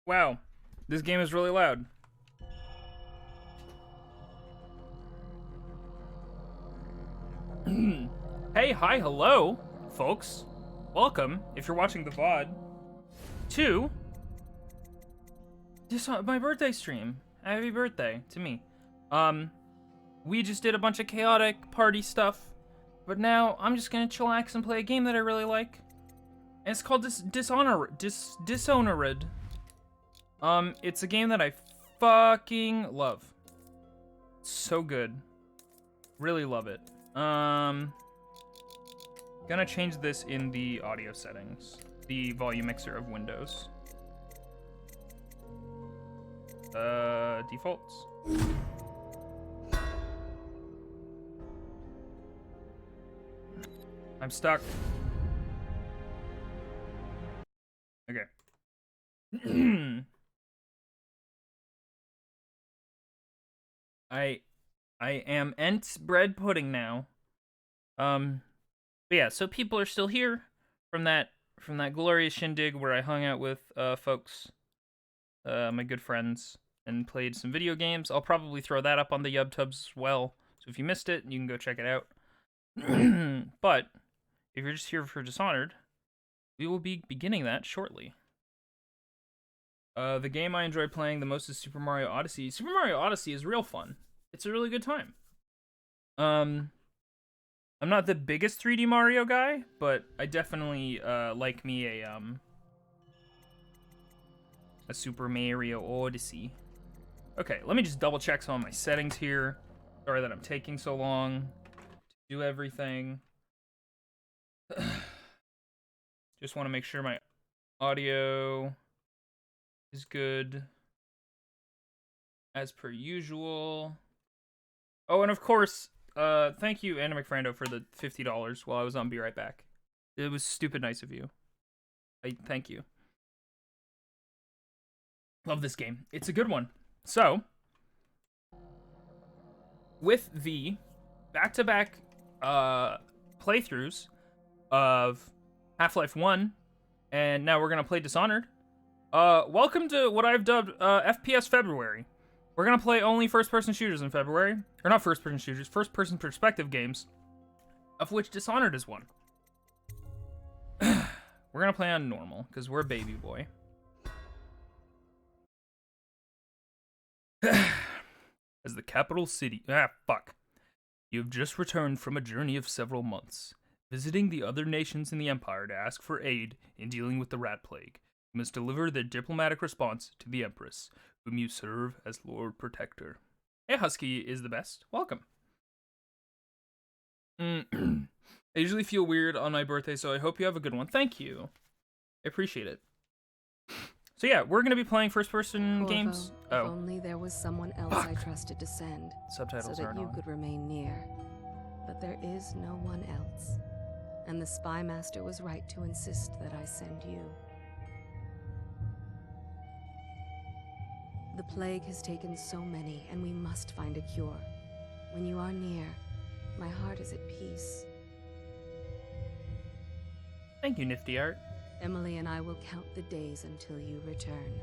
Wow, this game is really loud. Hey, hi, hello, folks. Welcome, if you're watching the VOD, to my birthday stream. Happy birthday to me. We just did a bunch of chaotic party stuff, but now I'm just gonna chillax and play a game that I really like. And it's called Dishonored. It's a game that I fucking love. It's so good. Really love it. Gonna change this in the audio settings. The volume mixer of Windows. Defaults. I'm stuck. Okay. I am Ent bread pudding now. But yeah, so people are still here from that glorious shindig where I hung out with folks, my good friends, and played some video games. I'll probably throw that up on the YubTubs as well. So if you missed it, you can go check it out. But if you're just here for Dishonored, we will be beginning that shortly. The game I enjoy playing the most is Super Mario Odyssey. Super Mario Odyssey is real fun. It's a really good time. I'm not the biggest 3D Mario guy, but I definitely like me a Super Mario Odyssey. Okay, let me just double check some of my settings here. Sorry that I'm taking so long to do everything. Just want to make sure my audio is good as per usual. Oh, and of course, thank you, Anna McFrando, for the $50 while I was on Be Right Back. It was stupid nice of you. Thank you. Love this game. It's a good one. So, with the back-to-back playthroughs of Half-Life 1, and now we're going to play Dishonored, welcome to what I've dubbed FPS February. We're gonna play only first-person shooters in February. Or not first-person shooters, first-person perspective games, of which Dishonored is one. We're gonna play on normal, because we're a baby boy. As the capital city... You have just returned from a journey of several months, visiting the other nations in the Empire to ask for aid in dealing with the rat plague. You must deliver the diplomatic response to the Empress, whom you serve as Lord Protector. Hey, Husky is the best. Welcome. I usually feel weird on my birthday, so I hope you have a good one. Thank you. I appreciate it. So yeah, we're gonna be playing first-person games. If only there was someone else I trusted to send, Subtitles so that aren't you on. could remain near. But there is no one else, and the Spy Master was right to insist that I send you. The plague has taken so many, and we must find a cure. When you are near, my heart is at peace. Thank you, Nifty Art. Emily and I will count the days until you return.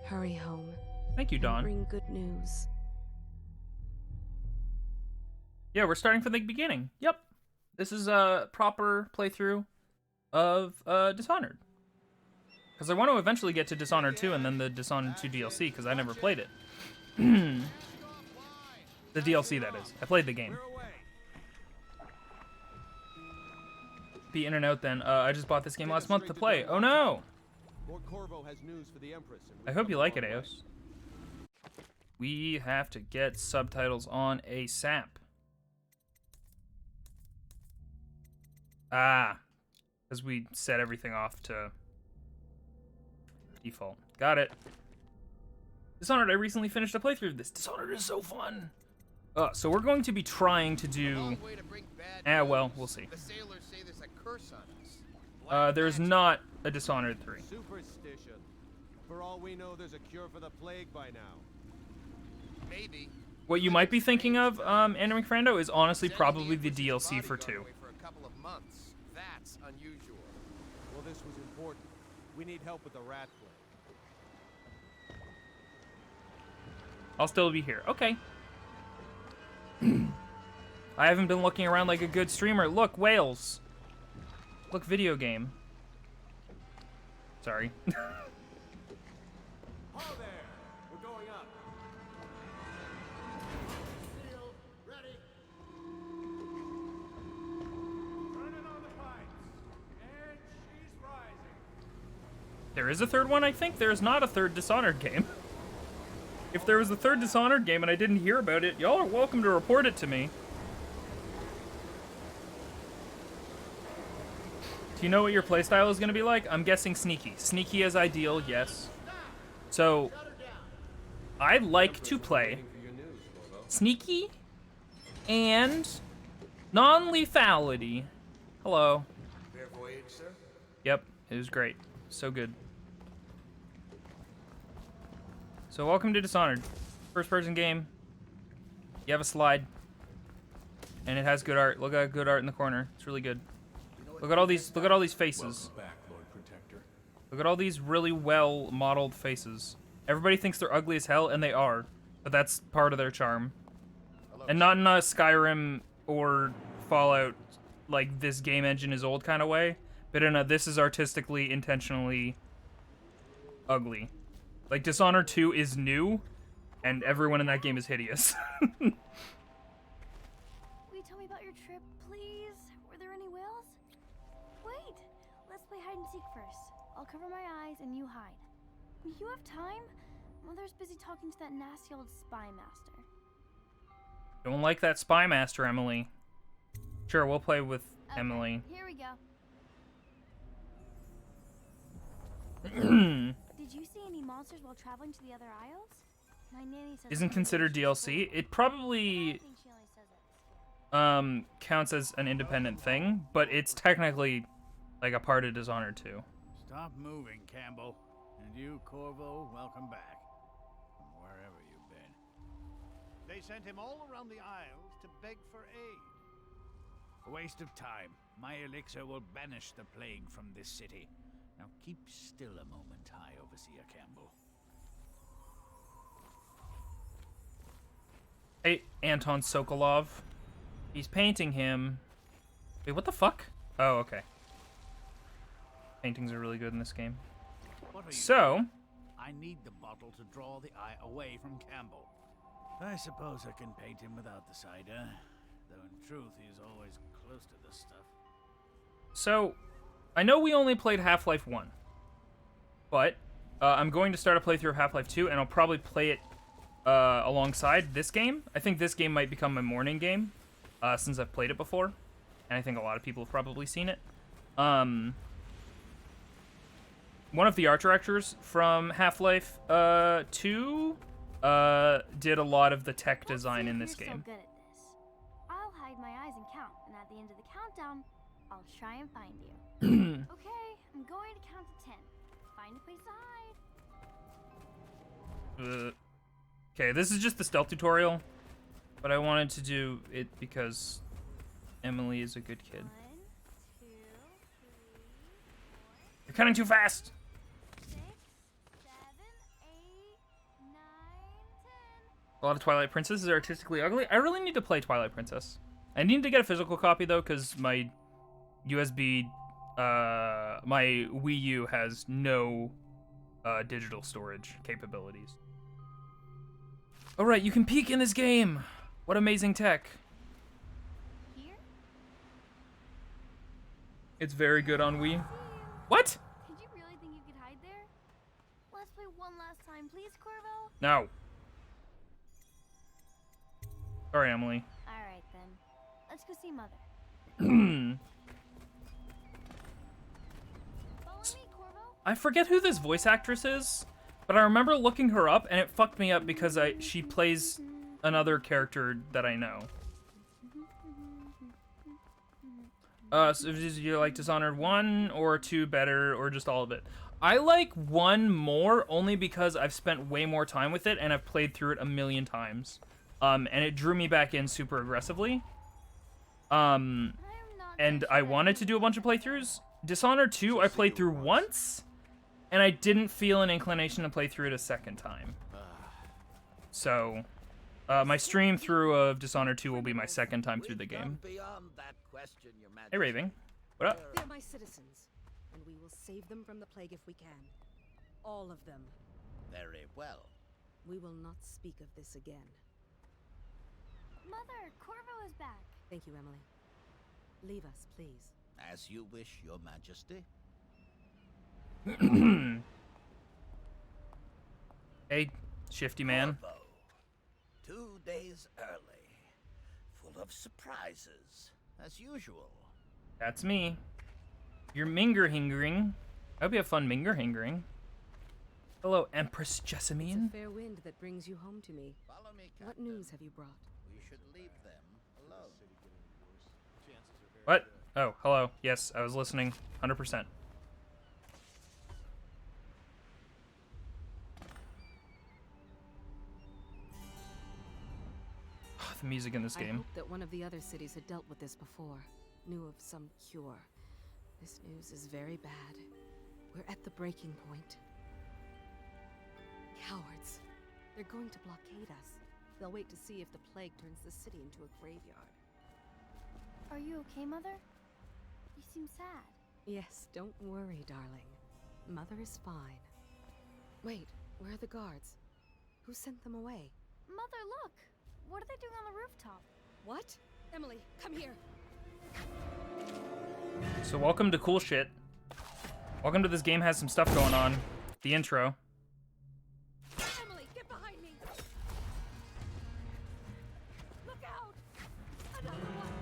Hurry home. Thank you, Dawn. Bring good news. Yeah, we're starting from the beginning. Yep. This is a proper playthrough of Dishonored. Because I want to eventually get to Dishonored 2 and then the Dishonored 2 DLC, because I never played it. The DLC, that is. I played the game. Be in and out then. I just bought this game last month to play. Oh no! I hope you like it, Eos. We have to get subtitles on ASAP. Ah. Because we set everything off to default. Got it. Dishonored, I recently finished a playthrough of this. Dishonored is so fun. So we're going to be trying to do... well, we'll see. The sailors say there's a curse on us. There's not a Dishonored 3. Superstition. For all we know, there's a cure for the plague by now. Maybe. What you might be thinking of, Anna McFrando, is honestly probably the DLC for 2. For a couple of months. That's unusual. Well, this was important. We need help with the rat plague. I'll still be here. Okay. I haven't been looking around like a good streamer. Look, whales. Look, video game. Sorry. Hold there! We're going up. Steel, ready. Turning on the pipes. And she's rising. There is a third one, I think. There is not a third Dishonored game. If there was a third Dishonored game and I didn't hear about it, y'all are welcome to report it to me. Do you know what your playstyle is going to be like? I'm guessing sneaky. Sneaky as ideal, yes. So, I like to play sneaky and non-lethality. Hello. Fair voyage, sir. Yep, it was great. So good. So welcome to Dishonored. First person game. You have a slide. And it has good art. Look at good art in the corner. It's really good. Look at all these faces. Welcome back, Lord Protector. Look at all these really well modeled faces. Everybody thinks they're ugly as hell, and they are. But that's part of their charm. And not in a Skyrim or Fallout, like this game engine is old kind of way, but in a this is artistically, intentionally ugly. Like Dishonored 2 is new, and everyone in that game is hideous. Will you tell me about your trip, please? Were there any whales? Wait, let's play hide and seek first. I'll cover my eyes and you hide. You have time? Mother's busy talking to that nasty old spy master. Don't like that spy master, Emily. Sure, we'll play with Okay, Emily. Here we go. Did you see any monsters while traveling to the other isles? My nanny says Isn't considered DLC. It probably I think she only says it. counts as an independent thing, but it's technically like a part of Dishonored 2. Stop moving, Campbell. And you, Corvo, welcome back. From wherever you've been. They sent him all around the Isles to beg for aid. A waste of time. My elixir will banish the plague from this city. Now keep still a moment, High Overseer Campbell. Hey, Anton Sokolov. He's painting him. Wait, what the fuck? Oh, okay. Paintings are really good in this game. What are you So, doing? I need the bottle to draw the eye away from Campbell. I suppose I can paint him without the cider. Though in truth, he's always close to this stuff. So, I know we only played Half-Life 1, but I'm going to start a playthrough of Half-Life 2, and I'll probably play it alongside this game. I think this game might become my morning game, since I've played it before, and I think a lot of people have probably seen it. One of the art directors from Half-Life 2 did a lot of the tech Let's design see in if this you're game. So good at this. I'll hide my eyes and count, and at the end of the countdown, I'll try and find you. Okay, I'm going to count to 10. Find a place to hide. Okay, this is just the stealth tutorial, but I wanted to do it because Emily is a good kid. 1, 2, 3, 4, You're counting too fast! 6, 7, 8, 9, 10. A lot of Twilight Princess is artistically ugly. I really need to play Twilight Princess. I need to get a physical copy though, because my USB, my Wii U has no digital storage capabilities. All right, you can peek in this game. What amazing tech! Here? It's very good on Wii. See you. What? Did you really think you could hide there? Let's play one last time, please, Corvo? No. Sorry, Emily. Alright then. Let's go see Mother. Follow me, Corvo. I forget who this voice actress is, but I remember looking her up, and it fucked me up because she plays another character that I know. So do you like Dishonored 1 or 2 better, or just all of it? I like 1 more, only because I've spent way more time with it, and I've played through it a million times. And it drew me back in super aggressively. And I wanted to do a bunch of playthroughs. Dishonored 2 I played through once, and I didn't feel an inclination to play through it a second time. So, my stream through of Dishonored 2 will be my second time through the game. Beyond that question, Your Hey, Majesty. Raving. What up? They're my citizens, and we will save them from the plague if we can. All of them. Very well. We will not speak of this again. Mother, Corvo is back. Thank you, Emily. Leave us, please. As you wish, Your Majesty. Hey, shifty man. Corvo. 2 days early. Full of surprises, as usual. That's me. You're minger-hingering. I hope you have fun minger-hingering. Hello, Empress It's a Jessamine. fair wind that brings you home to me. Follow me, What Captain. news have you brought? We should leave them alone. What? Oh, hello. Yes, I was listening. 100%. The music in this I game. hoped that one of the other cities had dealt with this before, knew of some cure. This news is very bad. We're at the breaking point. Cowards. They're going to blockade us. They'll wait to see if the plague turns the city into a graveyard. Are you okay, Mother? You seem sad. Yes, don't worry, darling. Mother is fine. Wait, where are the guards? Who sent them away? Mother, look! What are they doing on the rooftop? What? Emily, come here. So welcome to cool shit. Welcome to this game has some stuff going on. The intro. Emily, get behind me! Look out! Another one!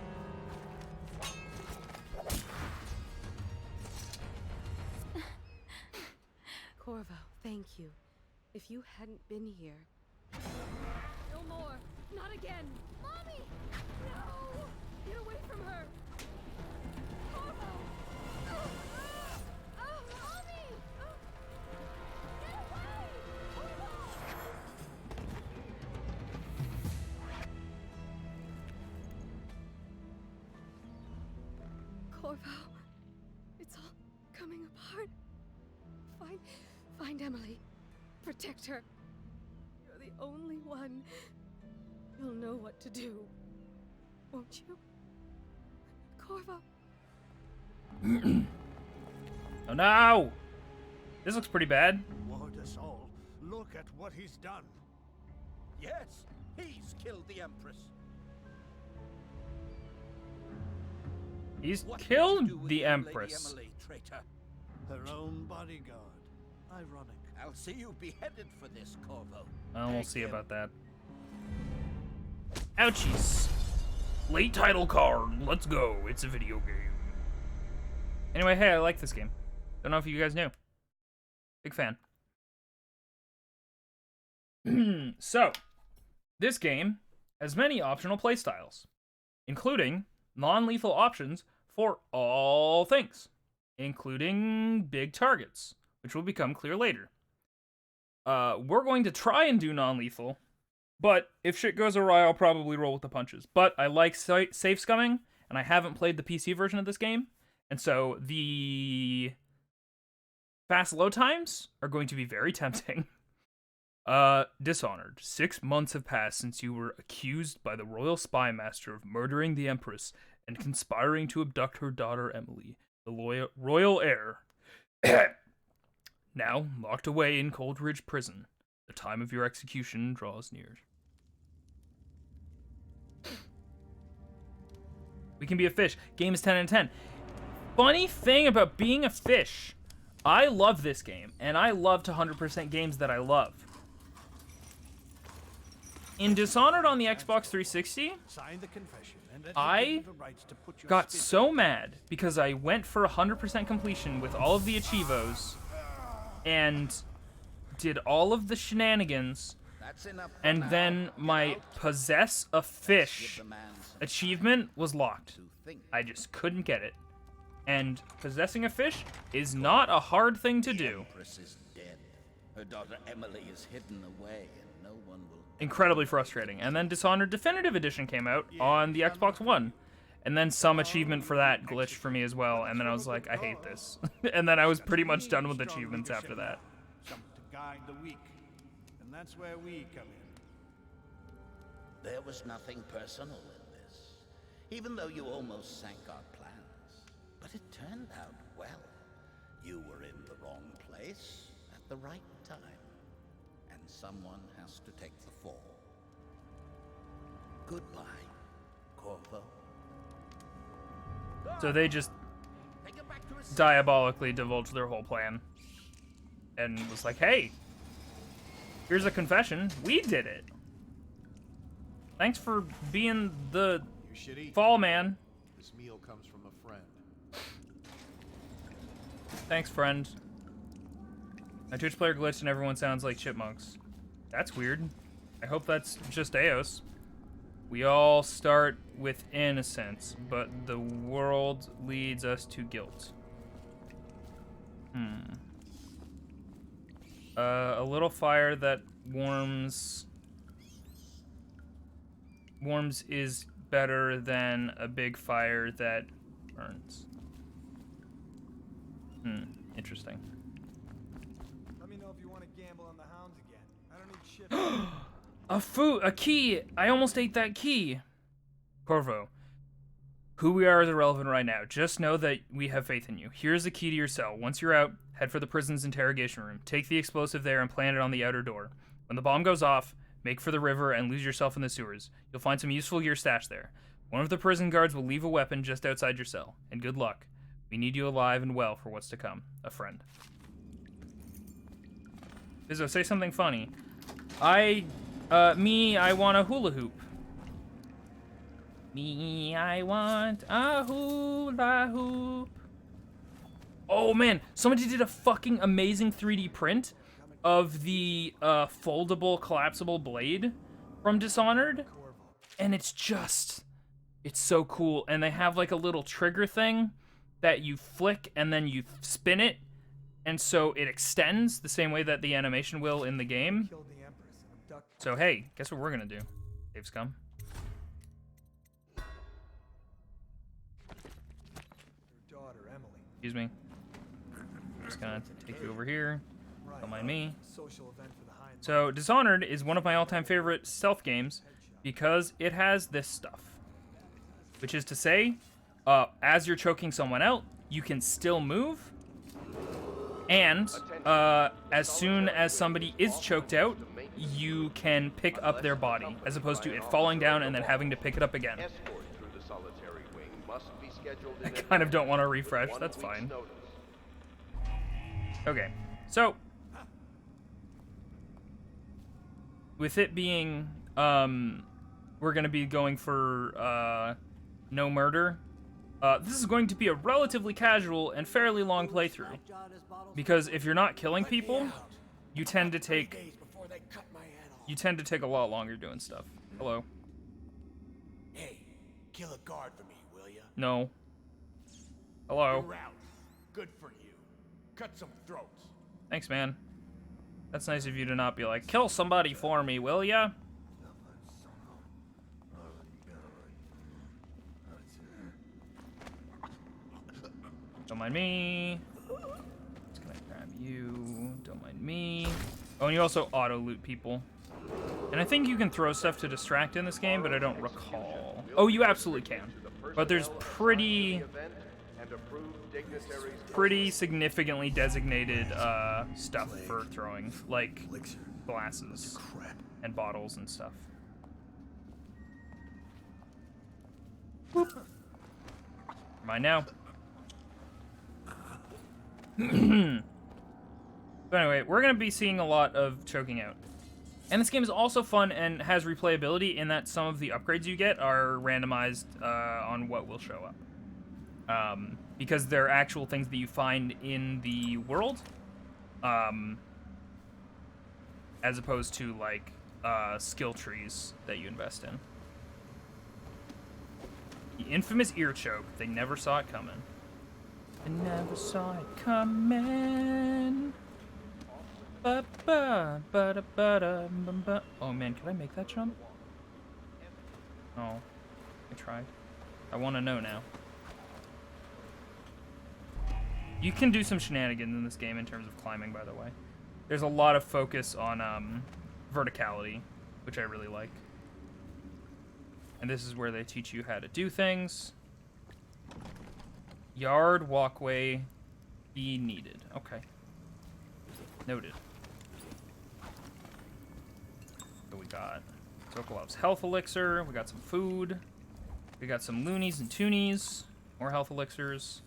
Corvo, thank you. If you hadn't been here... No more! Not again! Mommy! No! Get away from her! Corvo! Mommy! Get away! Corvo, it's all coming apart. Find Emily. Protect her. You're the only one. You'll know what to do. Won't you? Corvo. Oh no! This looks pretty bad. Ward us all. Look at what he's done. Yes, he's killed the Empress. He's What did you killed do with the young Lady Empress. Emily, traitor? Her own bodyguard. Ironic. I'll see you beheaded for this, Corvo. Oh, we'll Take see him. about that. Ouchies. Late title card. Let's go. It's a video game. Anyway, hey, I like this game. Don't know if you guys knew. Big fan. So, this game has many optional playstyles, including non-lethal options for all things, including big targets, which will become clear later. We're going to try and do non-lethal, but if shit goes awry, I'll probably roll with the punches. But I like safe scumming, and I haven't played the PC version of this game, and so the fast load times are going to be very tempting. Dishonored. 6 months have passed since you were accused by the royal spy master of murdering the Empress and conspiring to abduct her daughter Emily, the royal heir. Now, locked away in Coldridge Prison, the time of your execution draws near. We can be a fish. Game is 10 out of 10. Funny thing about being a fish, I love this game, and I love to 100% games that I love. In Dishonored on the Xbox 360, Sign the confession and let I me give you the rights to put your got spin- so mad because I went for 100% completion with all of the achievos and did all of the shenanigans, That's enough for and now. then my Get out. possess a Give fish the man some achievement was locked. to think. I just couldn't get it. And possessing a fish is not a hard thing to The do. Empress is dead. Her daughter Emily is hidden away, and no one will. Incredibly frustrating. And then Dishonored Definitive Edition came out on the Xbox One. And then some achievement for that glitched for me as well, and then I was like, I hate this. And then I was pretty much done with Strong achievements leadership after that. now. Some to guide the weak. And that's where we come in. There was nothing personal in this, even though you almost sank our plans. But it turned out well. You were in the wrong place at the right time, and someone has to take the fall. Goodbye, Corvo. So they just diabolically divulged their whole plan. And was like, hey, here's a confession. We did it. Thanks for being the You should eat. fall man. This meal comes from a friend. Thanks, friend. My Twitch player glitched and everyone sounds like chipmunks. That's weird. I hope that's just Eos. We all start with innocence, but the world leads us to guilt. A little fire that warms is better than a big fire that burns. Interesting. Let me know if you want to gamble on the hounds again. I don't need shit. A key! I almost ate that key! Corvo, who we are is irrelevant right now. Just know that we have faith in you. Here's the key to your cell. Once you're out, head for the prison's interrogation room. Take the explosive there and plant it on the outer door. When the bomb goes off, make for the river and lose yourself in the sewers. You'll find some useful gear stashed there. One of the prison guards will leave a weapon just outside your cell. And good luck. We need you alive and well for what's to come. A friend. Bizzo, say something funny. I want a hula hoop. Me, I want a hula hoop. Oh man, somebody did a fucking amazing 3D print of the foldable, collapsible blade from Dishonored. And it's so cool. And they have like a little trigger thing that you flick and then you spin it. And so it extends the same way that the animation will in the game. So hey, guess what we're gonna do? Dave's come. Your daughter, Emily. Excuse me. I'm just gonna take you over here. Don't mind me. Social event for the high. So Dishonored is one of my all-time favorite stealth games because it has this stuff. Which is to say, as you're choking someone out, you can still move. And as soon as somebody is choked out, you can pick up their body, as opposed to it falling down and then having to pick it up again. I kind of don't want to refresh, that's fine. Okay, so with it being, we're going to be going for no murder. This is going to be a relatively casual and fairly long playthrough. Because if you're not killing people, you tend to take a lot longer doing stuff. Hello. Hey, kill a guard for me, will ya? No. Hello. You're out. Good for you. Cut some throats. Thanks, man. That's nice of you to not be like, kill somebody for me, will ya? Don't mind me. Just gonna grab you. Don't mind me. Oh, and you also auto-loot people. And I think you can throw stuff to distract in this game, but I don't recall. Oh, you absolutely can. But there's pretty significantly designated stuff for throwing, like glasses and bottles and stuff. Mine now. But anyway, we're going to be seeing a lot of choking out. And this game is also fun and has replayability in that some of the upgrades you get are randomized on what will show up. Because they're actual things that you find in the world. As opposed to, like, skill trees that you invest in. The infamous ear choke. They never saw it coming. I never saw it coming. Ba-ba, ba-da-ba-da, ba-ba. Oh man, can I make that jump? Oh, I tried. I want to know now. You can do some shenanigans in this game in terms of climbing, by the way. There's a lot of focus on verticality, which I really like. And this is where they teach you how to do things. Yard walkway be needed. Okay. Noted. So we got Sokolov's health elixir. We got some food. We got some loonies and toonies. More health elixirs.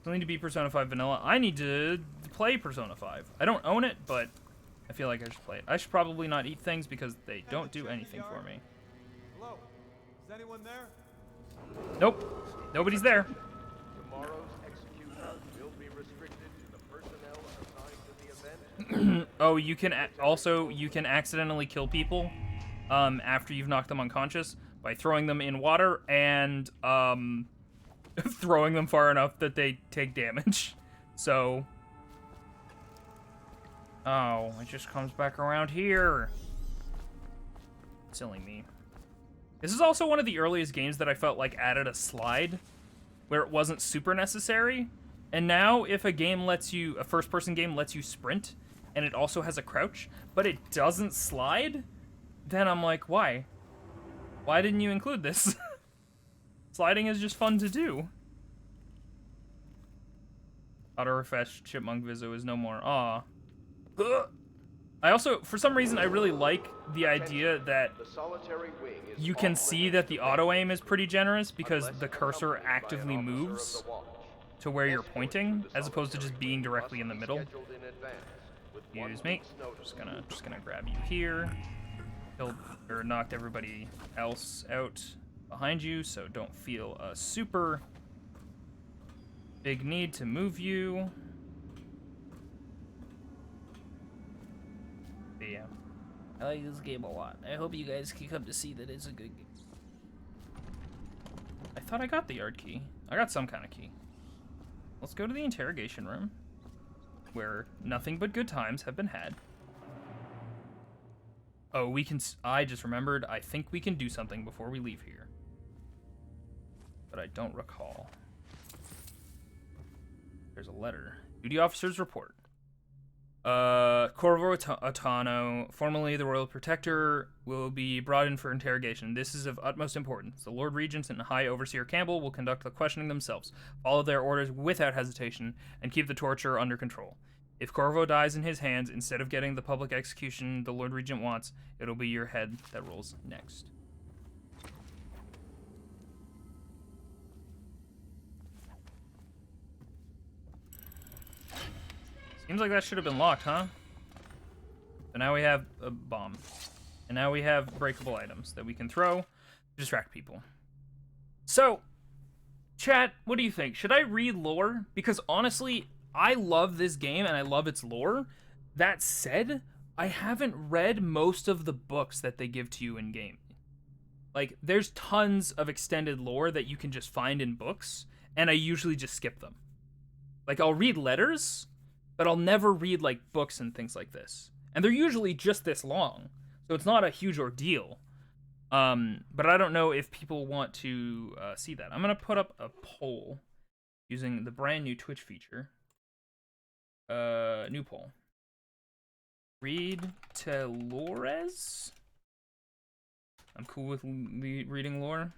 Still need to beat Persona 5 Vanilla. I need to play Persona 5. I don't own it, but I feel like I should play it. I should probably not eat things because they don't do anything for me. Hello? Is anyone there? Nope. Nobody's there. Tomorrow's execution will be restricted to the personnel assigned to the event. Oh, you can you can accidentally kill people after you've knocked them unconscious by throwing them in water and throwing them far enough that they take damage. So, oh, it just comes back around here. Silly me. This is also one of the earliest games that I felt like added a slide where it wasn't super necessary. And now if a game lets you, a first-person game lets you sprint, and it also has a crouch, but it doesn't slide, then I'm like, why? Why didn't you include this? Sliding is just fun to do. Auto-refresh Chipmunk Vizzo is no more. Aw. I also, for some reason, I really like the idea that you can see that the auto-aim is pretty generous because the cursor actively moves to where you're pointing, as opposed to just being directly in the middle. Excuse me. Just gonna grab you here. Killed or knocked everybody else out behind you, so don't feel a super big need to move you. But yeah, I like this game a lot. I hope you guys can come to see that it's a good game. I thought I got the yard key. I got some kind of key. Let's go to the interrogation room, where nothing but good times have been had. Oh, we can... I just remembered. I think we can do something before we leave here. But I don't recall. There's a letter. Duty officer's report. Corvo Atano, formerly the Royal Protector, will be brought in for interrogation. This is of utmost importance. The Lord Regents and High Overseer Campbell will conduct the questioning themselves, follow their orders without hesitation, and keep the torture under control. If Corvo dies in his hands, instead of getting the public execution the Lord Regent wants, it'll be your head that rolls next. Seems like that should have been locked, huh? So now we have a bomb. And now we have breakable items that we can throw to distract people. So, chat, what do you think? Should I read lore? Because honestly, I love this game and I love its lore. That said, I haven't read most of the books that they give to you in game. Like, there's tons of extended lore that you can just find in books, and I usually just skip them. Like, I'll read letters, but I'll never read, like, books and things like this. And they're usually just this long, so it's not a huge ordeal. But I don't know if people want to see that. I'm going to put up a poll using the brand new Twitch feature. New poll. Read Telores? I'm cool with reading lore.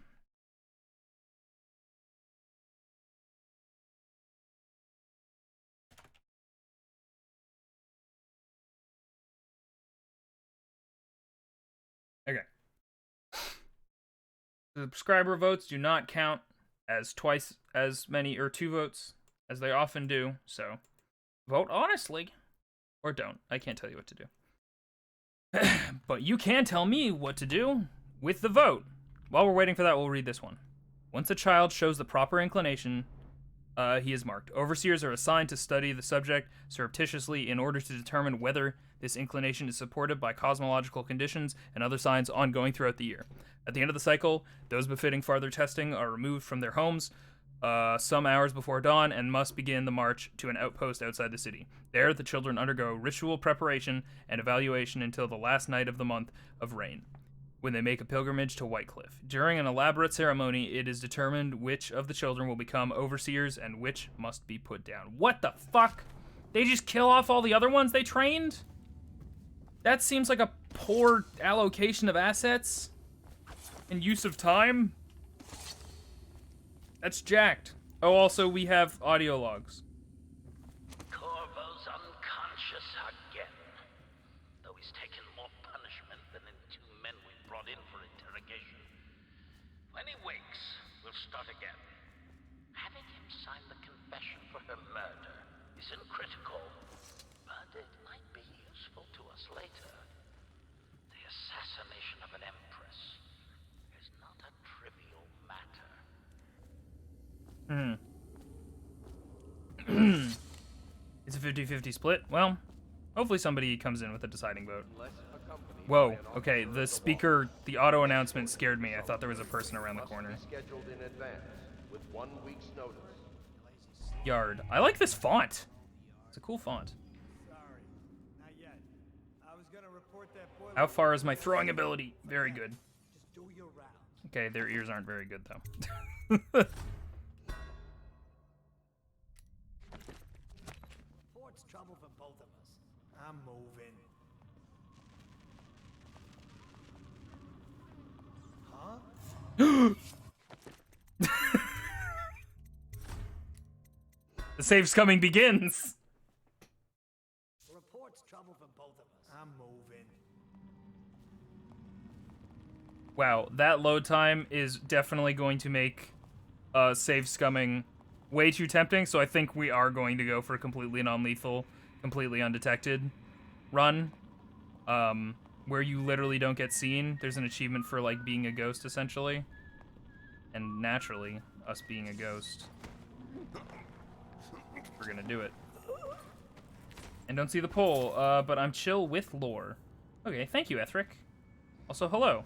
Okay. The subscriber votes do not count as twice as many or 2 votes as they often do, so vote honestly. Or don't. I can't tell you what to do. But you can tell me what to do with the vote. While we're waiting for that, we'll read this one. Once a child shows the proper inclination, he is marked. Overseers are assigned to study the subject surreptitiously in order to determine whether this inclination is supported by cosmological conditions and other signs ongoing throughout the year. At the end of the cycle, those befitting farther testing are removed from their homes some hours before dawn and must begin the march to an outpost outside the city. There, the children undergo ritual preparation and evaluation until the last night of the month of rain, when they make a pilgrimage to Whitecliff. During an elaborate ceremony, it is determined which of the children will become overseers and which must be put down. What the fuck? They just kill off all the other ones they trained? That seems like a poor allocation of assets. And use of time? That's jacked. Oh, also, we have audio logs. Corvo's unconscious again. Though he's taken more punishment than the 2 men we brought in for interrogation. When he wakes, we'll start again. Having him sign the confession for her murder isn't critical, but it might be useful to us later. The assassination of an empress is not a trivial matter. It's a 50-50 split. Well, hopefully somebody comes in with a deciding vote. Whoa, okay, the speaker, the auto announcement scared me. I thought there was a person around the corner. Scheduled in advance with 1 week's notice. Yard. I like this font. It's a cool font. Sorry, not yet. I was gonna report that boiler. How far is my throwing ability? Very good. Just do your rounds. Okay, their ears aren't very good, though. Report's trouble for both of us. I'm moving. Huh? The save's coming begins. Report's trouble for both of us. I'm moving. Wow, that load time is definitely going to make save scumming way too tempting, so I think we are going to go for a completely non-lethal, completely undetected run, where you literally don't get seen. There's an achievement for, like, being a ghost, essentially. And naturally, us being a ghost, we're gonna do it. And don't see the poll, but I'm chill with lore. Okay, thank you, Ethric. Also, hello.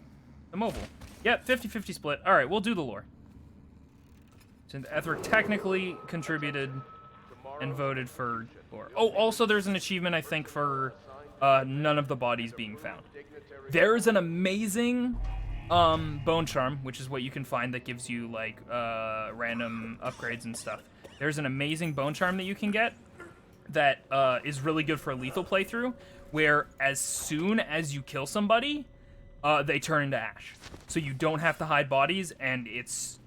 The mobile. Yep, 50-50 split. Alright, we'll do the lore. Since Ethric technically contributed and voted for lore. Oh, also there's an achievement, I think, for none of the bodies being found. There's an amazing bone charm, which is what you can find that gives you, like, random upgrades and stuff. There's an amazing bone charm that you can get that is really good for a lethal playthrough, where as soon as you kill somebody, they turn into ash. So you don't have to hide bodies, and it's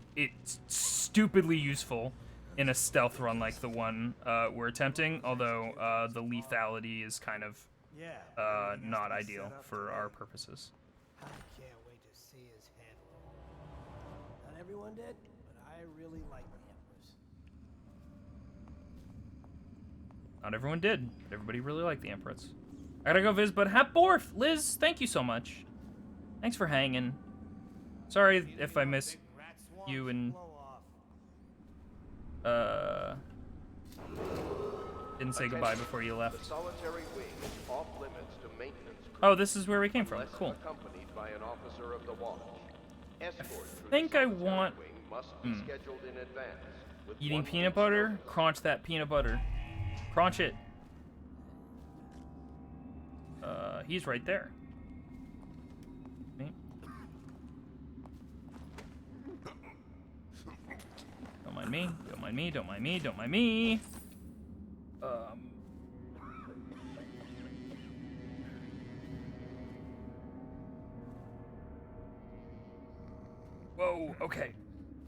stupidly useful in a stealth run like the one we're attempting, although the lethality is kind of not ideal for our purposes. I can't wait to see his head roll. Not everyone did, but I really like the Empress. Not everyone did, but everybody really liked the Empress. I gotta go visit, but Hapborf! Liz, thank you so much. Thanks for hanging. Sorry if I missed you and didn't say goodbye before you left. The solitary wing is off limits to maintenance. Oh, this is where we came from. Unless Cool. accompanied by an officer of the watch. Escort through the think I solitary want- wing must be scheduled in advance with Eating 1 peanut week's butter? notice. Crunch that peanut butter. Crunch it. He's right there. Me? Don't mind me, don't mind me, don't mind me, don't mind me. Whoa, okay.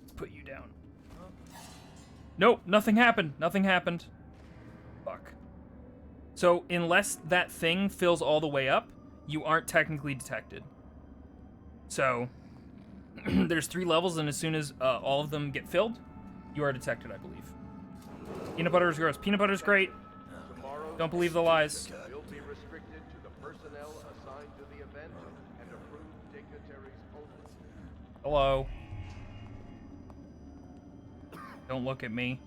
Let's put you down. Nope, nothing happened. Nothing happened. Fuck. So, unless that thing fills all the way up, you aren't technically detected. So, there's 3 levels, and as soon as all of them get filled, you are detected, I believe. Peanut butter is gross. Peanut butter is great. Tomorrow's Don't believe the lies. will be restricted to the personnel assigned to the event and approved dignitaries only. Hello. Don't look at me.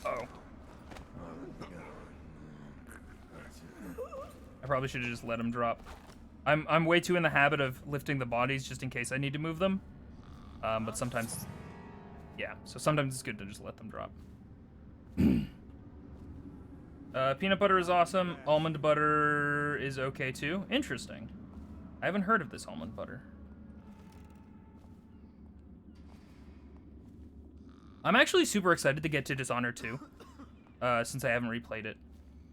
Oh. I probably should have just let him drop. I'm way too in the habit of lifting the bodies just in case I need to move them. But sometimes, yeah. So sometimes it's good to just let them drop. Peanut butter is awesome. Almond butter is okay too. Interesting. I haven't heard of this almond butter. I'm actually super excited to get to Dishonored 2, since I haven't replayed it.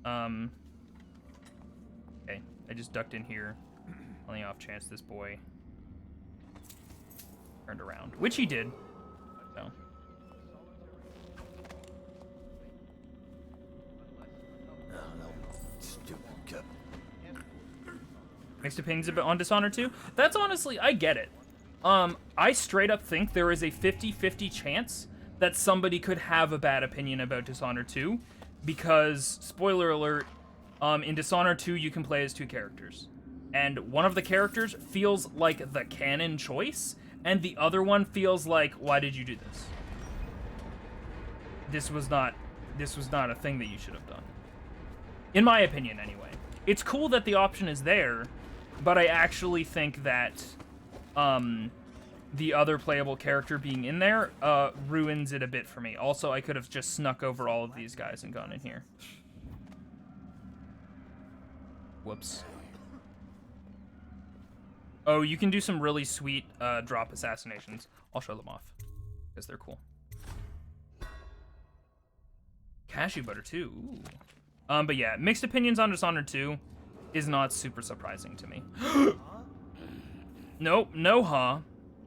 Okay, I just ducked in here on the off chance this boy turned around, which he did. So. Mixed opinions on Dishonored 2? That's honestly, I get it. I straight up think there is a 50-50 chance that somebody could have a bad opinion about Dishonored 2, because, spoiler alert, in Dishonored 2 you can play as 2 characters. And one of the characters feels like the canon choice, and the other one feels like, why did you do this? This was not a thing that you should have done. In my opinion, anyway. It's cool that the option is there, but I actually think that the other playable character being in there ruins it a bit for me. Also, I could have just snuck over all of these guys and gone in here. Whoops. Oh, you can do some really sweet drop assassinations. I'll show them off, because they're cool. Cashew butter, too. Ooh. But yeah, mixed opinions on Dishonored 2 is not super surprising to me. Nope, no huh.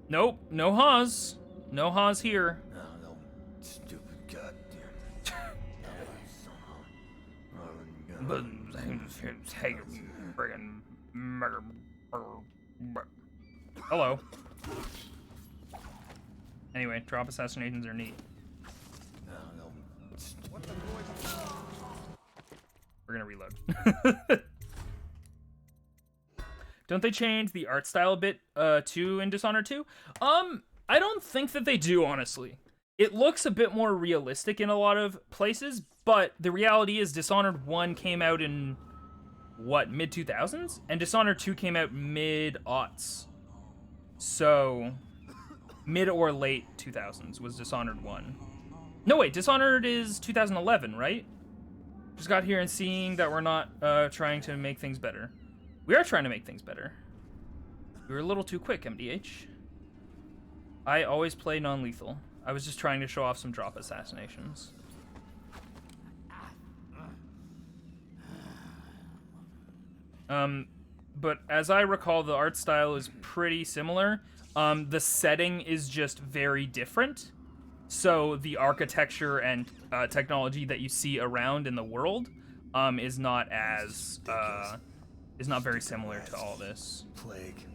Nope, no haws. No haws here. No, stupid goddamn. Hello. Anyway, drop assassinations are neat. We're gonna reload. Don't they change the art style a bit too in Dishonored 2? I don't think that they do, honestly. It looks a bit more realistic in a lot of places, but the reality is Dishonored 1 came out in what, mid-2000s? And Dishonored 2 came out mid-aughts. So mid or late 2000s was Dishonored 1. No, wait, Dishonored is 2011, right? Just got here and seeing that we're not trying to make things better. We are trying to make things better. We were a little too quick, MDH. I always play non-lethal. I was just trying to show off some drop assassinations. But as I recall, the art style is pretty similar. The setting is just very different. So the architecture and technology that you see around in the world is not as is not very similar to all this. Plague.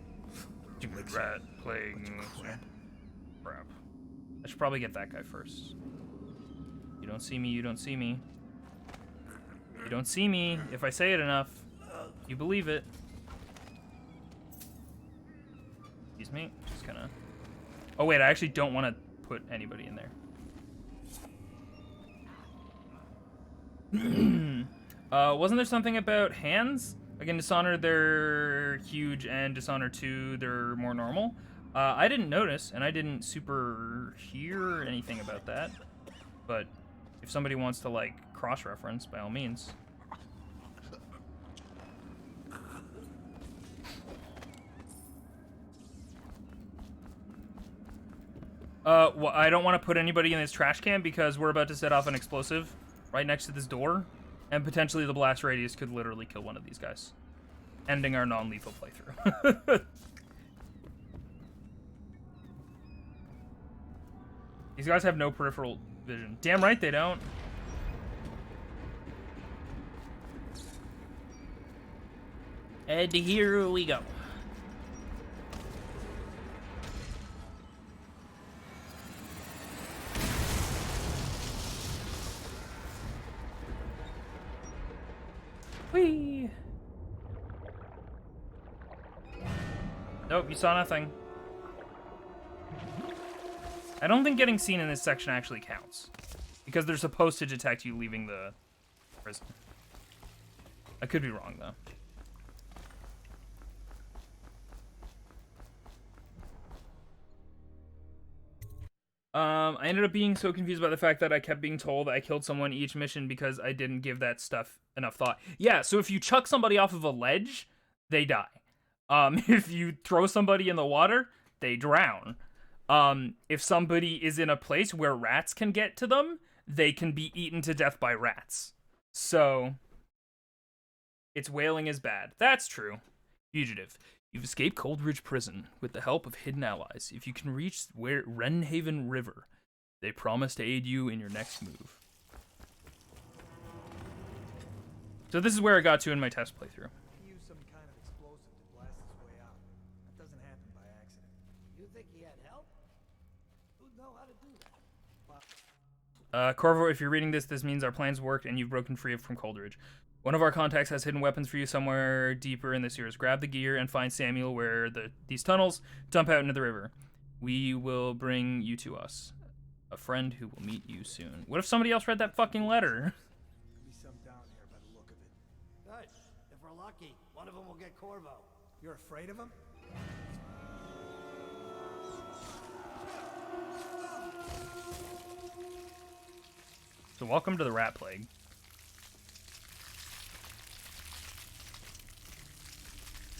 Stupid rat, plague. Crap. I should probably get that guy first. You don't see me, you don't see me. You don't see me. If I say it enough, you believe it. Excuse me. Just gonna... Oh wait, I actually don't want to put anybody in there. Wasn't there something about hands? Like in Dishonored, they're huge, and Dishonored 2, they're more normal. I didn't notice, and I didn't super hear anything about that. But if somebody wants to, like, cross-reference, by all means. Well, I don't want to put anybody in this trash can because we're about to set off an explosive right next to this door, and potentially the blast radius could literally kill one of these guys, ending our non-lethal playthrough. These guys have no peripheral vision. Damn right they don't. And here we go. Whee! Nope, you saw nothing. I don't think getting seen in this section actually counts, because they're supposed to detect you leaving the prison. I could be wrong, though. I ended up being so confused by the fact that I kept being told I killed someone each mission because I didn't give that stuff enough thought. Yeah, so if you chuck somebody off of a ledge, they die. If you throw somebody in the water, they drown. If somebody is in a place where rats can get to them, they can be eaten to death by rats. So, Its wailing is bad. That's true. Fugitive. You've escaped Coldridge Prison with the help of hidden allies. If you can reach Wrenhaven River, they promise to aid you in your next move. So this is where I got to in my test playthrough. He used some kind of explosive to blast his way out. That doesn't happen by accident. You think he had help? Who'd know how to do that? Corvo, if you're reading this, this means our plans worked and you've broken free from Coldridge. One of our contacts has hidden weapons for you somewhere deeper in the sewers. Grab the gear and find Samuel where these tunnels dump out into the river. We will bring you to us. A friend who will meet you soon. What if somebody else read that fucking letter? Be some down here by the look of it. Good. If we're lucky, one of them will get Corvo. You're afraid of him? So welcome to the rat plague.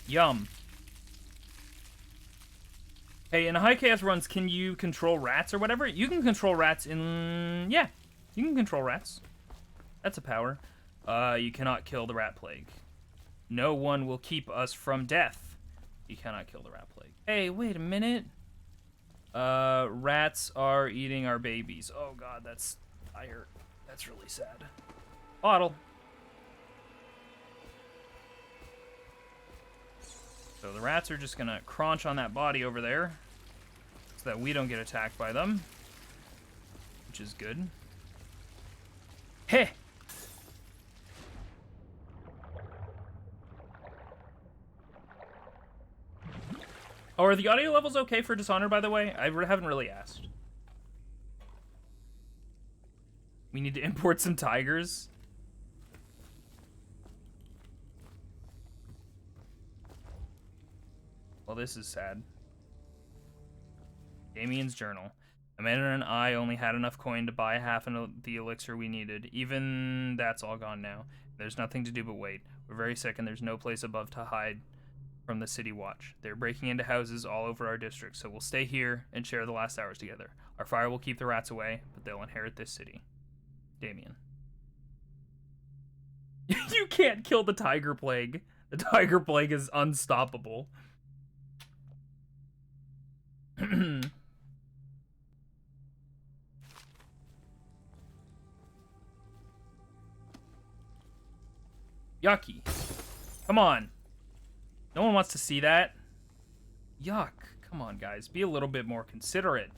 Yum. Hey, in high chaos runs, can you control rats or whatever? You can control rats in... Yeah, you can control rats. That's a power. You cannot kill the rat plague. No one will keep us from death. You cannot kill the rat plague. Hey, wait a minute. Rats are eating our babies. Oh god, that's... I hurt. That's really sad. Bottle. So the rats are just gonna crunch on that body over there so that we don't get attacked by them, which is good. Hey! Oh, are the audio levels okay for Dishonored, by the way? I haven't really asked. We need to import some tigers. Well, this is sad. Damien's journal. Amanda and I only had enough coin to buy half of the elixir we needed. Even that's all gone now. There's nothing to do but wait. We're very sick and there's no place above to hide from the city watch. They're breaking into houses all over our district, so we'll stay here and share the last hours together. Our fire will keep the rats away, but they'll inherit this city. Damien. You can't kill the tiger plague. The tiger plague is unstoppable. Yucky. Come on. No one wants to see that. Yuck. Come on, guys. Be a little bit more considerate.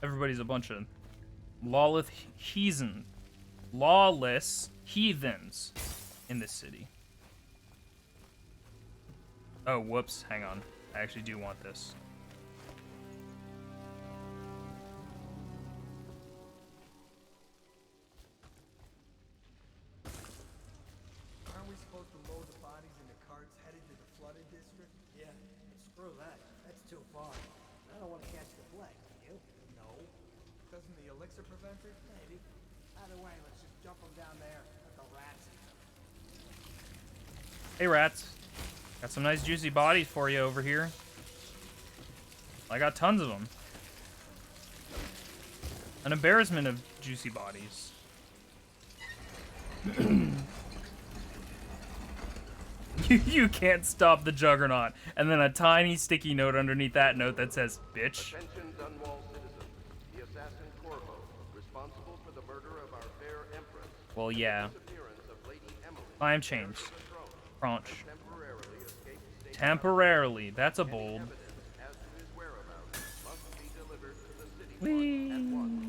Everybody's a bunch of lawless heathens in this city. Oh, whoops. Hang on. I actually do want this. Aren't we supposed to load the bodies into carts headed to the flooded district? Yeah, screw that. That's too far. I don't want to catch the plague, do you? No. Doesn't the elixir prevent it? Maybe. Either way, let's just jump them down there. Let the rats eat them. Hey, rats. Got some nice juicy bodies for you over here. I got tons of them. An embarrassment of juicy bodies. You can't stop the juggernaut. And then a tiny sticky note underneath that note that says, bitch. Attention, Dunwall citizens. The assassin Corvo, responsible for the murder of our fair empress. Well, yeah. Disappearance of Lady Emily. Time change. Crunch. Temporarily escaped state. Temporarily. That's a bold. Evidence as to his whereabouts must be delivered to the city watch at once.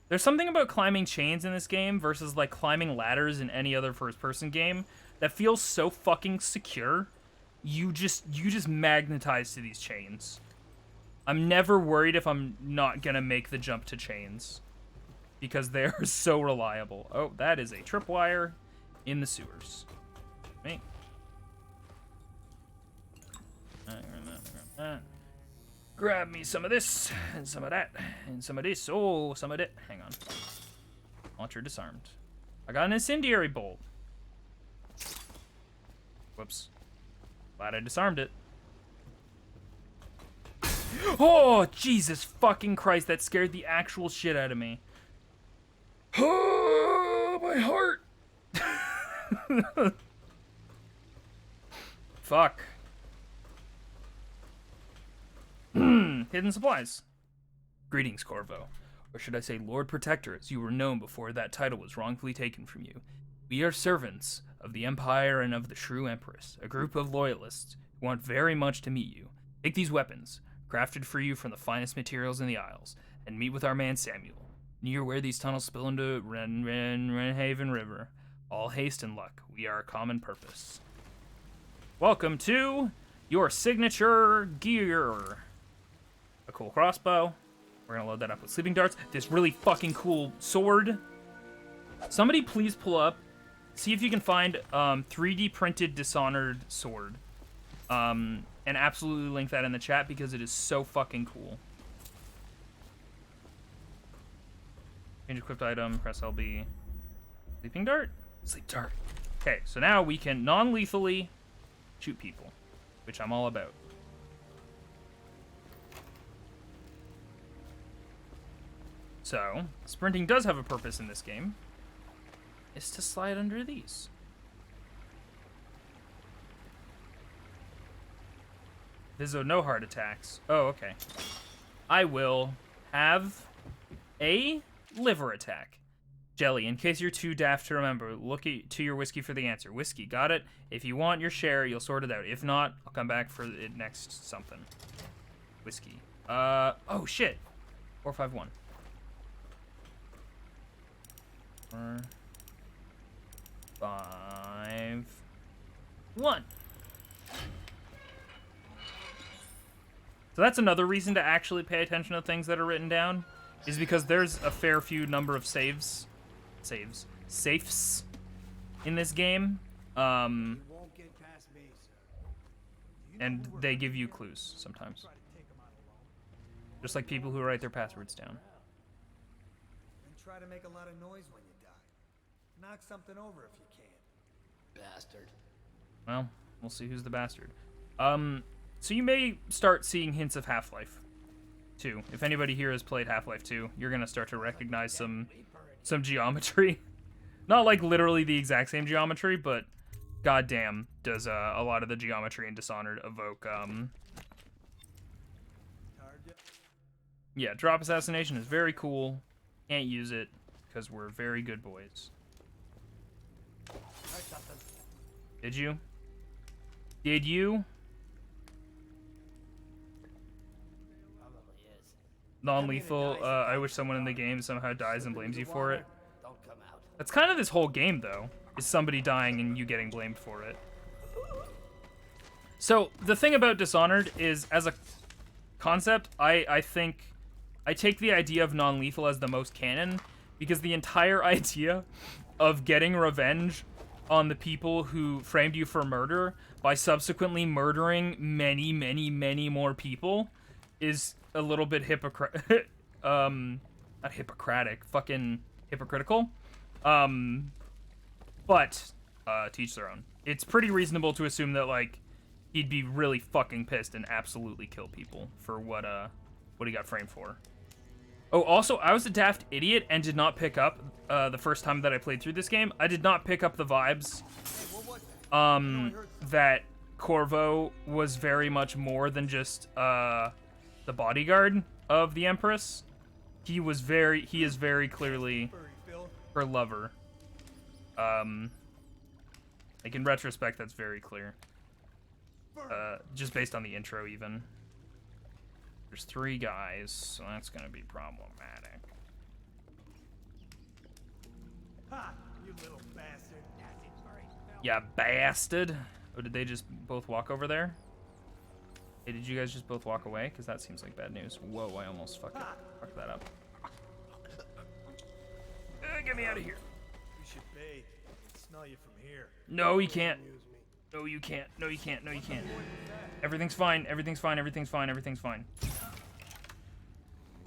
There's something about climbing chains in this game versus like climbing ladders in any other first-person game that feels so fucking secure. You just magnetize to these chains. I'm never worried if I'm not gonna make the jump to chains because they are so reliable. Oh, that is a tripwire in the sewers. Me. Grab me some of this, and some of that, and some of this. Oh, some of that. Hang on. Launcher disarmed. I got an incendiary bolt. Whoops. Glad I disarmed it. Oh, Jesus fucking Christ. That scared the actual shit out of me. Oh, my heart. Fuck. Hidden supplies. Greetings, Corvo. Or should I say Lord Protector, as you were known before that title was wrongfully taken from you. We are servants of the Empire and of the Shrew Empress, a group of loyalists who want very much to meet you. Take these weapons, crafted for you from the finest materials in the Isles, and meet with our man Samuel, near where these tunnels spill into Renhaven River. All haste and luck. We are a common purpose. Welcome to your signature gear. A cool crossbow. We're gonna load that up with sleeping darts. This really fucking cool sword. Somebody please pull up, see if you can find 3D printed Dishonored sword. And absolutely link that in the chat because it is so fucking cool. Change equipped item, press LB. Sleeping dart? Sleep dart. Okay, so now we can non-lethally shoot people, which I'm all about. So, sprinting does have a purpose in this game. Is to slide under these. Vizzo, no heart attacks. Oh, okay. I will have a liver attack. Jelly, in case you're too daft to remember, look to your whiskey for the answer. Whiskey, got it? If you want your share, you'll sort it out. If not, I'll come back for it next something. Whiskey. Oh shit. 451. 4, 5, 1. So that's another reason to actually pay attention to things that are written down, is because there's a fair few number of safes in this game. And they give you clues sometimes. Just like people who write their passwords down. And try to make a lot of noise when you die. Knock something over if you can. Bastard. Well, we'll see who's the bastard. So you may start seeing hints of Half-Life 2. If anybody here has played Half-Life 2, you're gonna start to recognize some geometry. Not like literally the exact same geometry, but goddamn, does a lot of the geometry in Dishonored evoke yeah, drop assassination is very cool. Can't use it because we're very good boys. Did you? Did you? Non-lethal. I wish someone in the game somehow dies and blames you for it. That's kind of this whole game, though, is somebody dying and you getting blamed for it. So the thing about Dishonored is, as a concept, I think I take the idea of non-lethal as the most canon, because the entire idea of getting revenge on the people who framed you for murder by subsequently murdering many, many, many more people is a little bit not Hippocratic, fucking hypocritical. But to each their own. It's pretty reasonable to assume that, like, he'd be really fucking pissed and absolutely kill people for what he got framed for. Oh, also, I was a daft idiot and did not pick up the first time that I played through this game. I did not pick up the vibes that Corvo was very much more than just the bodyguard of the Empress. He is very clearly her lover. Like, in retrospect, that's very clear. Just based on the intro, even. There's 3 guys, so that's gonna be problematic. Ha! You little bastard. Yeah, bastard. Oh, did they just both walk over there? Hey, did you guys just both walk away? Because that seems like bad news. Whoa, I almost fucked that up. Get me out of here. You should bathe. I can smell you from here. No, he can't. No, you can't. No, you can't. No, you can't. Everything's fine. Everything's fine. Everything's fine. Everything's fine.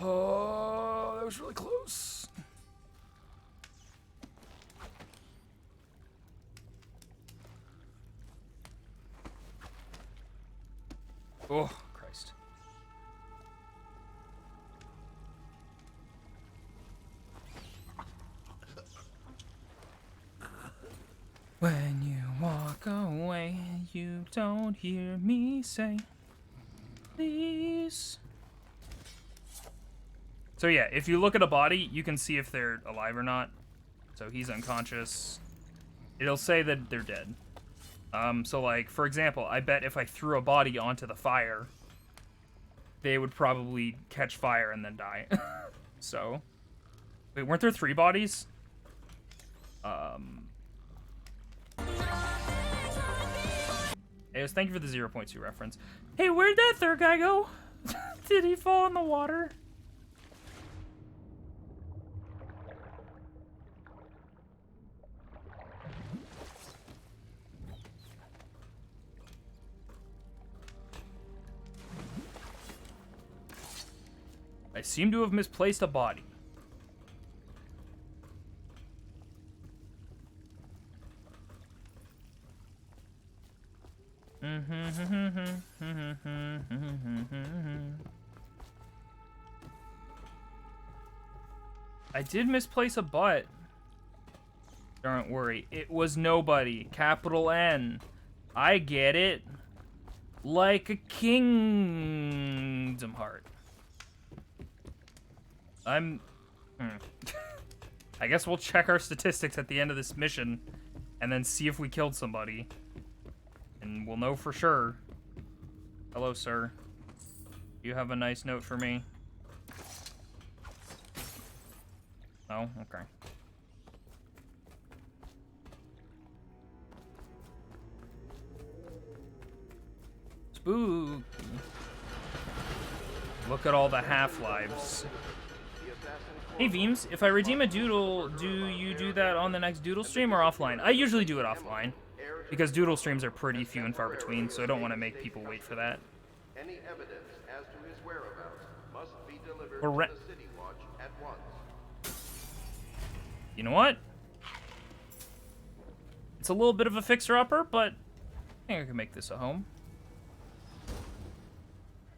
Oh, that was really close. Oh, Christ. When you walk away, you don't hear me say, please. So yeah, if you look at a body, you can see if they're alive or not. So he's unconscious. It'll say that they're dead. So like, for example, I bet if I threw a body onto the fire, they would probably catch fire and then die. So, wait, weren't there 3 bodies? Hey, thank you for the 0.2 reference. Hey, where'd that third guy go? Did he fall in the water? I seem to have misplaced a body. I did misplace a butt. Don't worry, it was nobody. Capital N. I get it. Like a Kingdom Heart. I guess we'll check our statistics at the end of this mission and then see if we killed somebody. And we'll know for sure. Hello, sir. You have a nice note for me? Oh, okay. Spooky. Look at all the half-lives. Hey, Veems, if I redeem a doodle, do you do that on the next doodle stream or offline? I usually do it offline, because doodle streams are pretty few and far between, so I don't want to make people wait for that. Any evidence as to his whereabouts must be delivered to the City Watch at once. You know what? It's a little bit of a fixer-upper, but I think I can make this a home.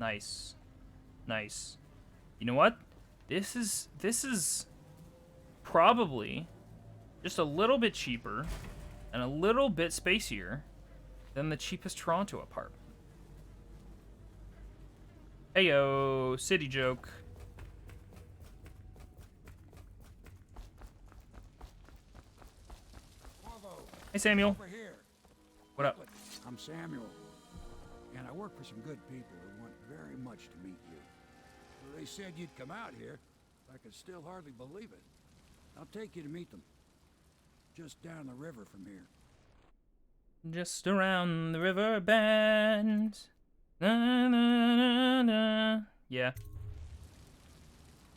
Nice. Nice. You know what? This is probably just a little bit cheaper and a little bit spacier than the cheapest Toronto apartment. Heyo, city joke. Hey, Samuel. Over here. What up? I'm Samuel, and I work for some good people who want very much to meet you. They said you'd come out here. I can still hardly believe it. I'll take you to meet them. Just down the river from here. Just around the river bend. Na, na, na, na. Yeah.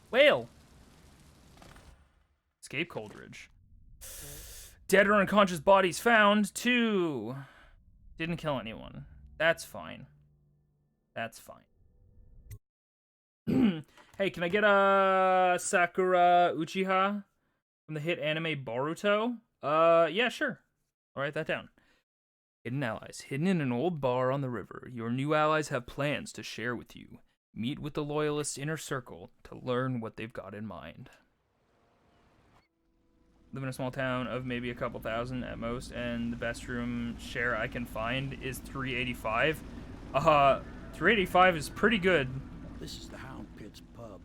Whale. Escape Coldridge. Dead or unconscious bodies found. 2. Didn't kill anyone. That's fine. That's fine. Hey, can I get a Sakura Uchiha from the hit anime Boruto? Yeah, sure. I'll write that down. Hidden allies. Hidden in an old bar on the river. Your new allies have plans to share with you. Meet with the Loyalist inner circle to learn what they've got in mind. Live in a small town of maybe a couple thousand at most, and the best room share I can find is 385. 385 is pretty good. This is the Hound Pit's pub,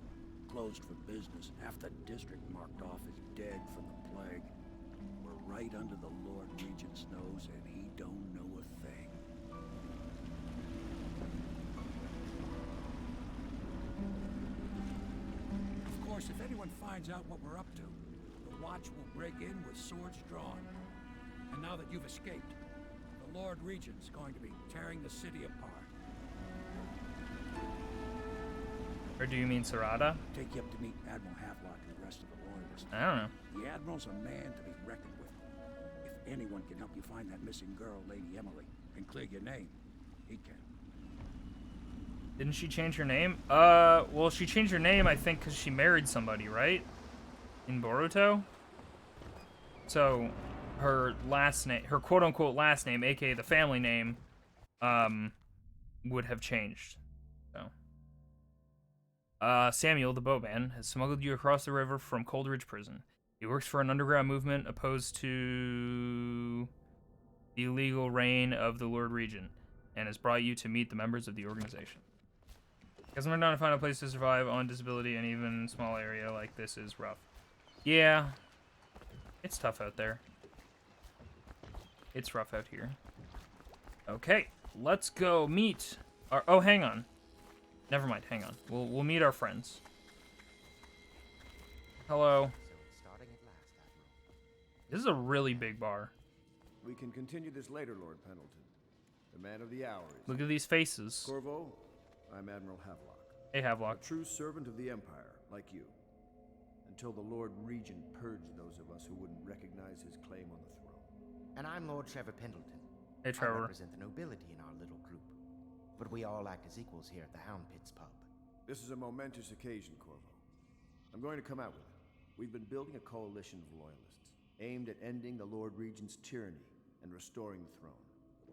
closed for business. Half the district marked off as dead from the plague. We're right under the Lord Regent's nose, and he don't know a thing. Of course, if anyone finds out what we're up to, the Watch will break in with swords drawn. And now that you've escaped, the Lord Regent's going to be tearing the city apart. Or do you mean Sarada? Take you up to meet Admiral Havelock and the rest of the Loyalists. I don't know. The Admiral's a man to be reckoned with. If anyone can help you find that missing girl, Lady Emily, and clear your name, he can. Didn't she change her name? Well, she changed her name, I think, because she married somebody, right? In Boruto? So, her last name, her quote-unquote last name, aka the family name, would have changed. So. Samuel, the boatman, has smuggled you across the river from Coldridge Prison. He works for an underground movement opposed to the illegal reign of the Lord Regent, and has brought you to meet the members of the organization. Because we're trying to find a place to survive on disability, and even a small area like this is rough. Yeah, it's tough out there. It's rough out here. Okay, let's go meet our... Oh, hang on. Never mind, hang on. We'll meet our friends. Hello. This is a really big bar. We can continue this later, Lord Pendleton. The man of the hour is... Look at these faces. Corvo, I'm Admiral Havelock. Hey, Havelock. A true servant of the Empire, like you. Until the Lord Regent purged those of us who wouldn't recognize his claim on the throne. And I'm Lord Trevor Pendleton. Hey, Trevor. I represent the nobility in our little group. But we all act as equals here at the Hound Pits pub. This is a momentous occasion, Corvo. I'm going to come out with it. We've been building a coalition of loyalists, aimed at ending the Lord Regent's tyranny and restoring the throne.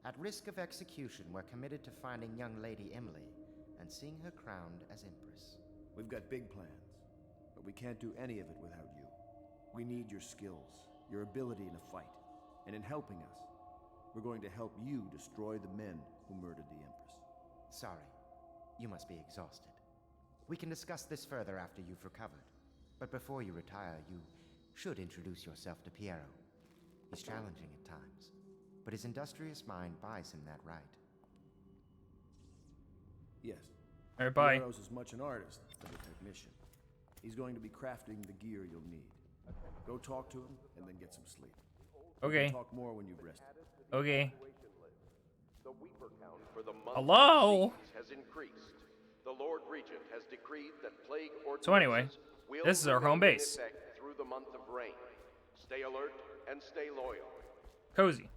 At risk of execution, we're committed to finding young Lady Emily and seeing her crowned as Empress. We've got big plans, but we can't do any of it without you. We need your skills, your ability in a fight, and in helping us, we're going to help you destroy the men who murdered the Empress. Sorry, you must be exhausted. We can discuss this further after you've recovered. But before you retire, you should introduce yourself to Piero. He's challenging at times, but his industrious mind buys him that right. Yes. All right, bye. Piero's as much an artist as a technician. He's going to be crafting the gear you'll need. Go talk to him, and then get some sleep. Okay. We'll talk more when you've rested. Okay. The Weeper count for the month Hello? has increased. The Lord Regent has decreed that plague ordinances So anyway, will this is our home remain in base. effect through the month of rain. Stay alert and stay loyal. Cozy.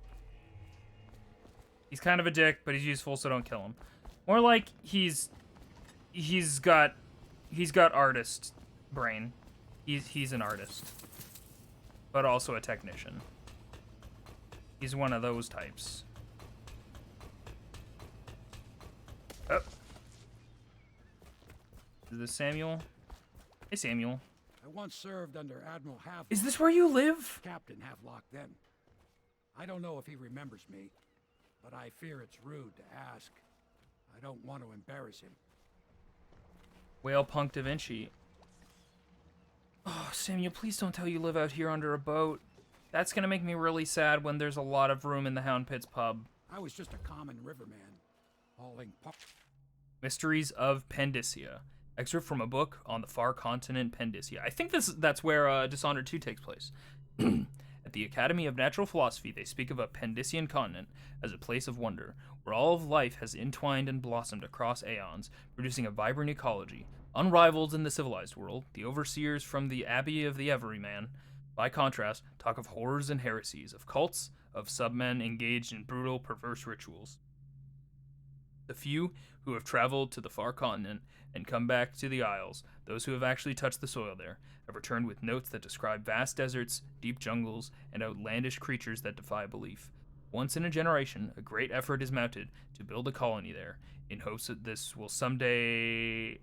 He's kind of a dick, but he's useful, so don't kill him. More like he's got artist brain. He's an artist, but also a technician. He's one of those types. Oh. Is this Samuel? Hey, Samuel. I once served under Admiral Havelock. Is this where you live? Captain Havelock then. I don't know if he remembers me, but I fear it's rude to ask. I don't want to embarrass him. Whale Punk Da Vinci. Oh, Samuel, please don't tell you live out here under a boat. That's gonna make me really sad when there's a lot of room in the Hound Pits pub. I was just a common riverman, hauling Mysteries of Pandysia. Excerpt from a book on the far continent Pandysia. I think that's where Dishonored 2 takes place. At the Academy of Natural Philosophy, they speak of a Pandysian continent as a place of wonder, where all of life has entwined and blossomed across aeons, producing a vibrant ecology, unrivaled in the civilized world. The overseers from the Abbey of the Everyman, by contrast, talk of horrors and heresies, of cults, of submen engaged in brutal, perverse rituals. The few who have traveled to the far continent and come back to the Isles, those who have actually touched the soil there, have returned with notes that describe vast deserts, deep jungles, and outlandish creatures that defy belief. Once in a generation, a great effort is mounted to build a colony there, in hopes that this someday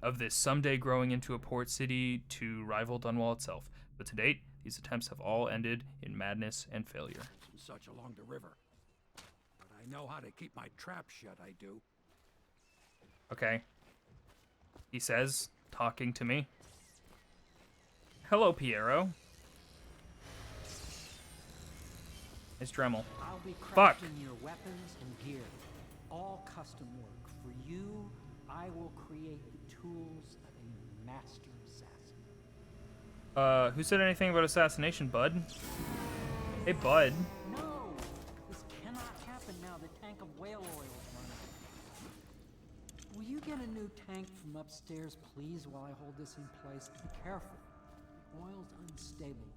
growing into a port city to rival Dunwall itself. But to date, these attempts have all ended in madness and failure. such along the river. But I know how to keep my trap shut, I do. Okay. He says, talking to me. Hello, Piero. It's Dremel. I'll be crafting Fuck. your weapons and gear. All custom work. For you, I will create the tools of a master assassin. Who said anything about assassination, bud? Hey, bud. No! This cannot happen now. The tank of whale oil is running. Will you get a new tank from upstairs, please, while I hold this in place? Be careful. The oil's unstable.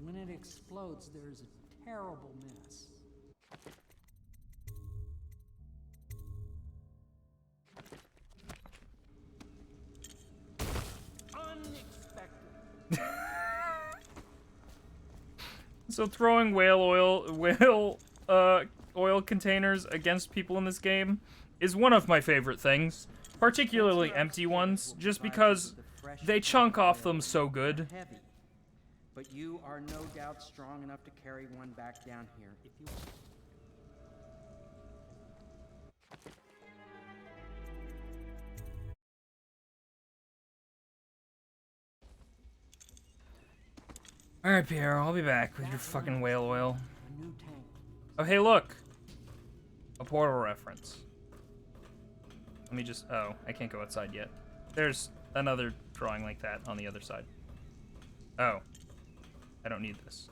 When it explodes, there's a terrible mess. Unexpected. So throwing oil containers against people in this game is one of my favorite things, particularly empty ones, just because they chunk off them so good. Heavy, but you are no doubt strong enough to carry one back down here if you want. Alright, Pierre, I'll be back with your fucking whale oil. A new tank. Oh, hey, look! A Portal reference. Let me just... Oh, I can't go outside yet. There's another drawing like that on the other side. Oh. I don't need this.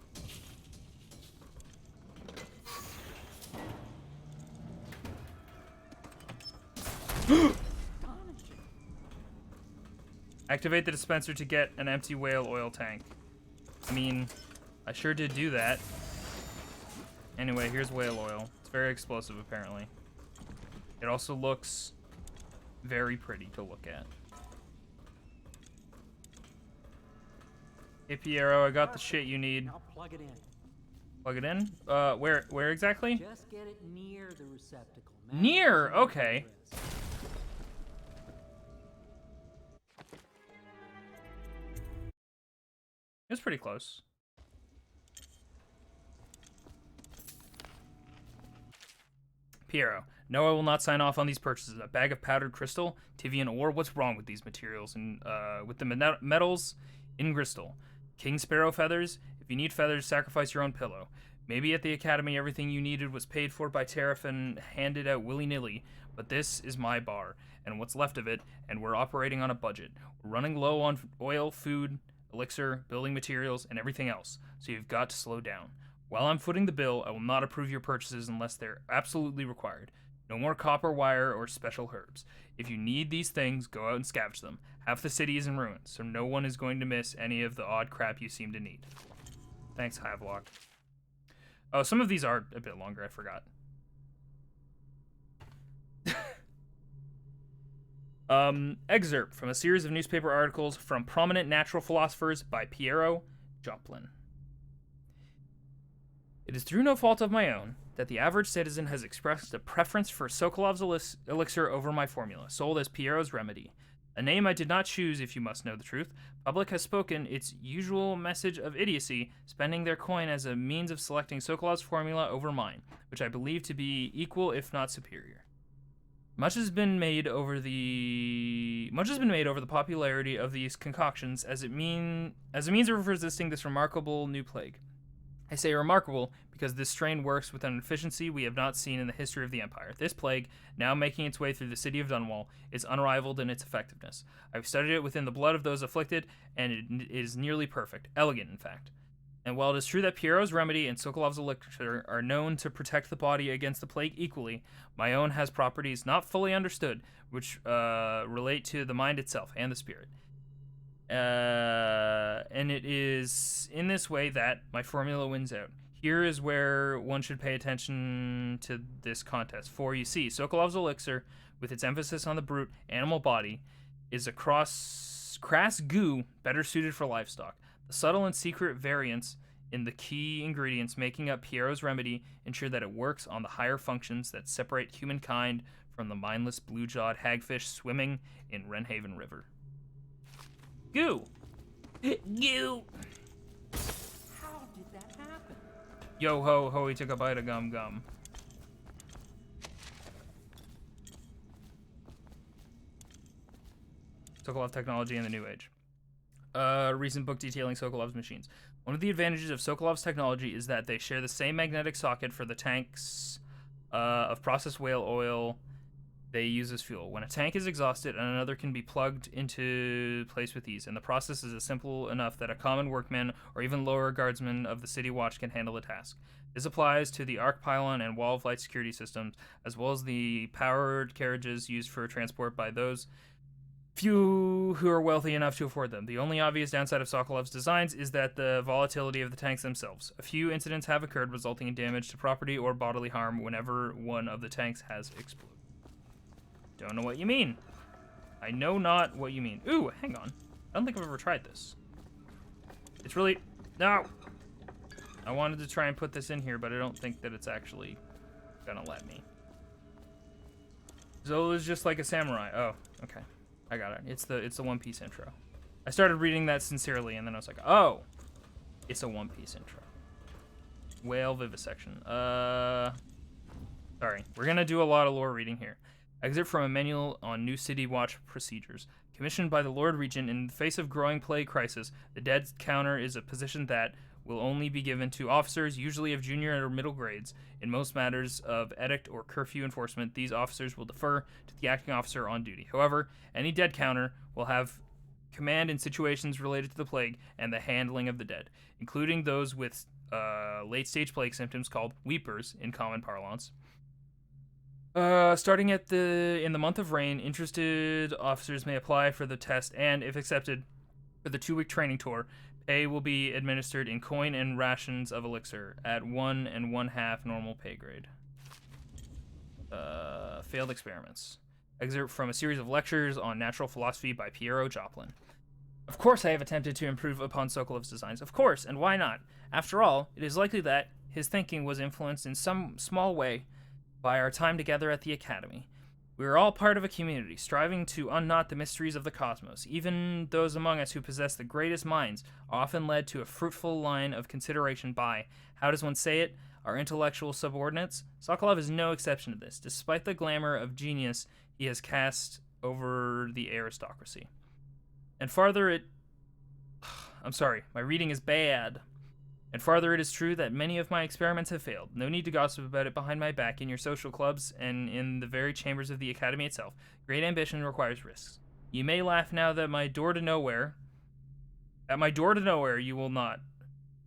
Activate the dispenser to get an empty whale oil tank. I mean, I sure did do that. Anyway, here's whale oil. It's very explosive, apparently. It also looks very pretty to look at. Hey, Piero, I got the shit you need. Now plug it in. Plug it in? Where exactly? Just get it near the receptacle. Near? Okay. It was pretty close. Piero, no, I will not sign off on these purchases. A bag of powdered crystal, Tivian ore. What's wrong with these materials and with the metals in crystal? King Sparrow feathers. If you need feathers, sacrifice your own pillow. Maybe at the academy everything you needed was paid for by Tariff and handed out willy-nilly, but this is my bar, and what's left of it, and we're operating on a budget. We're running low on oil, food, elixir, building materials, and everything else, so you've got to slow down. While I'm footing the bill, I will not approve your purchases unless they're absolutely required. No more copper wire or special herbs. If you need these things, go out and scavenge them. Half the city is in ruins, so no one is going to miss any of the odd crap you seem to need. Thanks, Havelock. Oh, some of these are a bit longer, I forgot. Excerpt from a series of newspaper articles from prominent natural philosophers by Piero Joplin. It is through no fault of my own that the average citizen has expressed a preference for Sokolov's elixir over my formula, sold as Piero's remedy. A name I did not choose, if you must know the truth. Public has spoken its usual message of idiocy, spending their coin as a means of selecting Sokolov's formula over mine, which I believe to be equal if not superior. Much has been made over the popularity of these concoctions as a means of resisting this remarkable new plague. I say remarkable because this strain works with an efficiency we have not seen in the history of the Empire. This plague, now making its way through the city of Dunwall, is unrivaled in its effectiveness. I've studied it within the blood of those afflicted, and it is nearly perfect. Elegant, in fact. And while it is true that Piero's remedy and Sokolov's elixir are known to protect the body against the plague equally, my own has properties not fully understood, which relate to the mind itself and the spirit. And it is in this way that my formula wins out. Here is where one should pay attention to this contest. For you see, Sokolov's elixir, with its emphasis on the brute animal body, is a crass goo better suited for livestock. The subtle and secret variants in the key ingredients making up Piero's remedy ensure that it works on the higher functions that separate humankind from the mindless blue-jawed hagfish swimming in Wrenhaven River. Goo! Goo! How did that happen? Yo ho ho, he took a bite of gum gum. Sokolov technology in the New Age. Recent book detailing Sokolov's machines. One of the advantages of Sokolov's technology is that they share the same magnetic socket for the tanks of processed whale oil they use as fuel. When a tank is exhausted, another can be plugged into place with ease, and the process is simple enough that a common workman or even lower guardsman of the city watch can handle the task. This applies to the arc pylon and wall of light security systems, as well as the powered carriages used for transport by those few who are wealthy enough to afford them. The only obvious downside of Sokolov's designs is that the volatility of the tanks themselves. A few incidents have occurred, resulting in damage to property or bodily harm whenever one of the tanks has exploded. Don't know what you mean. I know not what you mean. Ooh, hang on. I don't think I've ever tried this. It's really... No! I wanted to try and put this in here, but I don't think that it's actually gonna let me. Zola's just like a samurai. Oh, okay. I got it. It's the One Piece intro. I started reading that sincerely, and then I was like, oh, it's a One Piece intro. Whale vivisection. Sorry. We're gonna do a lot of lore reading here. Excerpt from a manual on New City Watch procedures. Commissioned by the Lord Regent in the face of growing plague crisis, the dead counter is a position that will only be given to officers, usually of junior or middle grades. In most matters of edict or curfew enforcement, these officers will defer to the acting officer on duty. However, any dead counter will have command in situations related to the plague and the handling of the dead, including those with late-stage plague symptoms called weepers in common parlance. Starting in the month of rain, interested officers may apply for the test and, if accepted, for the 2-week training tour. Pay will be administered in coin and rations of elixir at 1 1/2 normal pay grade. Failed experiments. Excerpt from a series of lectures on natural philosophy by Piero Joplin. Of course I have attempted to improve upon Sokolov's designs. Of course, and why not? After all, it is likely that his thinking was influenced in some small way by our time together at the Academy. We are all part of a community, striving to unknot the mysteries of the cosmos. Even those among us who possess the greatest minds are often led to a fruitful line of consideration by, how does one say it, our intellectual subordinates. Sokolov is no exception to this, despite the glamour of genius he has cast over the aristocracy. And farther I'm sorry, my reading is bad. And farther, it is true that many of my experiments have failed. No need to gossip about it behind my back in your social clubs and in the very chambers of the Academy itself. Great ambition requires risks. You may laugh now that my door to nowhere... At my door to nowhere, you will not.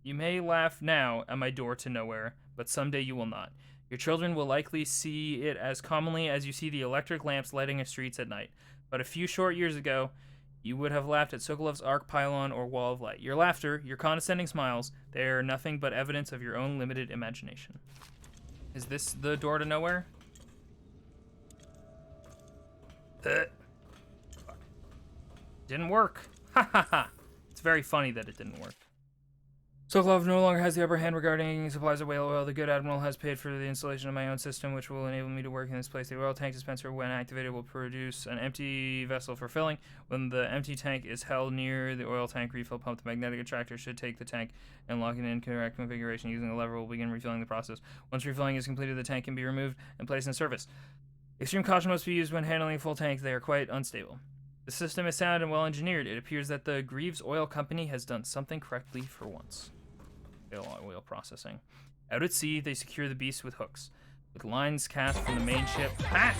You may laugh now at my door to nowhere, but someday you will not. Your children will likely see it as commonly as you see the electric lamps lighting the streets at night. But a few short years ago, you would have laughed at Sokolov's arc pylon or wall of light. Your laughter, your condescending smiles, they are nothing but evidence of your own limited imagination. Is this the door to nowhere? Fuck. Didn't work. Ha ha ha. It's very funny that it didn't work. Sokolov no longer has the upper hand regarding supplies of whale oil. The good admiral has paid for the installation of my own system, which will enable me to work in this place. The oil tank dispenser, when activated, will produce an empty vessel for filling. When the empty tank is held near the oil tank refill pump, the magnetic attractor should take the tank and lock it in correct configuration. Using the lever will begin refilling the process. Once refilling is completed, the tank can be removed and placed in service. Extreme caution must be used when handling a full tank. They are quite unstable. The system is sound and well engineered. It appears that the Greaves Oil Company has done something correctly for once. Oil processing. Out at sea, they secure the beast with hooks, with lines cast from the main ship. Ha!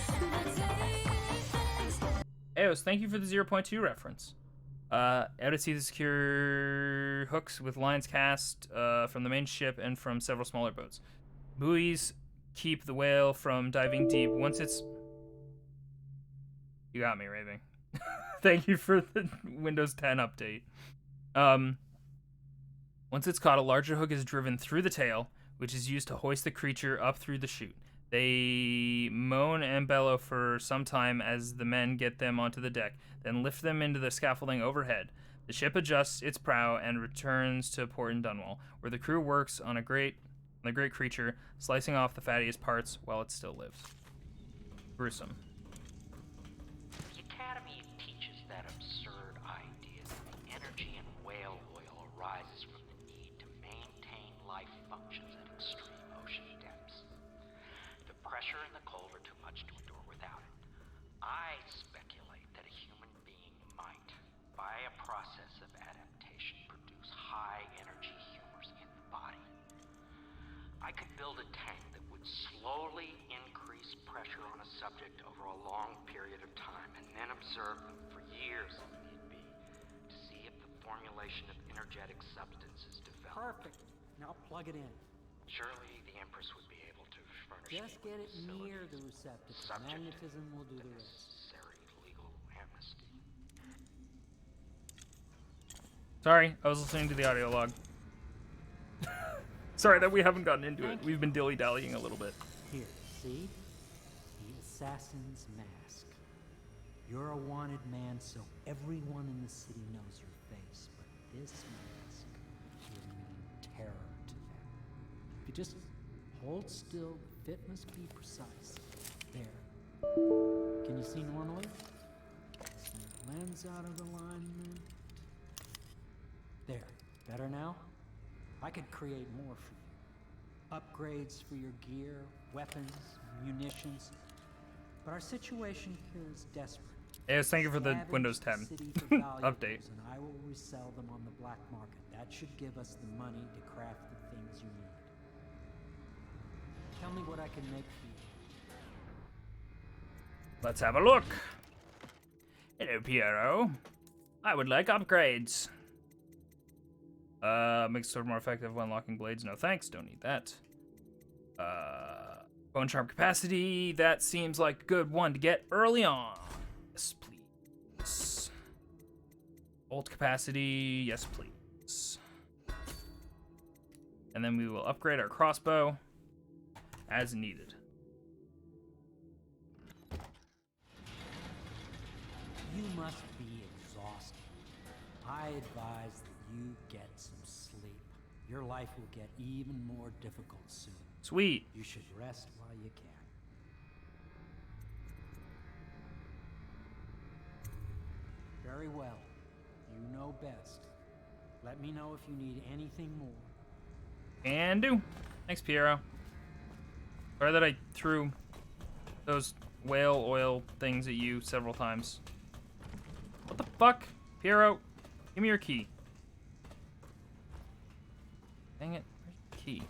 Eos, thank you for the 0.2 reference. Out at sea, they secure hooks with lines cast from the main ship and from several smaller boats. Buoys keep the whale from diving deep. Once it's... You got me, Raving. Thank you for the Windows 10 update. Once it's caught, a larger hook is driven through the tail, which is used to hoist the creature up through the chute. They moan and bellow for some time as the men get them onto the deck, then lift them into the scaffolding overhead. The ship adjusts its prow and returns to port in Dunwall, where the crew works on the great creature, slicing off the fattiest parts while it still lives. Gruesome. The Academy teaches that absurd idea that the energy in whale oil arises from the need to maintain life functions at extreme ocean depths. The pressure in the cold are too much to endure without it. I speculate that a human being might, by a process of adaptation, produce high-energy humors in the body. I could build a tank that would slowly increase pressure on a subject over a long period of time, and then observe them for years if need be, to see if the formulation of energetic substances develop. Perfect. Now plug it in. Surely the Empress would be able to furnish Just me get with it near the facilities receptacle. subject Magnetism will do to the rest. necessary legal amnesty. Sorry, I was listening to the audio log. Sorry that we haven't gotten into it. We've been dilly-dallying a little bit. Here, see? The assassin's mask. You're a wanted man, so everyone in the city knows your face, but this mask will mean terror to them. If you just hold still, the fit must be precise. There. Can you see normally? Some lens out of alignment. There. Better now? I could create more for you. Upgrades for your gear, weapons, munitions. But our situation here is desperate. Yes, thank you for the Windows 10 update. And I will resell them on the black market. That should give us the money to craft the things you need. Tell me what I can make for you. Let's have a look. Hello, Piero. I would like upgrades. Makes sword more effective when locking blades. No thanks, don't need that. Bone charm capacity. That seems like a good one to get early on. Yes, please. Bolt capacity. Yes, please. And then we will upgrade our crossbow as needed. You must be exhausted. I advise that you get some sleep. Your life will get even more difficult soon. Sweet. You should rest while you can. Very well. You know best. Let me know if you need anything more. And do. Thanks, Piero. Sorry that I threw those whale oil things at you several times. What the fuck? Piero, give me your key. Dang it. Where's the key?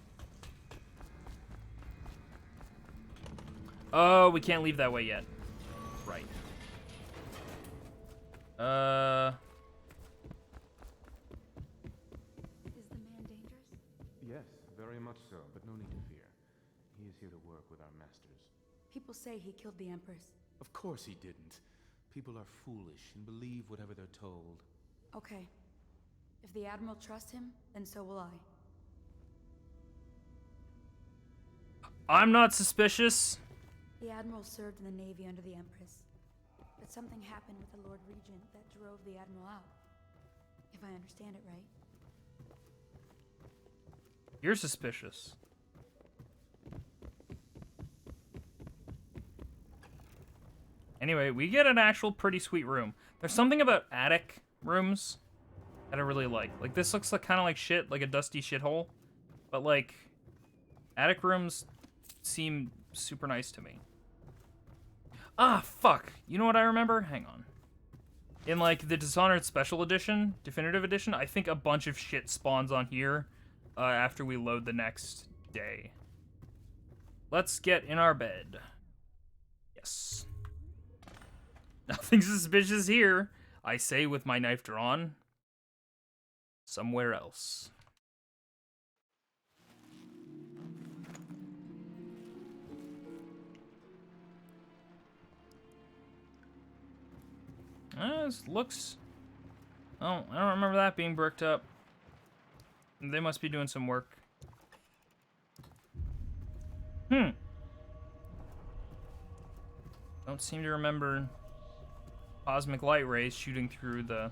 Oh, we can't leave that way yet. Right. Is the man dangerous? Yes, very much so, but no need to fear. He is here to work with our masters. People say he killed the Empress. Of course he didn't. People are foolish and believe whatever they're told. Okay. If the Admiral trusts him, then so will I. I'm not suspicious. The Admiral served in the Navy under the Empress. But something happened with the Lord Regent that drove the Admiral out. If I understand it right. You're suspicious. Anyway, we get an actual pretty sweet room. There's something about attic rooms that I really like. Like, this looks like kind of like shit, like a dusty shithole. But, like, attic rooms seem super nice to me. Ah, fuck. You know what I remember? Hang on. In, like, the Dishonored Special Edition, Definitive Edition, I think a bunch of shit spawns on here after we load the next day. Let's get in our bed. Yes. Nothing suspicious here, I say with my knife drawn. Somewhere else. This looks... Oh, I don't remember that being bricked up. They must be doing some work. Don't seem to remember cosmic light rays shooting through the...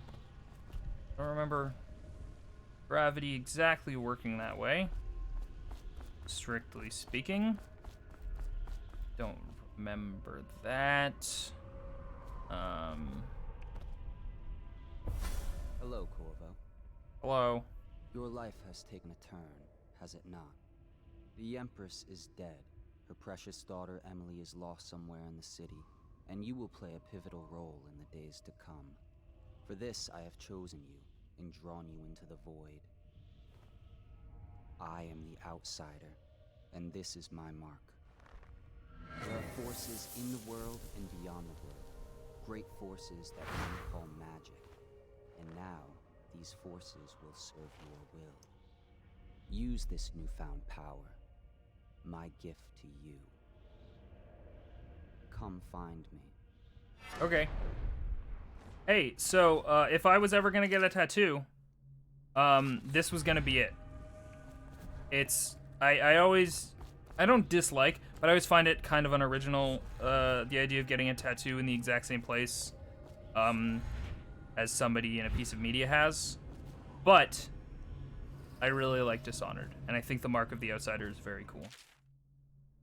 Don't remember gravity exactly working that way. Strictly speaking. Don't remember that. Hello, Corvo. Hello. Your life has taken a turn, has it not? The Empress is dead. Her precious daughter Emily is lost somewhere in the city, and you will play a pivotal role in the days to come. For this, I have chosen you and drawn you into the void. I am the outsider, and this is my mark. There are forces in the world and beyond the world, great forces that men call magic. And now, these forces will serve your will. Use this newfound power, my gift to you. Come find me. Okay. Hey, so, if I was ever gonna get a tattoo, this was gonna be it. It's I don't dislike, but I always find it kind of unoriginal, the idea of getting a tattoo in the exact same place as somebody in a piece of media has. But I really like Dishonored, and I think the Mark of the Outsider is very cool.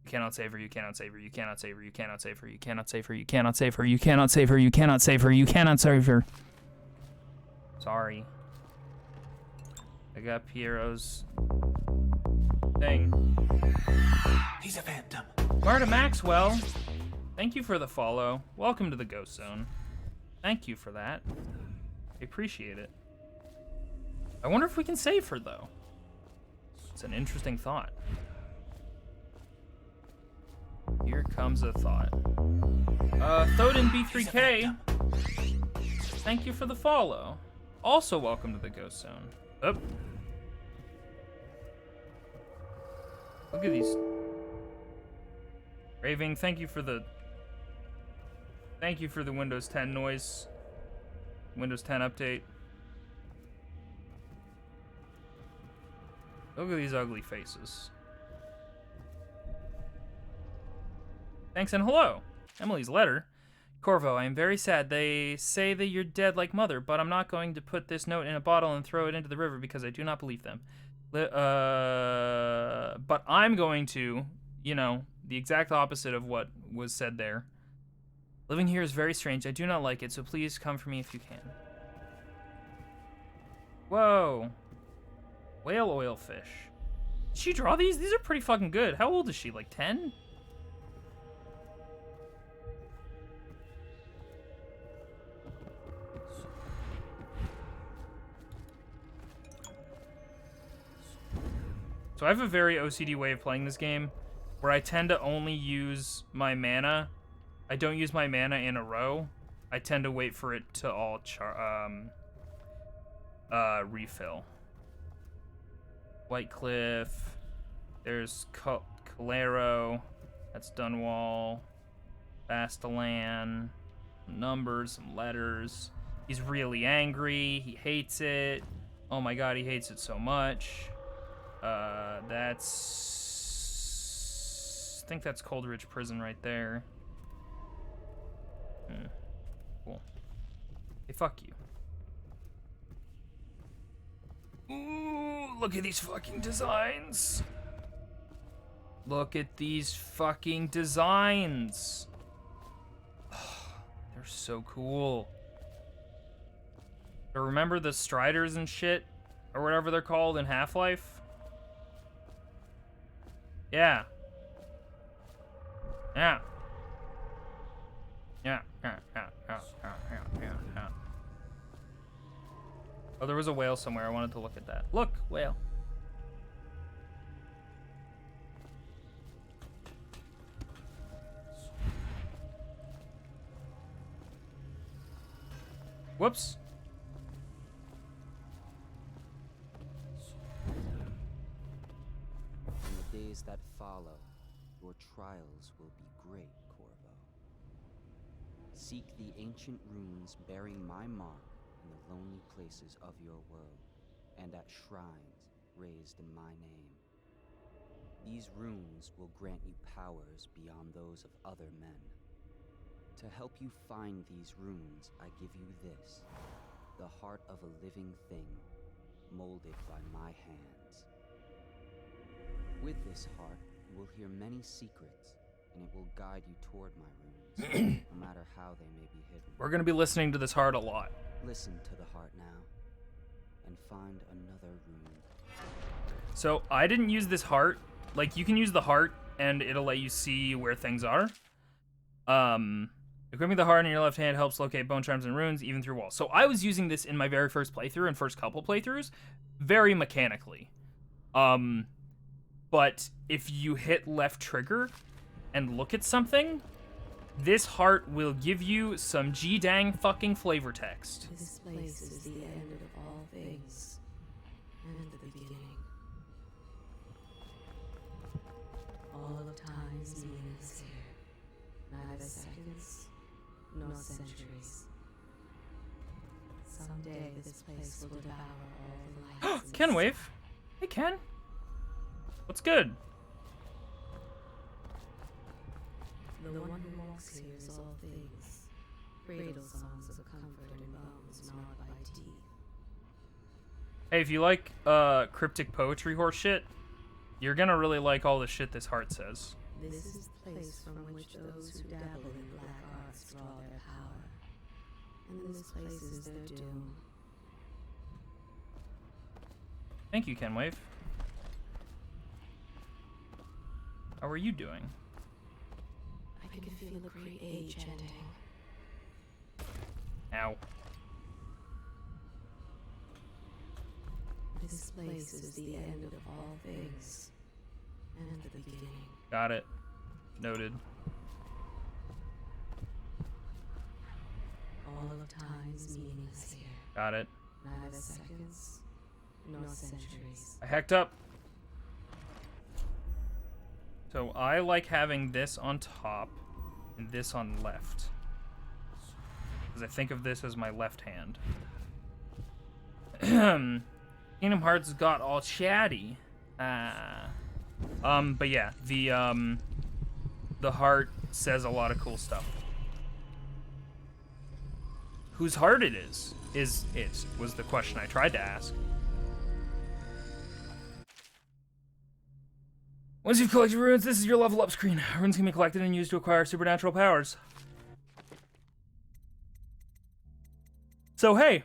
You cannot save her, you cannot save her, you cannot save her, you cannot save her, you cannot save her, you cannot save her, you cannot save her, you cannot save her, you cannot save her. Sorry. I got Piero's thing. He's a phantom. Marta Maxwell, thank you for the follow. Welcome to the Ghost Zone. Thank you for that. I appreciate it. I wonder if we can save her, though. It's an interesting thought. Here comes a thought. Thoden B3K, thank you for the follow. Also welcome to the Ghost Zone. Oh. Look at these. Raving, thank you for the Windows 10 noise. Windows 10 update. Look at these ugly faces. Thanks and hello. Emily's letter. Corvo, I am very sad. They say that you're dead like Mother, but I'm not going to put this note in a bottle and throw it into the river because I do not believe them. But I'm going to, you know, the exact opposite of what was said there. Living here is very strange. I do not like it, so please come for me if you can. Whoa. Whale oil fish. Did she draw these? These are pretty fucking good. How old is she? Like 10? So I have a very OCD way of playing this game where I tend to only use my mana. I don't use my mana in a row. I tend to wait for it to all refill. White Cliff. There's Calero. That's Dunwall. Bastalan. Some numbers, some letters. He's really angry. He hates it. Oh my god, he hates it so much. I think that's Coldridge Prison right there. Cool. Hey, fuck you. Ooh, look at these fucking designs. Look at these fucking designs. They're so cool. So remember the Striders and shit? Or whatever they're called in Half-Life? Yeah. Yeah. Yeah. Oh, there was a whale somewhere. I wanted to look at that. Look, whale. Whoops. In the days that follow, your trials will be great, Corvo. Seek the ancient runes bearing my mark in the lonely places of your world, and at shrines raised in my name. These runes will grant you powers beyond those of other men. To help you find these runes, I give you this, the heart of a living thing, molded by my hands. With this heart, you will hear many secrets, and it will guide you toward my runes, no matter how they may be hidden. We're gonna be listening to this heart a lot. Listen to the heart now, and find another rune. So I didn't use this heart. Like, you can use the heart, and it'll let you see where things are. Equipping the heart in your left hand helps locate bone charms and runes, even through walls. So I was using this in my very first playthrough and first couple playthroughs, very mechanically. But if you hit left trigger and look at something, this heart will give you some G-dang fucking flavor text. This place is the end of all things, and the beginning. All of time's meaning is here, neither seconds nor centuries. Someday this place will devour all the lights. Ken Wave. Hey, Ken. What's good? The one who walks here is all things. Cradle songs of comfort and bones gnawed by teeth. Hey, if you like cryptic poetry horse shit, you're gonna really like all the shit this heart says. This is the place from which those who dabble in black arts draw their power. And this place is their doom. Thank you, Ken Wave. How are you doing? I can feel a great age ending. Ow. This place is the end of all things, and the beginning. Got it. Noted. All of time is meaningless here. Got it. Neither seconds, nor centuries. I hacked up. So I like having this on top and this on left, because I think of this as my left hand. Kingdom Hearts got all chatty. But yeah, the heart says a lot of cool stuff. Whose heart it is it, was the question I tried to ask. Once you've collected runes, this is your level up screen. Runes can be collected and used to acquire supernatural powers. So hey,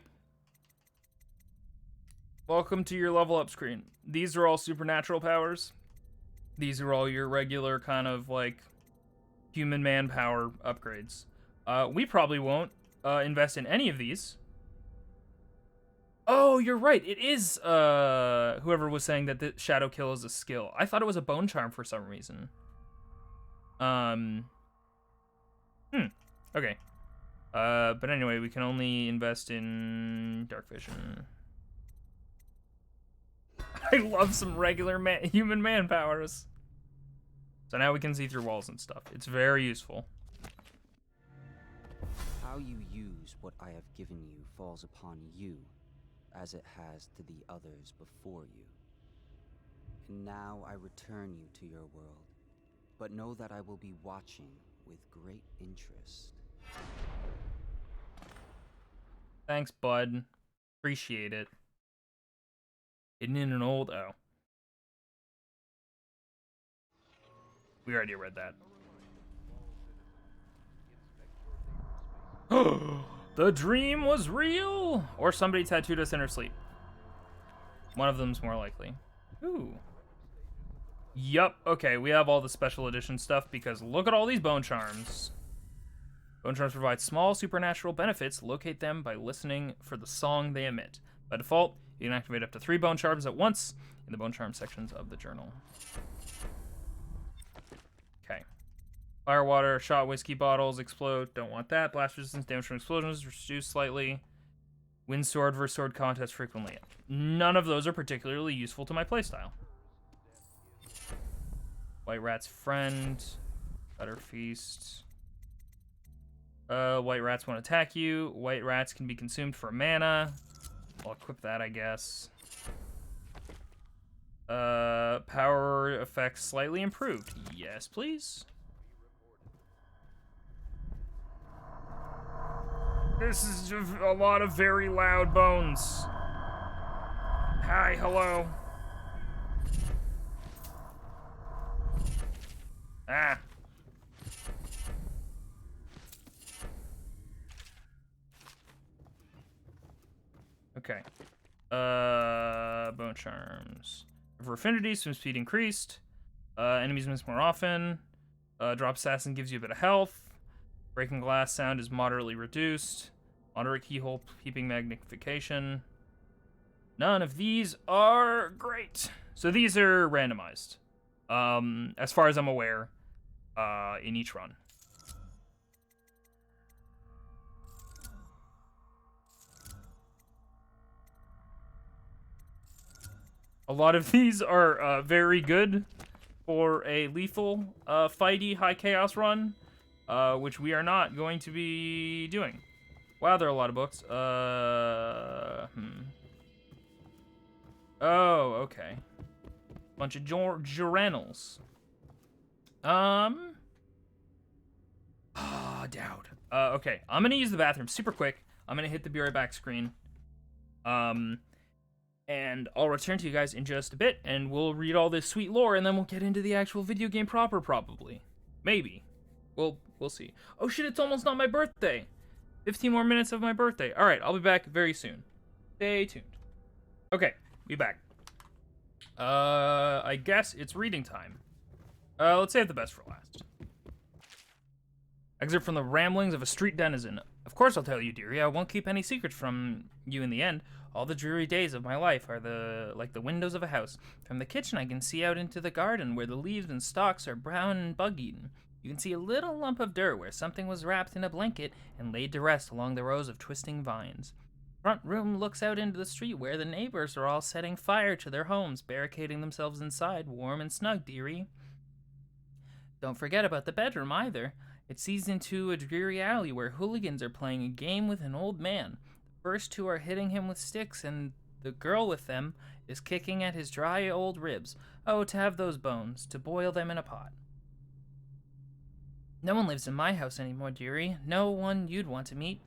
welcome to your level up screen. These are all supernatural powers. These are all your regular kind of like human manpower upgrades. We probably won't invest in any of these. Oh, you're right. It is whoever was saying that the Shadow Kill is a skill. I thought it was a Bone Charm for some reason. Okay. But anyway, we can only invest in Dark Vision. I love some regular human man powers. So now we can see through walls and stuff. It's very useful. How you use what I have given you falls upon you, as it has to the others before you. And now I return you to your world, but know that I will be watching with great interest. Thanks, bud. Appreciate it. Hidden in an old... We already read that. The dream was real! Or somebody tattooed us in her sleep. One of them's more likely. Ooh. Yup. Okay, we have all the special edition stuff because look at all these bone charms. Bone charms provide small supernatural benefits. Locate them by listening for the song they emit. By default, you can activate up to 3 bone charms at once in the bone charm sections of the journal. Okay. Fire, water, shot, whiskey bottles, explode. Don't want that. Blast resistance, damage from explosions, reduced slightly. Win sword versus sword contest frequently. None of those are particularly useful to my playstyle. White Rat's Friend. Better Feast. White Rats won't attack you. White Rats can be consumed for mana. I'll equip that, I guess. Power effects slightly improved. Yes, please. This is a lot of very loud bones. Hi, hello. Ah. Okay. Bone charms. For affinity, swim speed increased. Enemies miss more often. Drop assassin gives you a bit of health. Breaking glass sound is moderately reduced. Moderate keyhole peeping magnification. None of these are great. So these are randomized. As far as I'm aware, in each run. A lot of these are very good for a lethal, fighty, high chaos run, which we are not going to be doing. Wow, there are a lot of books. Oh, okay. Bunch of journals. Doubt. Okay. I'm gonna use the bathroom super quick. I'm gonna hit the be right back screen. And I'll return to you guys in just a bit, and we'll read all this sweet lore, and then we'll get into the actual video game proper, probably. Maybe. We'll see. Oh shit, it's almost not my birthday. 15 more minutes of my birthday. All right, I'll be back very soon. Stay tuned. Okay, be back. I guess it's reading time. Let's save the best for last. Excerpt from the ramblings of a street denizen. Of course I'll tell you, dearie. I won't keep any secrets from you in the end. All the dreary days of my life are like the windows of a house. From the kitchen I can see out into the garden where the leaves and stalks are brown and bug-eaten. You can see a little lump of dirt where something was wrapped in a blanket and laid to rest along the rows of twisting vines. Front room looks out into the street where the neighbors are all setting fire to their homes, barricading themselves inside, warm and snug, dearie. Don't forget about the bedroom either. It sees into a dreary alley where hooligans are playing a game with an old man. The first two are hitting him with sticks, and the girl with them is kicking at his dry old ribs. Oh, to have those bones, to boil them in a pot. No one lives in my house anymore, dearie. No one you'd want to meet.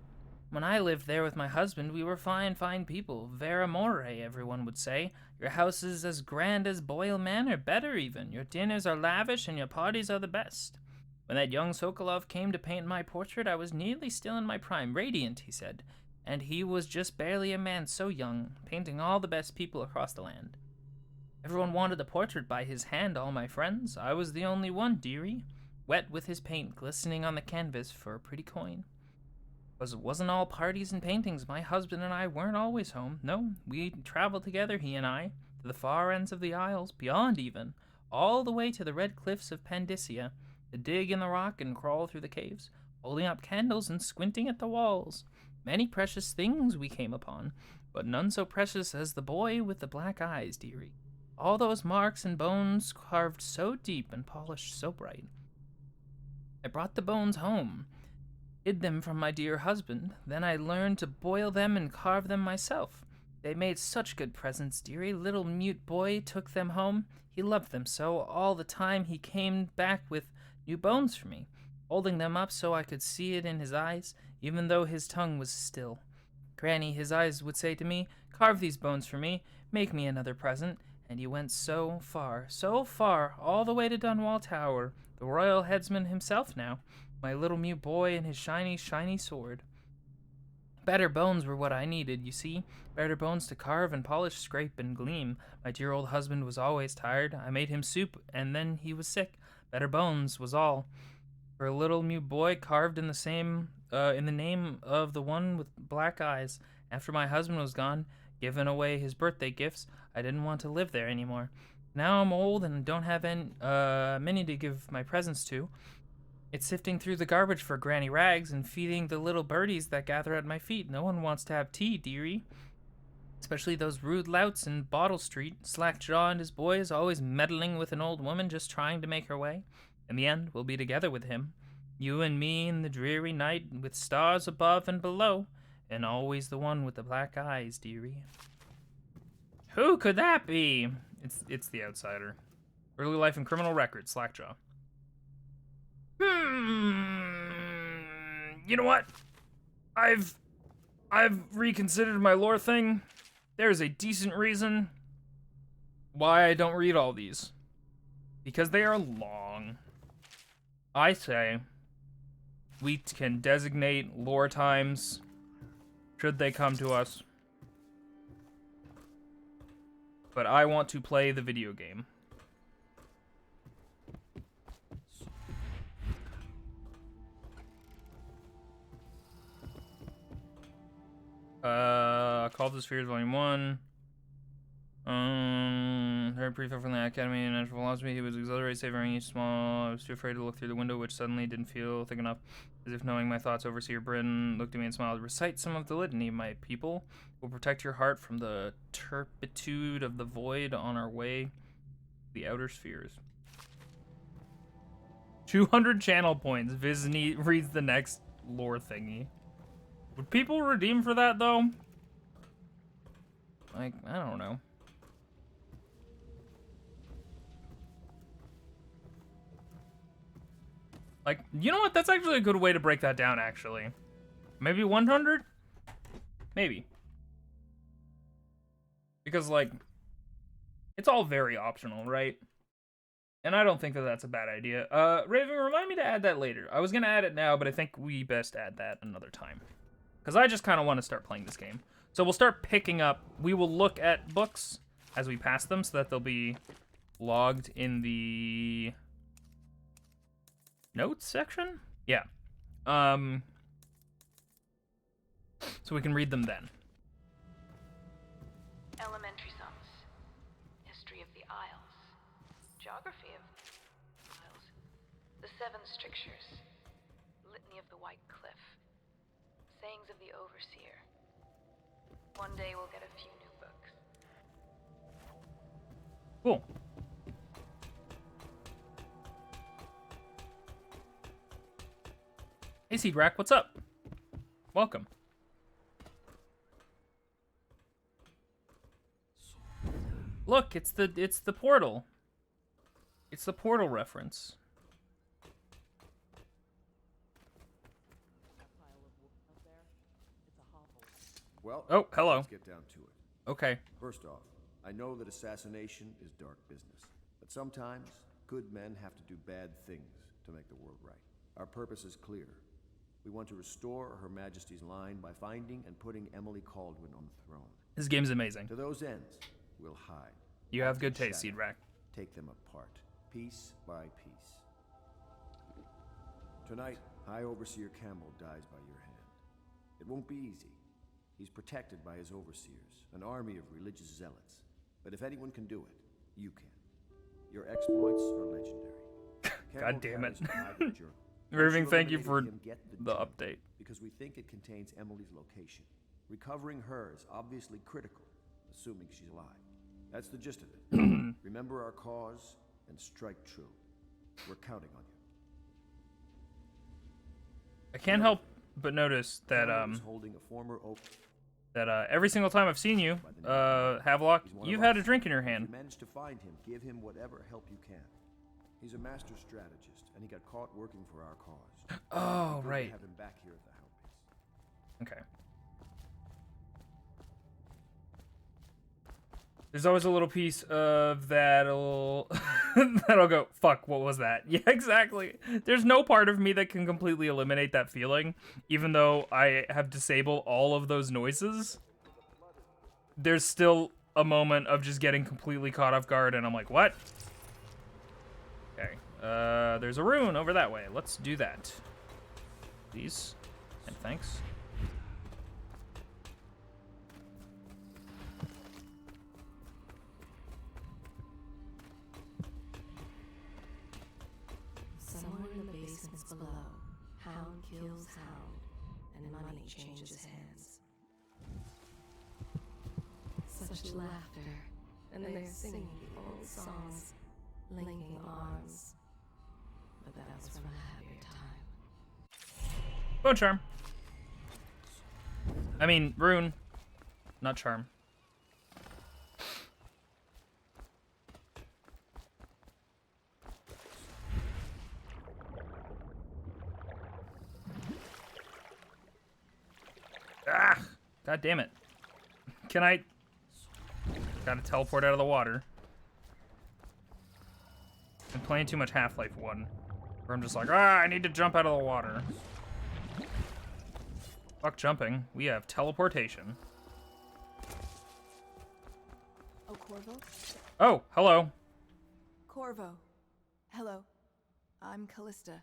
When I lived there with my husband, we were fine people. Vera more, everyone would say. Your house is as grand as Boyle Manor, better even. Your dinners are lavish and your parties are the best. When that young Sokolov came to paint my portrait, I was nearly still in my prime, radiant, he said. And he was just barely a man, so young, painting all the best people across the land. Everyone wanted the portrait by his hand, all my friends. I was the only one, dearie. Wet with his paint, glistening on the canvas for a pretty coin. It wasn't all parties and paintings. My husband and I weren't always home. No, we traveled together, he and I, to the far ends of the Isles, beyond even, all the way to the red cliffs of Pandysia, to dig in the rock and crawl through the caves, holding up candles and squinting at the walls. Many precious things we came upon, but none so precious as the boy with the black eyes, dearie. All those marks and bones carved so deep and polished so bright. I brought the bones home, hid them from my dear husband. Then I learned to boil them and carve them myself. They made such good presents, dearie. Little mute boy took them home. He loved them so. All the time he came back with new bones for me, holding them up so I could see it in his eyes, even though his tongue was still. Granny, his eyes would say to me, carve these bones for me, make me another present. And he went so far, all the way to Dunwall Tower, the royal headsman himself now, my little mute boy and his shiny, shiny sword. Better bones were what I needed, you see. Better bones to carve and polish, scrape and gleam. My dear old husband was always tired. I made him soup, and then he was sick. Better bones was all. For a little mute boy carved in the name of the one with black eyes. After my husband was gone, given away his birthday gifts, I didn't want to live there anymore. Now I'm old and don't have many to give my presents to. It's sifting through the garbage for granny rags and feeding the little birdies that gather at my feet. No one wants to have tea, dearie. Especially those rude louts in Bottle Street. Slackjaw and his boys always meddling with an old woman just trying to make her way. In the end, we'll be together with him. You and me in the dreary night with stars above and below. And always the one with the black eyes, dearie. Who could that be? It's the outsider. Early life and criminal record, Slackjaw. You know what? I've reconsidered my lore thing. There's a decent reason why I don't read all these. Because they are long. I say we can designate lore times should they come to us. But I want to play the video game. Call of the Spheres Volume 1. Heard prefect from the Academy in Natural Philosophy. He was exhilarated, savoring each small. I was too afraid to look through the window, which suddenly didn't feel thick enough. As if knowing my thoughts, Overseer Britton looked at me and smiled. Recite some of the litany, my people. Will protect your heart from the turpitude of the void on our way to the outer spheres. 200 channel points. Vizni reads the next lore thingy. Would people redeem for that, though? Like, I don't know. Like, you know what? That's actually a good way to break that down, actually. Maybe 100? Maybe. Because, like, it's all very optional, right? And I don't think that that's a bad idea. Raven, remind me to add that later. I was going to add it now, but I think we best add that another time. Because I just kind of want to start playing this game. So we'll start picking up. We will look at books as we pass them so that they'll be logged in the notes section? Yeah. So we can read them then. Elementary sums. History of the Isles. Geography of Isles. The Seven Strictures. Litany of the White Cliff. Sayings of the Overseer. One day we'll get a few new books. Cool. Hey, Seedrack, what's up? Welcome. Look, it's the portal. It's the portal reference. Well, oh, hello. Let's get down to it. Okay. First off, I know that assassination is dark business, but sometimes good men have to do bad things to make the world right. Our purpose is clear. We want to restore Her Majesty's line by finding and putting Emily Kaldwin on the throne. This game's amazing. To those ends, we'll hide. You have good taste, Seedrack. Take them apart, piece by piece. Tonight, High Overseer Campbell dies by your hand. It won't be easy. He's protected by his overseers, an army of religious zealots. But if anyone can do it, you can. Your exploits are legendary. God damn it. Irving, thank you for the update. Because we think it contains Emily's location. Recovering her is obviously critical, assuming she's alive. That's the gist of it. Remember our cause and strike true. We're counting on you. I can't help but notice that holding a former oak. Every single time I've seen you, Havelock, you've had a drink in your hand. If you manage to find him, give him whatever help you can. He's a master strategist, and he got caught working for our cause. Oh, right. Have him back here at the Hound Base. Okay. There's always a little piece of that'll go, fuck, what was that? Yeah, exactly. There's no part of me that can completely eliminate that feeling, even though I have disabled all of those noises. There's still a moment of just getting completely caught off guard, and I'm like, what? Okay, there's a rune over that way. Let's do that. Please, and thanks. Somewhere in the basements below, hound kills hound, and money changes hands. Such laughter, and they're singing old songs, linking arms. But that was from a happier time. Bone charm. I mean, rune, not charm. Ah! God damn it. Can I... Gotta teleport out of the water. I'm playing too much Half-Life 1. Where I'm just like, I need to jump out of the water. Fuck jumping. We have teleportation. Oh, Corvo? Oh, hello. Corvo. Hello. I'm Callista.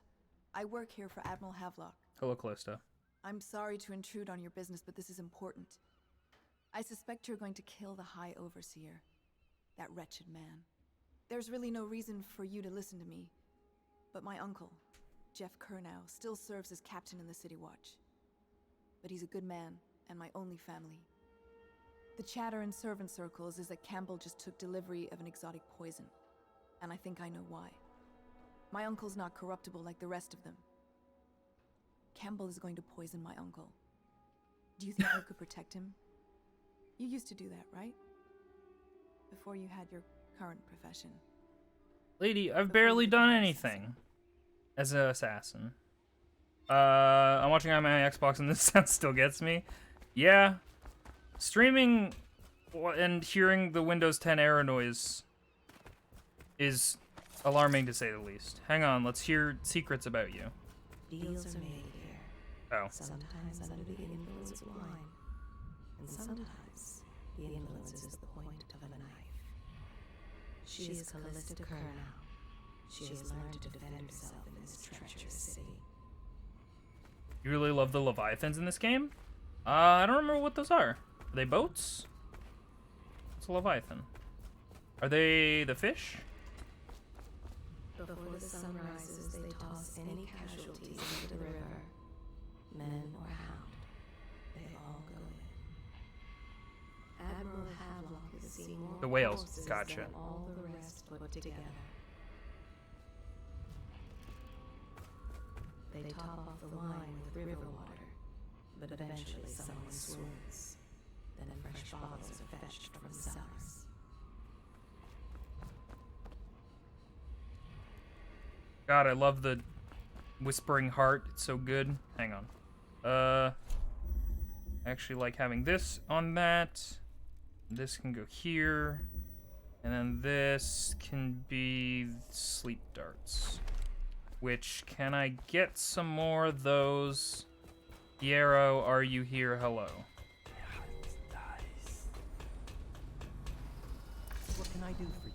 I work here for Admiral Havelock. Hello, Callista. I'm sorry to intrude on your business, but this is important. I suspect you're going to kill the High Overseer. That wretched man. There's really no reason for you to listen to me. But my uncle, Jeff Kernow, still serves as captain in the City Watch. But he's a good man, and my only family. The chatter in servant circles is that Campbell just took delivery of an exotic poison. And I think I know why. My uncle's not corruptible like the rest of them. Campbell is going to poison my uncle. Do you think you could protect him? You used to do that, right? Before you had your current profession. Lady, I've barely done anything as an assassin. I'm watching on my Xbox and this sound still gets me. Yeah. Streaming and hearing the Windows 10 error noise is alarming to say the least. Hang on, let's hear secrets about you. Deals are made here. Oh. Sometimes under the influence of wine. And sometimes the influence is the point of a knife. She is Callista Kurnow. She has learned to defend herself in this treacherous city. You really love the Leviathans in this game? I don't remember what those are. Are they boats? What's a Leviathan? Are they the fish? Before the sun rises, they toss any casualties into the river. Men or hound, they all go in. Admiral Hadlock has seen more The whales, forces gotcha. than all the rest put together. They top off the wine with river water, but eventually someone swoons. Then fresh bottles are fetched from cellars. God, I love the Whispering Heart. It's so good. Hang on. I actually like having this on that. This can go here. And then this can be sleep darts. Which, can I get some more of those? Piero, are you here? Hello. What can I do for you?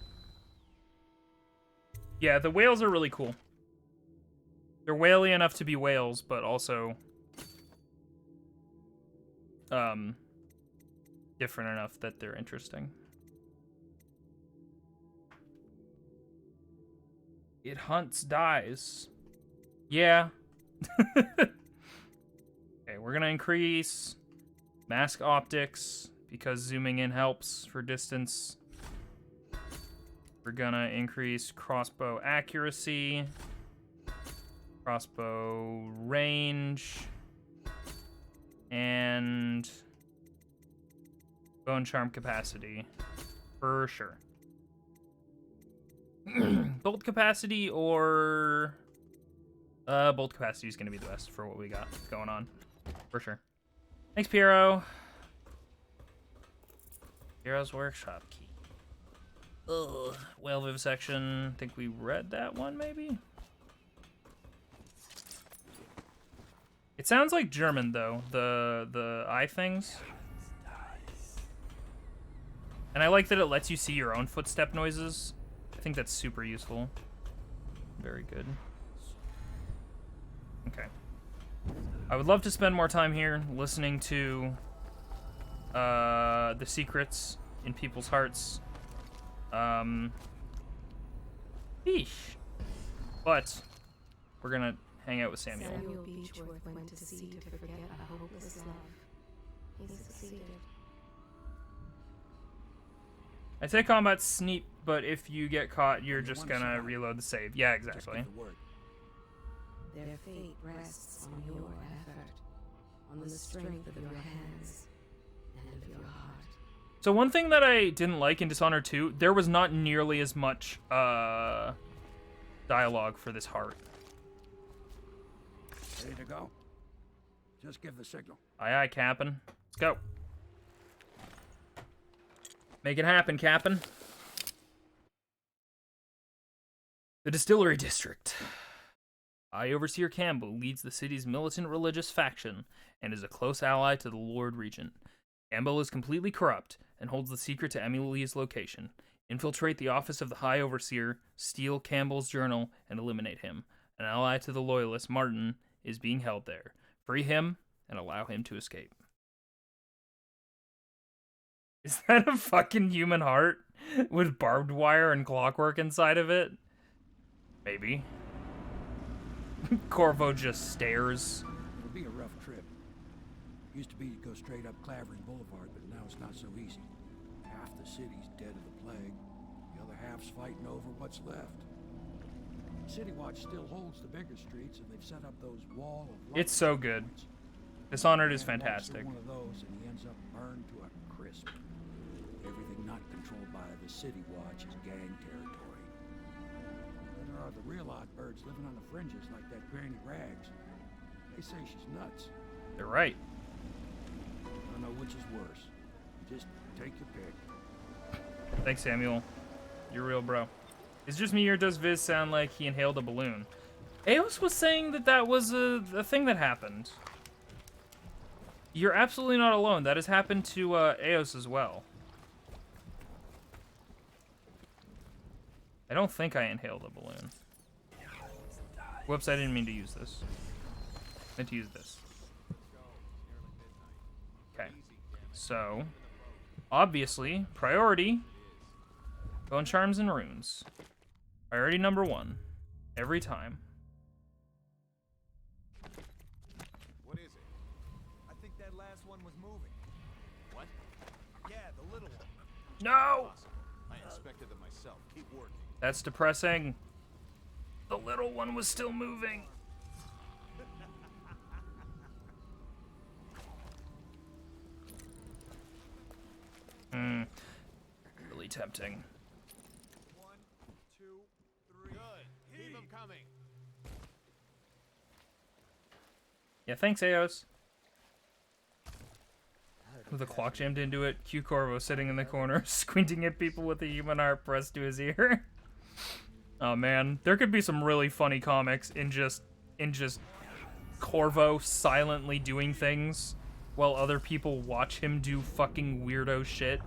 Yeah, the whales are really cool. They're whaley enough to be whales, but also different enough that they're interesting. It hunts dies. Yeah. Okay, we're gonna increase mask optics because zooming in helps for distance. We're gonna increase crossbow accuracy, crossbow range, and bone charm capacity for sure. Bolt capacity or bolt capacity is gonna be the best for what we got going on for sure. Thanks, Piero. Piero's workshop key. Ugh, whale vivisection. I think we read that one, maybe? It sounds like German, though, the eye things. And I like that it lets you see your own footstep noises. I think that's super useful. Very good. Okay. I would love to spend more time here listening to the secrets in people's hearts. Eesh. But we're gonna hang out with Samuel. Samuel Beechworth went to sea to forget a hopeless love. He succeeded. I say combat sneak, but if you get caught, you're just gonna reload the save. Yeah, exactly. Their fate rests on your effort, on the strength of your hands and of your heart. So one thing that I didn't like in Dishonored 2, there was not nearly as much dialogue for this heart. Ready to go? Just give the signal. Aye, aye, Cap'n. Let's go. Make it happen, Cap'n. The Distillery District. High Overseer Campbell leads the city's militant religious faction and is a close ally to the Lord Regent. Campbell is completely corrupt and holds the secret to Emily's location. Infiltrate the office of the High Overseer, steal Campbell's journal, and eliminate him. An ally to the Loyalist, Martin, is being held there. Free him and allow him to escape. Is that a fucking human heart with barbed wire and clockwork inside of it? Maybe. Corvo just stares. It'll be a rough trip. Used to be to go straight up Clavering Boulevard, but now it's not so easy. Half the city's dead of the plague. The other half's fighting over what's left. City Watch still holds the bigger streets, and they've set up those wall of... It's so good. Dishonored is Man walks fantastic. through one of those and he ends up burned to a crisp. Everything not controlled by the City Watch is gang territory. Then there are the real odd birds living on the fringes like that Granny Rags. They say she's nuts. They're right. I don't know which is worse. Just take your pick. Thanks, Samuel. You're real, bro. It's just me, or does Viz sound like he inhaled a balloon? Eos was saying that that was a thing that happened. You're absolutely not alone. That has happened to Eos as well. I don't think I inhaled a balloon. Whoops, I didn't mean to use this. I meant to use this. Okay. So, obviously, priority, bone charms and runes. Priority number 1. Every time. What is it? I think that last one was moving. What? Yeah, the little one. No! Awesome. I inspected them myself. Keep working. That's depressing. The little one was still moving. Really tempting. 1, 2, 3. Good. Keep them coming. Yeah, thanks, Eos. With a clock jammed into it, Q Corvo sitting in the corner, squinting at people with a human heart pressed to his ear. Oh man, there could be some really funny comics in just Corvo silently doing things while other people watch him do fucking weirdo shit.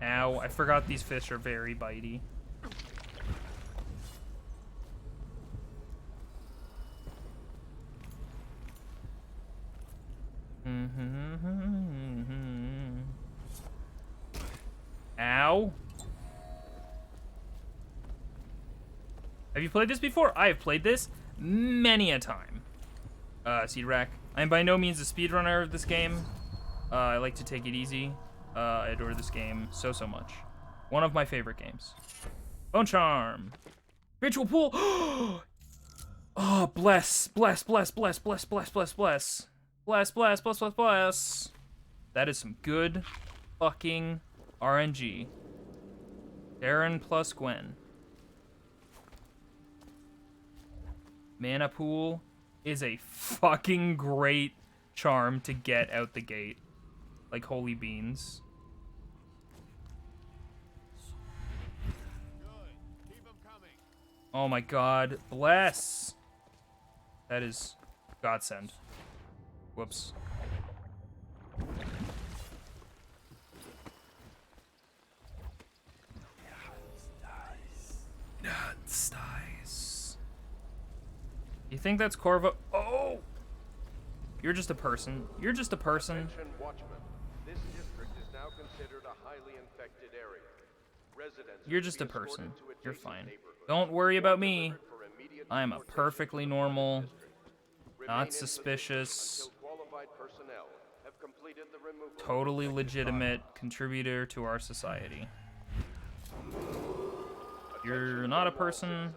Ow, I forgot these fish are very bitey. Ow. Have you played this before? I have played this many a time. Seed Rack. I am by no means a speedrunner of this game. I like to take it easy. I adore this game so much. One of my favorite games. Bone Charm. Ritual Pool. Oh, bless. Bless, bless, bless, bless, bless, bless, bless. Bless, bless, bless, bless, bless. That is some good fucking RNG. Darren plus Gwen. Mana Pool is a fucking great charm to get out the gate. Like holy beans. Oh my god. Bless. That is godsend. Whoops. Dice. You think that's Corvo? Oh! You're just a person. You're just a person. Attention, Watchmen. This district is now considered a highly infected area. Residents You're just a person. You're fine. Don't worry about me. I'm a perfectly normal, not suspicious, totally legitimate contributor to our society. You're not a person.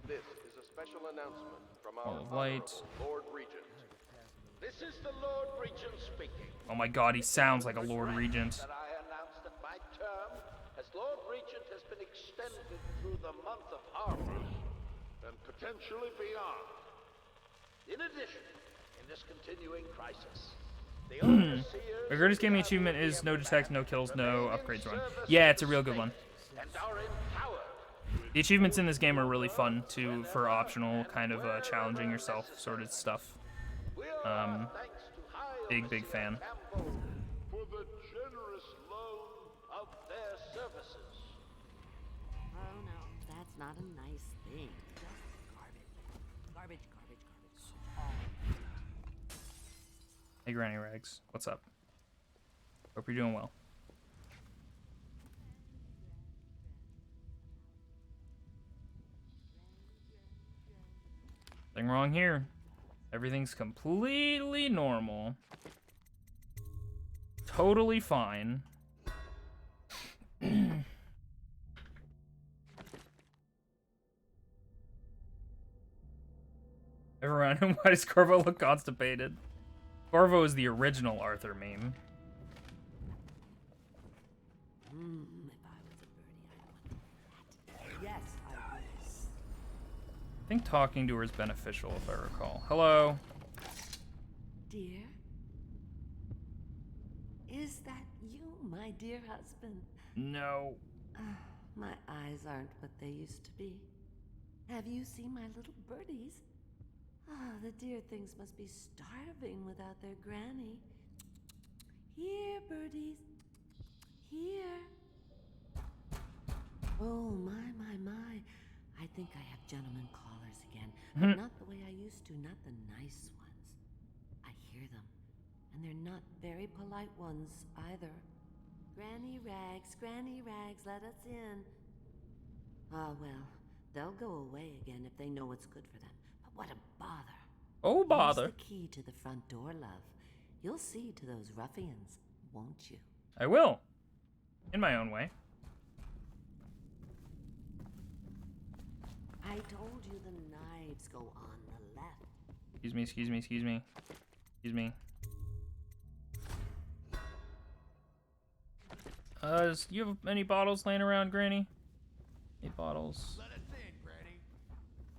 This is a special announcement from our All of light. Lord Regent. This is the Lord Regent speaking. Oh my god, he sounds like a Lord Regent. That I announce that my term as Lord Regent has been extended through the month of harvest and potentially beyond. In addition, in this continuing crisis, the overseers The greatest gaming achievement is no detect, no kills, no upgrades run. Yeah, it's a real good one. and are empowered. The achievements in this game are really fun too, for optional kind of challenging yourself sort of stuff. Big fan. For the generous loan of their services. Oh no, that's not a nice thing. Just garbage. Garbage. Hey Granny Rags, what's up? Hope you're doing well. Nothing wrong here. Everything's completely normal. Totally fine. Everyone, why does Corvo look constipated? Corvo is the original Arthur meme. Yes, I was. I think talking to her is beneficial, if I recall. Hello. Dear? Is that you, my dear husband? No. My eyes aren't what they used to be. Have you seen my little birdies? The dear things must be starving without their granny. Here, birdies. Here. Oh, my. I think I have gentlemen callers again, but not the way I used to, not the nice ones. I hear them, and they're not very polite ones either. Granny Rags, let us in. Ah, well, they'll go away again if they know what's good for them. But what a bother. Oh, bother. Here's the key to the front door, love. You'll see to those ruffians, won't you? I will. In my own way. I told you the knives go on the left. Excuse me, excuse me, excuse me. Excuse me. Do you have any bottles laying around, Granny? Any bottles? Let us in, Granny.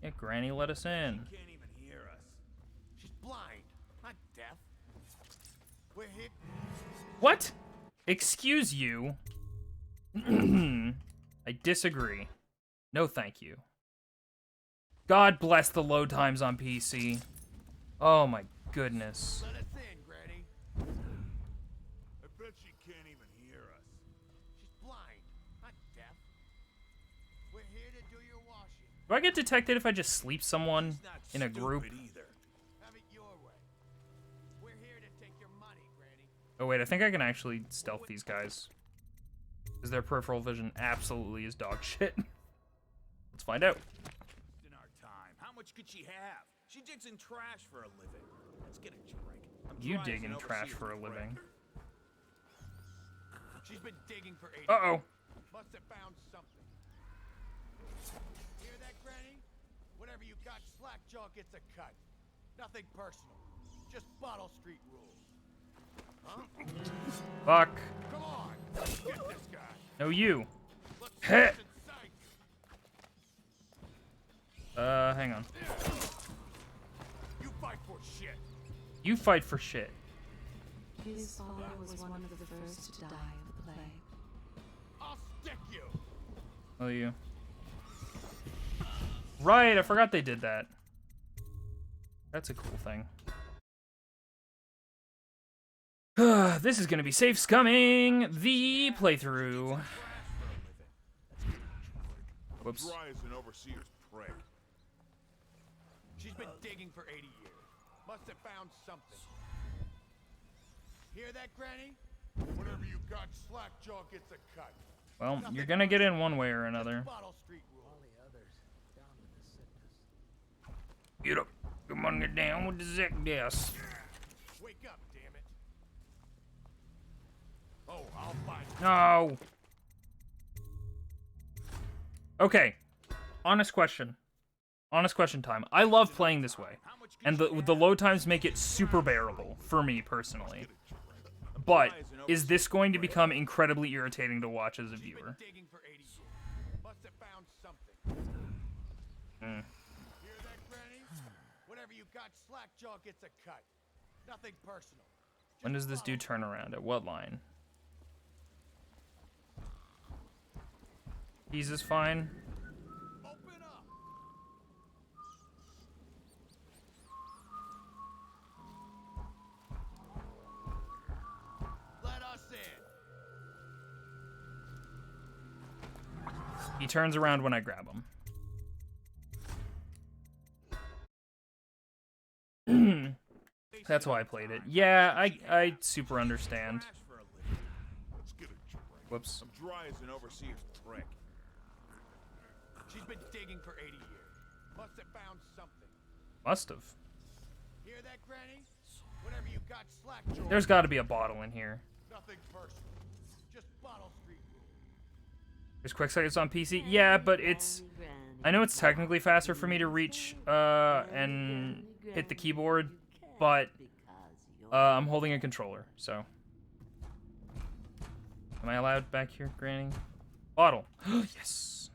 Yeah, Granny, let us in. She can't even hear us. She's blind, not deaf. We're hit. What? Excuse you? I disagree. No, thank you. God bless the load times on PC. Oh my goodness. Let us in, Granny. I bet she can't even hear us. She's blind, not deaf. We're here to do your washing. Do I get detected if I just sleep someone in a group? Either. Have it your way. We're here to take your money, Granny. Oh wait, I think I can actually stealth these guys. Because their peripheral vision absolutely is dog shit. Let's find out. In our time, how much could she have? She digs in trash for a living. Let's get a drink. You dig in trash for a living. She's been digging for 8 Uh-oh. Must have found something. Hear that, Granny? Whatever you got, Slackjaw gets a cut. Nothing personal. Just Bottle Street rules. Huh? Fuck. Come on. Get this guy. No, you. Heh. Hang on. You fight for shit. You fight for shit. His father was one of the first to die of the plague. I'll stick you. Oh, you. Right, I forgot they did that. That's a cool thing. This is gonna be Safe Scumming, the playthrough. Whoops. Dry as an overseer's prick. She's been digging for 80 years. Must have found something. Hear that, Granny? Whatever you got, Slackjaw gets a cut. Well, you're gonna get in one way or another. Bottle Street rule. All the others down with the sickness. Get up. Come on, get down with the sickness. Wake up, damn it. Oh, I'll find you. No. Okay. Honest question. Honest question time. I love playing this way. And the load times make it super bearable for me personally. But is this going to become incredibly irritating to watch as a viewer? Digging for 80 years. Must have found something. Hear that, Granny? Whatever you got, Slackjaw gets a cut. Nothing personal. When does this do turn around? At what line? Keys is fine. Open up. Let us in. He turns around when I grab him. That's why I played it. Yeah, I super understand. Let's get a drink. Whoops. I'm dry as an overseer's prick. She's been digging for 80 years. Must have found something. Must have. Hear that, Granny? Whatever you got, Slackjaw. There's got to be a bottle in here. Nothing personal. Just Bottle Street rule. There's quick seconds on PC. Yeah, but it's... I know it's technically faster for me to reach and hit the keyboard, but I'm holding a controller, so... Am I allowed back here, Granny? Bottle. Yes!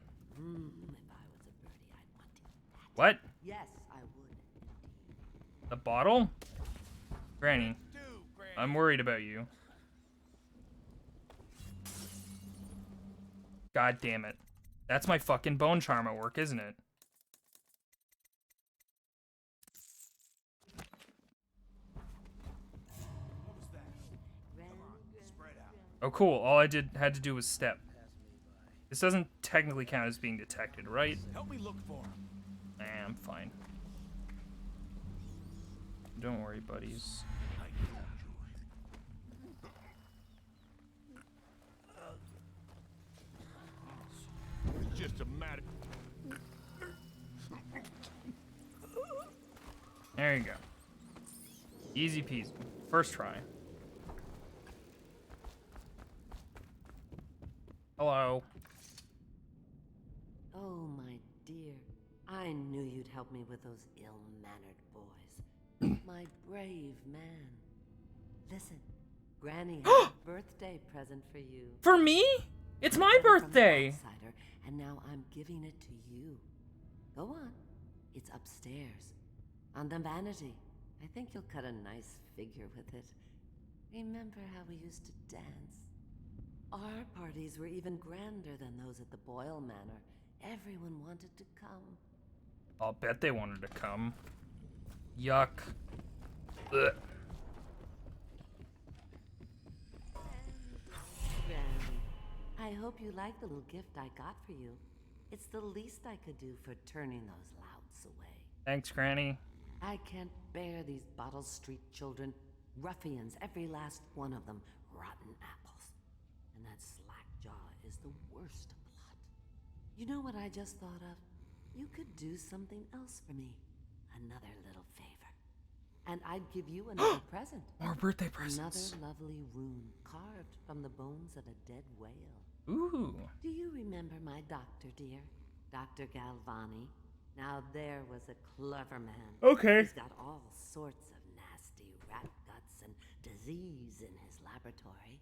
What? Yes, I would. The bottle? Granny, I'm worried about you. God damn it. That's my fucking bone charm at work, isn't it? Oh, cool. All I had to do was step. This doesn't technically count as being detected, right? Help me look for him. Nah, I'm fine. Don't worry, buddies. It's just a matter. There you go. Easy peasy. First try. Hello. Oh, my dear. I knew you'd help me with those ill-mannered boys. My brave man. Listen, Granny has a birthday present for you. For me? It's my birthday. Outsider, and now I'm giving it to you. Go on. It's upstairs. On the vanity. I think you'll cut a nice figure with it. Remember how we used to dance? Our parties were even grander than those at the Boyle Manor. Everyone wanted to come. I'll bet they wanted to come. Yuck. Ugh. Granny, I hope you like the little gift I got for you. It's the least I could do for turning those louts away. Thanks, Granny. I can't bear these Bottle Street children. Ruffians, every last one of them. Rotten apples. And that slack-jaw is the worst lot. You know what I just thought of? You could do something else for me. Another little favor. And I'd give you another present. More birthday presents. Another lovely rune carved from the bones of a dead whale. Ooh. Do you remember my doctor, dear? Dr. Galvani? Now there was a clever man. Okay. He's got all sorts of nasty rat guts and disease in his laboratory.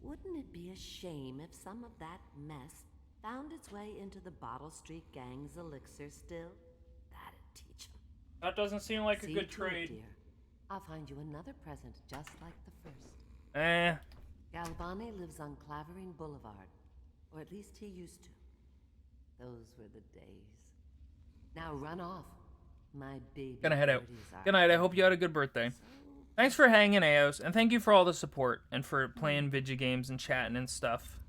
Wouldn't it be a shame if some of that mess found its way into the Bottle Street Gang's elixir still? That'd teach him. That doesn't seem like a See good to it, trade. dear. I'll find you another present just like the first. Eh. Galvani lives on Clavering Boulevard. Or at least he used to. Those were the days. Now run off. My baby. Gonna head out. birdies are Good night. I hope you had a good birthday. Thanks for hanging, Aos, and thank you for all the support and for playing video games and chatting and stuff.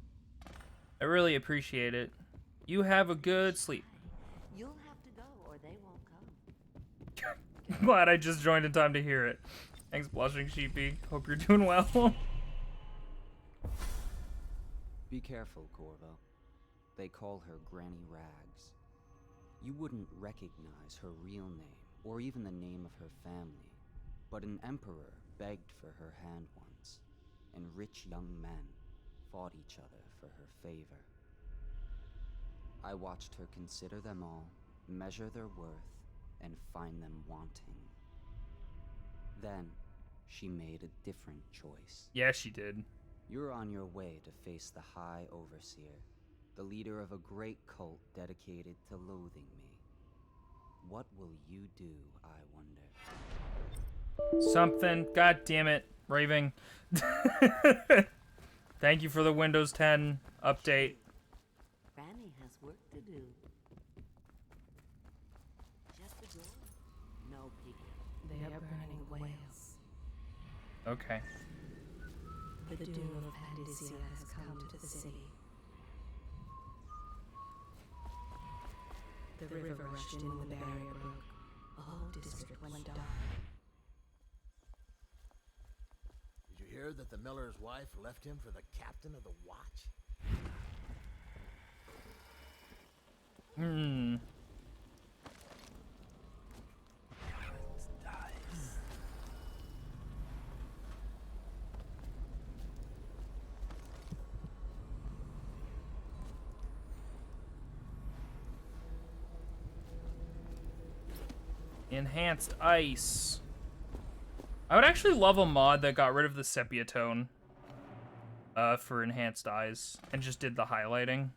I really appreciate it. You have a good sleep. You'll have to go or they won't come. Glad I just joined in time to hear it. Thanks, Blushing Sheepy. Hope you're doing well. Be careful, Corvo. They call her Granny Rags. You wouldn't recognize her real name, or even the name of her family, but an emperor begged for her hand once, and rich young men fought each other for her favor. I watched her consider them all, measure their worth, and find them wanting. Then, she made a different choice. Yeah, she did. You're on your way to face the High Overseer, the leader of a great cult dedicated to loathing me. What will you do, I wonder? Something. God damn it, Raving. Thank you for the Windows 10 update. Granny has work to do. Shut the door. No peeking. They are burning the whales. Okay. The doom of Pandacia has come to the city. The river rushed in when the barrier broke. The whole district went dark. Did you hear that the miller's wife left him for the captain of the watch? Hmm. Enhanced ice. I would actually love a mod that got rid of the sepia tone for enhanced eyes and just did the highlighting.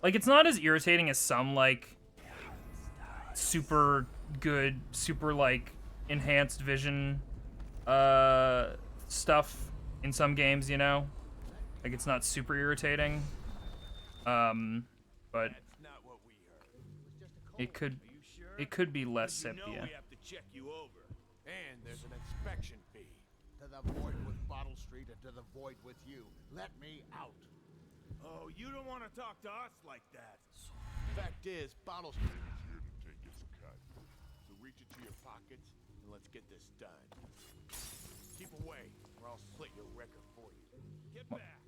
Like, it's not as irritating as some, like, super good, super, like, enhanced vision stuff in some games, you know? Like, it's not super irritating. But it could be less sepia. We have to check you over. And there's an inspection fee. To the void with Bottle Street and to the void with you. Let me out. Oh, you don't want to talk to us like that. Fact is, Bottle Street is here to take its cut. So reach into your pockets and let's get this done. Keep away, or I'll slit your record for you. Get back.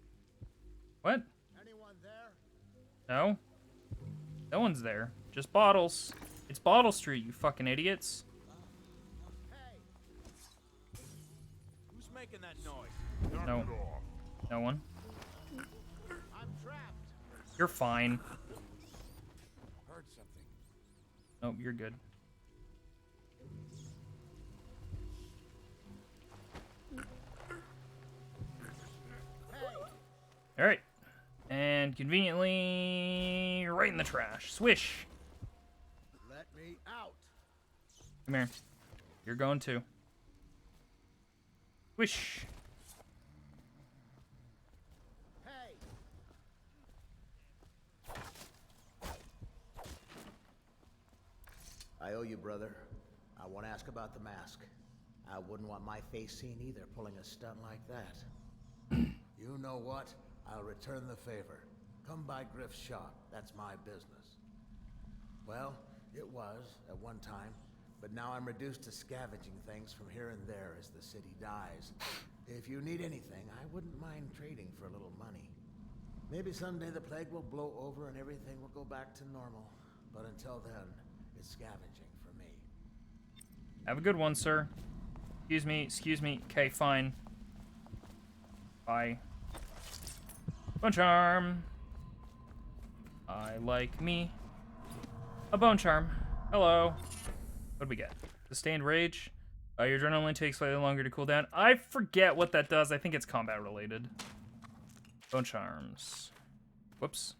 What? Anyone there? No? No one's there. Just bottles. It's Bottle Street, you fucking idiots. Who's making that noise? No. No one. I'm trapped. You're fine. Heard something. Nope, you're good. Alright. And conveniently, right in the trash. Swish. Let me out. Come here. You're going too. Swish. Hey. I owe you, brother. I want to ask about the mask. I wouldn't want my face seen either, pulling a stunt like that. You know what? I'll return the favor. Come by Griff's shop. That's my business. Well, it was at one time, but now I'm reduced to scavenging things from here and there as the city dies. If you need anything, I wouldn't mind trading for a little money. Maybe someday the plague will blow over and everything will go back to normal. But until then, it's scavenging for me. Have a good one, sir. Excuse me, excuse me. Okay, fine. Bye. Bone charm. I like me. A bone charm. Hello. What do we get? Sustained rage. Your adrenaline takes slightly longer to cool down. I forget what that does. I think it's combat related. Bone charms. Whoops.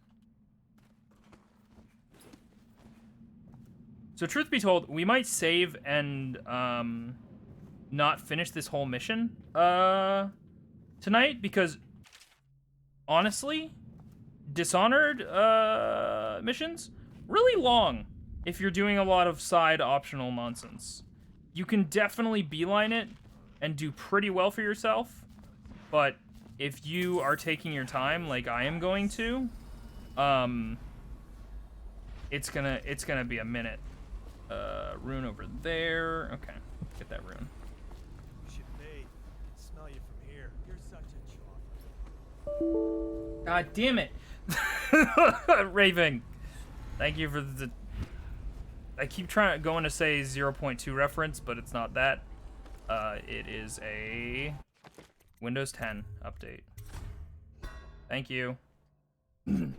So truth be told, we might save and not finish this whole mission tonight because honestly, Dishonored missions really long if you're doing a lot of side optional nonsense. You can definitely beeline it and do pretty well for yourself, but if you are taking your time like I am going to, it's gonna be a minute. Rune over there. Okay, get that rune. You should bathe. I can smell you from here. You're such a chocolate. God damn it. Raving. Thank you for the... I keep going to say 0.2 reference, but it's not that. It is a Windows 10 update. Thank you. What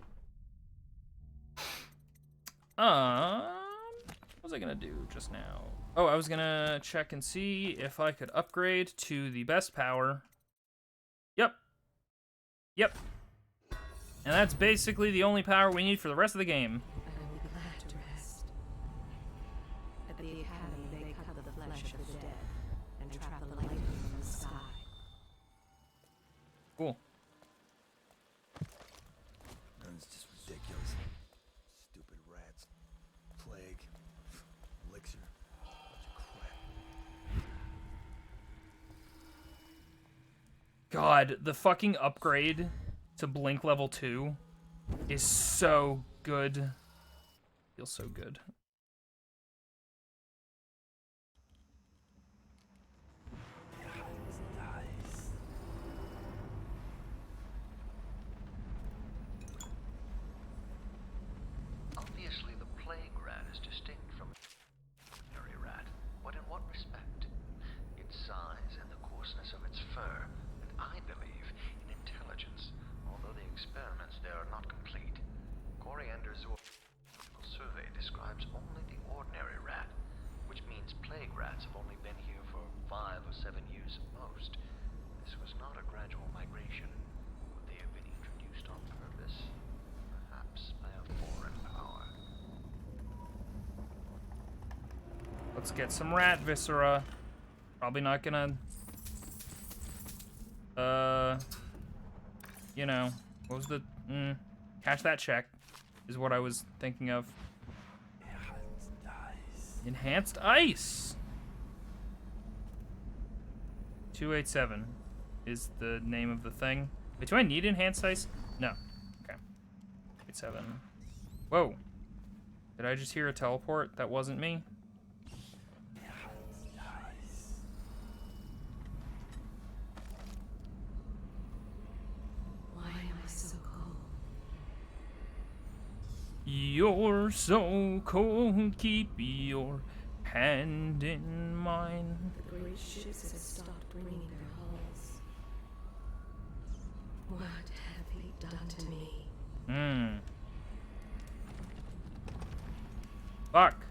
was I gonna do just now? Oh, I was gonna check and see if I could upgrade to the best power. Yep. Yep. And that's basically the only power we need for the rest of the game. I will be glad to rest. At the Academy, they cut the flesh of the dead and trap the lightning from the sky. Cool. It's just ridiculous. Stupid rats. Plague. Elixir. Bunch of crap. God, the fucking upgrade to Blink level 2 is so good. Feels so good. Obviously, the plague rat is distinct from ordinary rat, but in what respect? Its size and the coarseness of its fur, and I believe in intelligence, although the experiments there are not complete. Coriander zoological survey describes only the ordinary rat, which means plague rats have only been here for 5 or 7 years at most. This was not a gradual migration. Would they have been introduced on purpose? Perhaps by a foreign power. Let's get some rat viscera. Probably not gonna... You know, what was the... cash that check is what I was thinking of. Enhanced ice! 287 is the name of the thing. Wait, do I need enhanced ice? No. Okay. 287. Whoa. Did I just hear a teleport? That wasn't me. Why am I so cold? You're so cold, keep your hand in mine. The great ships have stopped bringing their hulls. What have they done to me? Fuck.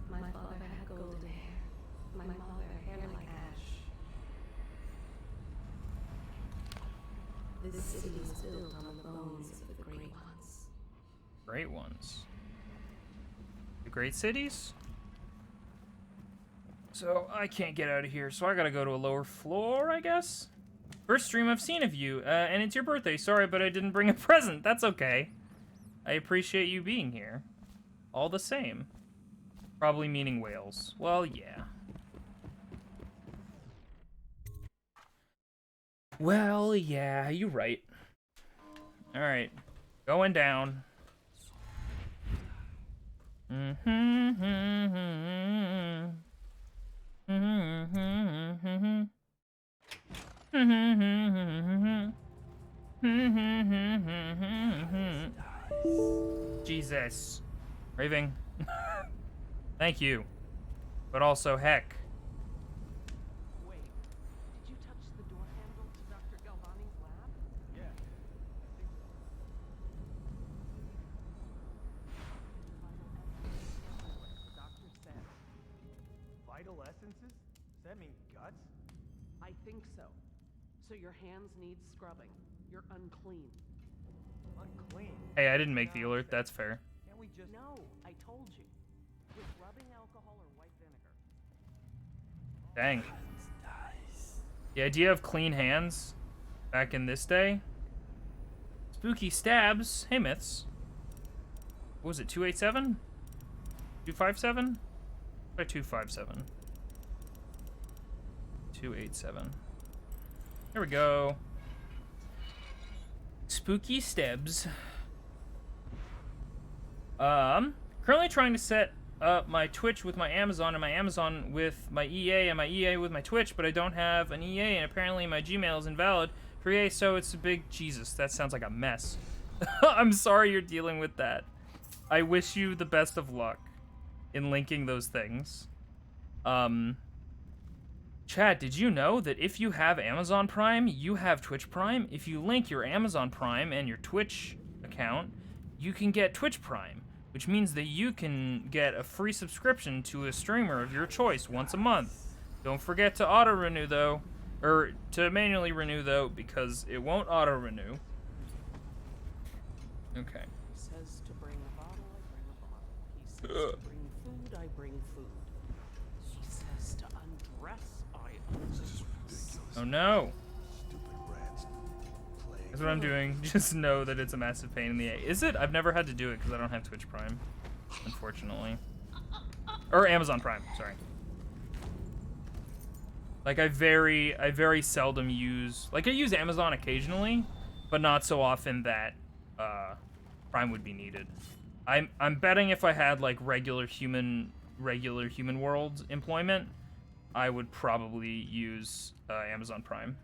My father had golden hair. My mother hair like ash. This city was built on the bones of the great ones. Great ones. The great cities? So I can't get out of here, so I gotta go to a lower floor, I guess? First stream I've seen of you, and it's your birthday. Sorry, but I didn't bring a present. That's okay. I appreciate you being here. All the same. Probably meaning whales. Well, yeah. Well, yeah, you're right. Alright. Going down. Jesus. Raving. Thank you. But also, heck. Wait, did you touch the door handle to Dr. Galvani's lab? Yeah, I think so. The doctor said. Vital essences? Does that mean guts? I think so. So your hands need scrubbing. You're unclean. Unclean? Hey, I didn't make the alert. That's fair. Can't we just... No, I told you. With rubbing alcohol or white vinegar. Dang. The idea of clean hands back in this day. Spooky stabs. Hey, myths. What was it, 287? 257? Try 257. 287. There we go. Spooky stabs. Currently trying to set up my Twitch with my Amazon and my Amazon with my EA and my EA with my Twitch, but I don't have an EA and apparently my Gmail is invalid for EA, so it's a big... Jesus, that sounds like a mess. I'm sorry you're dealing with that. I wish you the best of luck in linking those things. Chad, did you know that if you have Amazon Prime, you have Twitch Prime? If you link your Amazon Prime and your Twitch account, you can get Twitch Prime, which means that you can get a free subscription to a streamer of your choice once a month. Don't forget to auto-renew, though. Or to manually renew, though, because it won't auto-renew. Okay. He says to bring a bottle, I bring a bottle. He says to bring food, I bring food. He says to undress, I undress. Oh no. That's what I'm doing. Just know that it's a massive pain in the A. Is it? I've never had to do it because I don't have Twitch Prime, unfortunately. Or Amazon Prime, sorry. Like I very seldom use, like I use Amazon occasionally, but not so often that Prime would be needed. I'm betting if I had like regular human world employment, I would probably use Amazon Prime.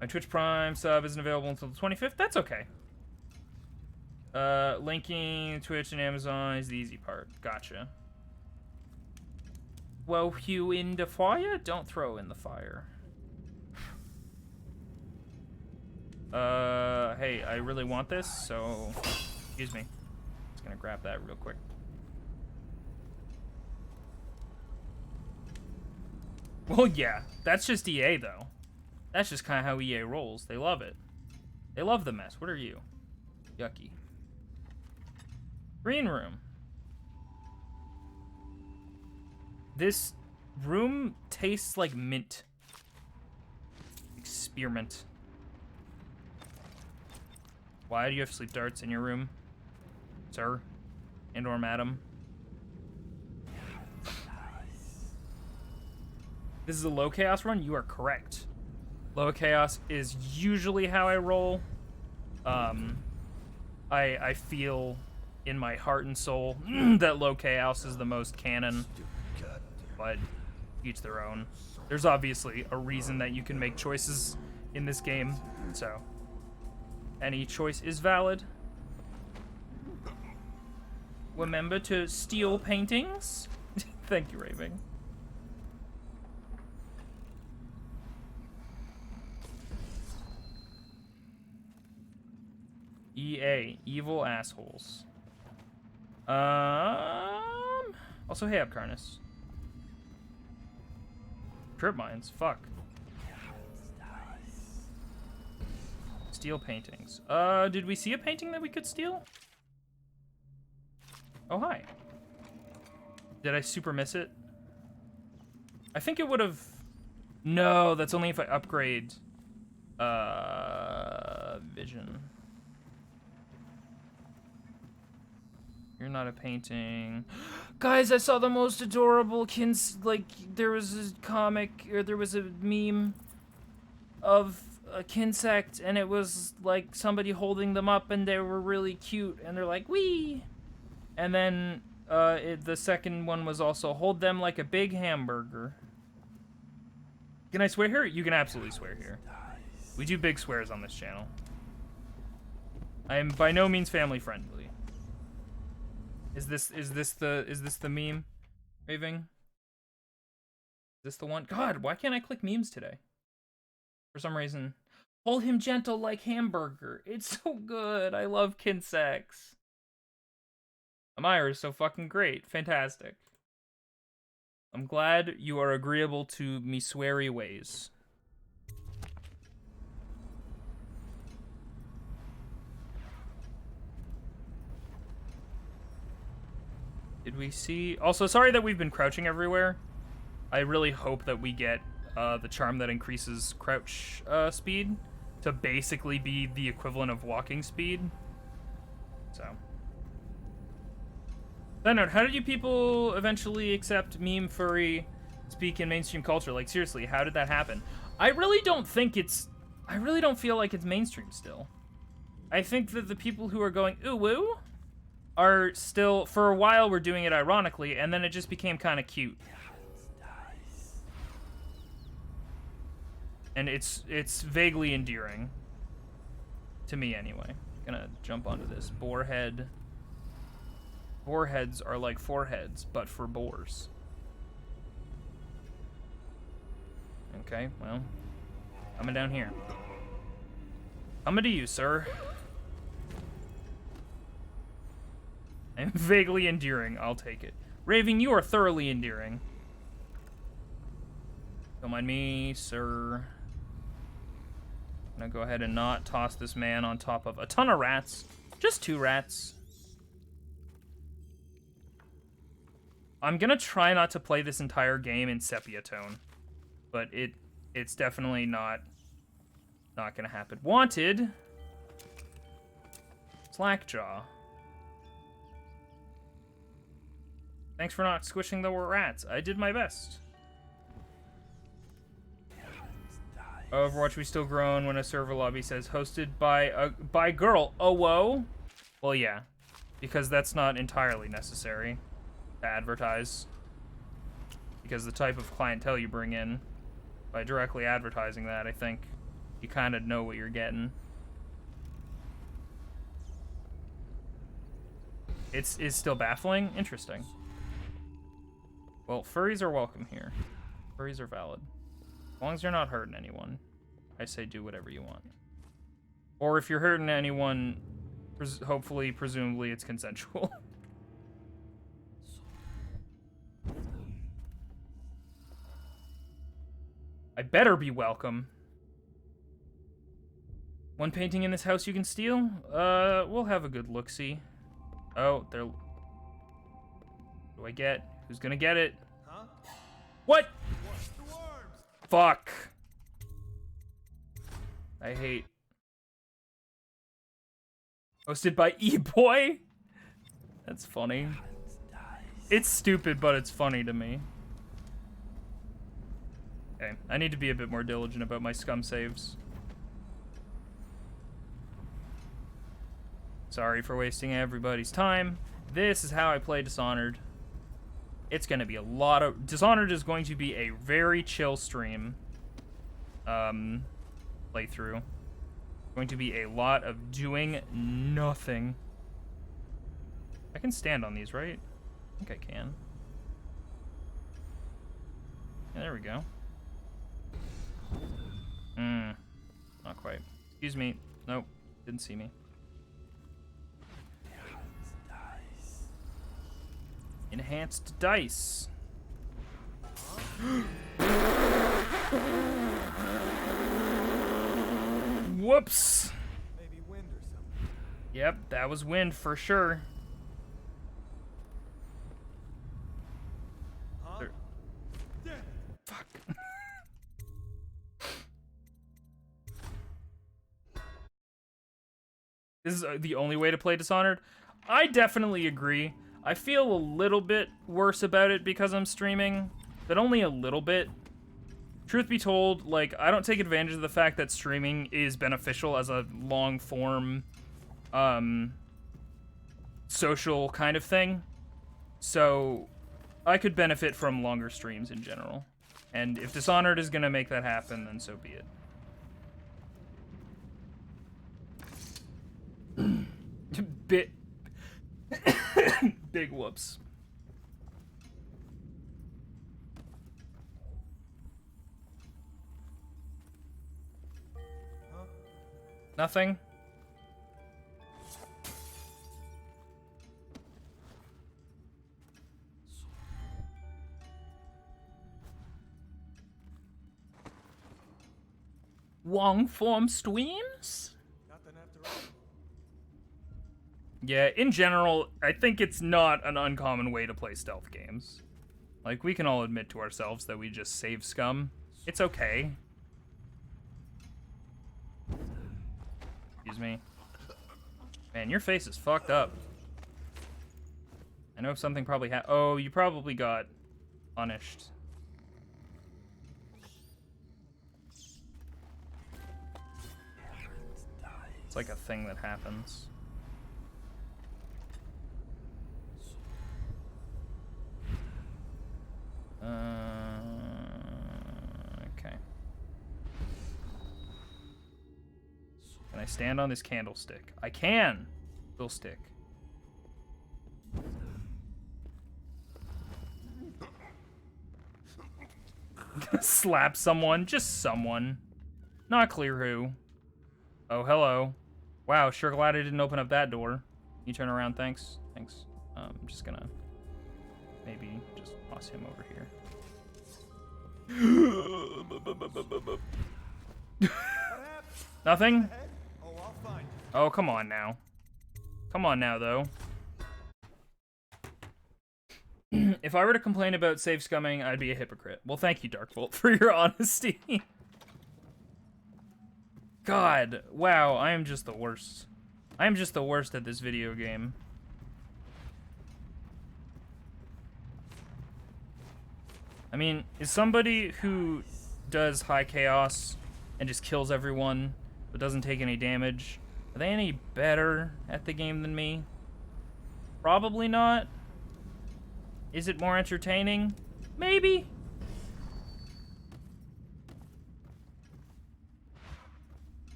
My Twitch Prime sub isn't available until the 25th. That's okay. Linking Twitch and Amazon is the easy part. Gotcha. Well, you in the fire? Don't throw in the fire. Hey, I really want this, so... Excuse me. Just gonna grab that real quick. Well, yeah, that's just EA, though. That's just kind of how EA rolls. They love it. They love the mess. What are you? Yucky. Green room. This room tastes like mint. Experiment. Why do you have sleep darts in your room, sir? And or madam? This is a low chaos run? You are correct. Low chaos is usually how I roll. I feel in my heart and soul that low chaos is the most canon, but each their own. There's obviously a reason that you can make choices in this game, so any choice is valid. Remember to steal paintings? Thank you, Raving. EA, evil assholes. Also, hey, Upcarnus. Trip mines, fuck. Steal paintings. Did we see a painting that we could steal? Oh, hi. Did I super miss it? I think it would have... No, that's only if I upgrade... Vision. You're not a painting. Guys, I saw the most adorable there was a comic, or there was a meme of a Kinsect, and it was like somebody holding them up, and they were really cute, and they're like, wee! And then the second one was also hold them like a big hamburger. Can I swear here? You can absolutely swear here. We do big swears on this channel. I am by no means family friendly. Is this the meme? Raving? Is this the one? God, why can't I click memes today? For some reason. Hold him gentle like hamburger. It's so good. I love Kinsects. Amira is so fucking great. Fantastic. I'm glad you are agreeable to me sweary ways. Did we see... Also, sorry that we've been crouching everywhere. I really hope that we get the charm that increases crouch speed to basically be the equivalent of walking speed. So. Side note, how did you people eventually accept meme furry speak in mainstream culture? Like, seriously, how did that happen? I really don't feel like it's mainstream still. I think that the people who are going, ooh woo, are still, for a while we're doing it ironically, and then it just became kind of cute. And it's vaguely endearing. To me, anyway. Gonna jump onto this. Boarhead. Boarheads are like foreheads, but for boars. Okay, well. Coming down here. Coming to you, sir. I'm vaguely endearing. I'll take it. Raving, you are thoroughly endearing. Don't mind me, sir. I'm gonna go ahead and not toss this man on top of a ton of rats. Just 2 rats. I'm gonna try not to play this entire game in sepia tone, but it's definitely not gonna happen. Wanted. Slackjaw. Thanks for not squishing the rats. I did my best. Overwatch, we still groan when a server lobby says hosted by girl. Oh, whoa. Well, yeah, because that's not entirely necessary to advertise. Because the type of clientele you bring in, by directly advertising that, I think you kind of know what you're getting. It's still baffling? Interesting. Well, furries are welcome here. Furries are valid. As long as you're not hurting anyone, I say do whatever you want. Or if you're hurting anyone, hopefully, presumably, it's consensual. I better be welcome. One painting in this house you can steal? We'll have a good look-see. Oh, there... What do I get? Who's gonna get it? Huh? What? The worms! Fuck. I hate... Hosted by E-Boy? That's funny. It's stupid, but it's funny to me. Okay, I need to be a bit more diligent about my scum saves. Sorry for wasting everybody's time. This is how I play Dishonored. It's gonna be a lot of... Dishonored is going to be a very chill stream. Playthrough. Going to be a lot of doing nothing. I can stand on these, right? I think I can. Yeah, there we go. Not quite. Excuse me. Nope. Didn't see me. Enhanced dice. Whoops. Maybe wind or something. Yep, that was wind for sure. Huh? Fuck. This is the only way to play Dishonored? I definitely agree. I feel a little bit worse about it because I'm streaming, but only a little bit. Truth be told, like, I don't take advantage of the fact that streaming is beneficial as a long-form, social kind of thing. So, I could benefit from longer streams in general. And if Dishonored is gonna make that happen, then so be it. Big whoops. Huh? Nothing? Long form streams? Nothing after all. Yeah, in general, I think it's not an uncommon way to play stealth games. Like, we can all admit to ourselves that we just save scum. It's okay. Excuse me. Man, your face is fucked up. I know something probably oh, you probably got punished. It's like a thing that happens. Okay. Can I stand on this candlestick? I can! Will stick. Slap someone, just someone. Not clear who. Oh, hello. Wow, sure glad I didn't open up that door. You turn around, thanks. Thanks. I'm just gonna maybe just toss him over here. Nothing? Oh, I'll find you. Oh, come on now. Come on now, though. If I were to complain about save scumming, I'd be a hypocrite. Well, thank you, Darkbolt, for your honesty. God, wow, I am just the worst. I am just the worst at this video game. I mean, is somebody who does high chaos and just kills everyone but doesn't take any damage, are they any better at the game than me? Probably not. Is it more entertaining? Maybe.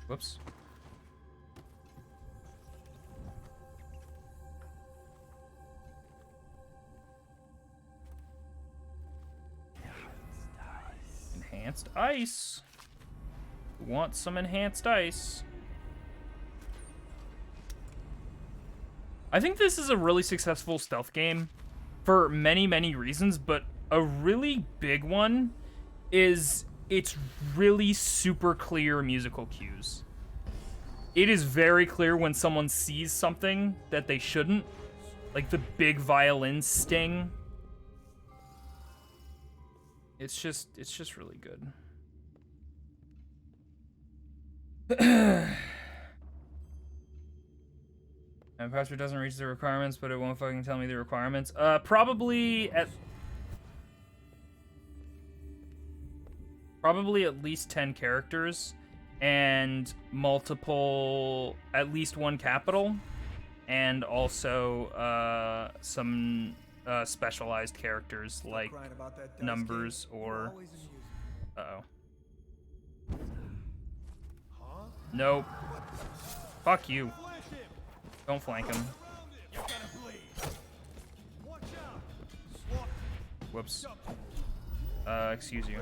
Whoops. Enhanced ice. Want some enhanced ice? I think this is a really successful stealth game for many, many reasons, but a really big one is it's really super clear musical cues. It is very clear when someone sees something that they shouldn't, like the big violin sting. It's just really good. My password doesn't reach the requirements, but it won't fucking tell me the requirements. Probably at least 10 characters and multiple, at least one capital, and also some specialized characters like numbers or uh-oh. Nope. Fuck you. Don't flank him. Whoops. Excuse you.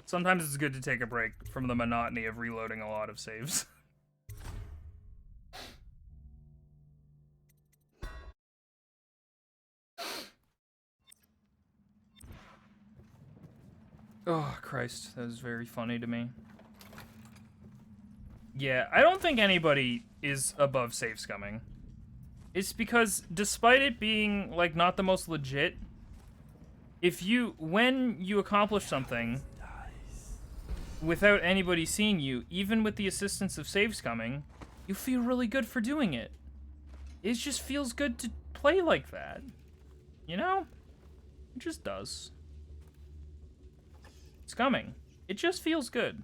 Sometimes it's good to take a break from the monotony of reloading a lot of saves. Oh, Christ. That was very funny to me. Yeah, I don't think anybody is above save scumming. It's because, despite it being, like, not the most legit, when you accomplish something without anybody seeing you, even with the assistance of save scumming, you feel really good for doing it. It just feels good to play like that. You know? It just does. Scumming. It just feels good.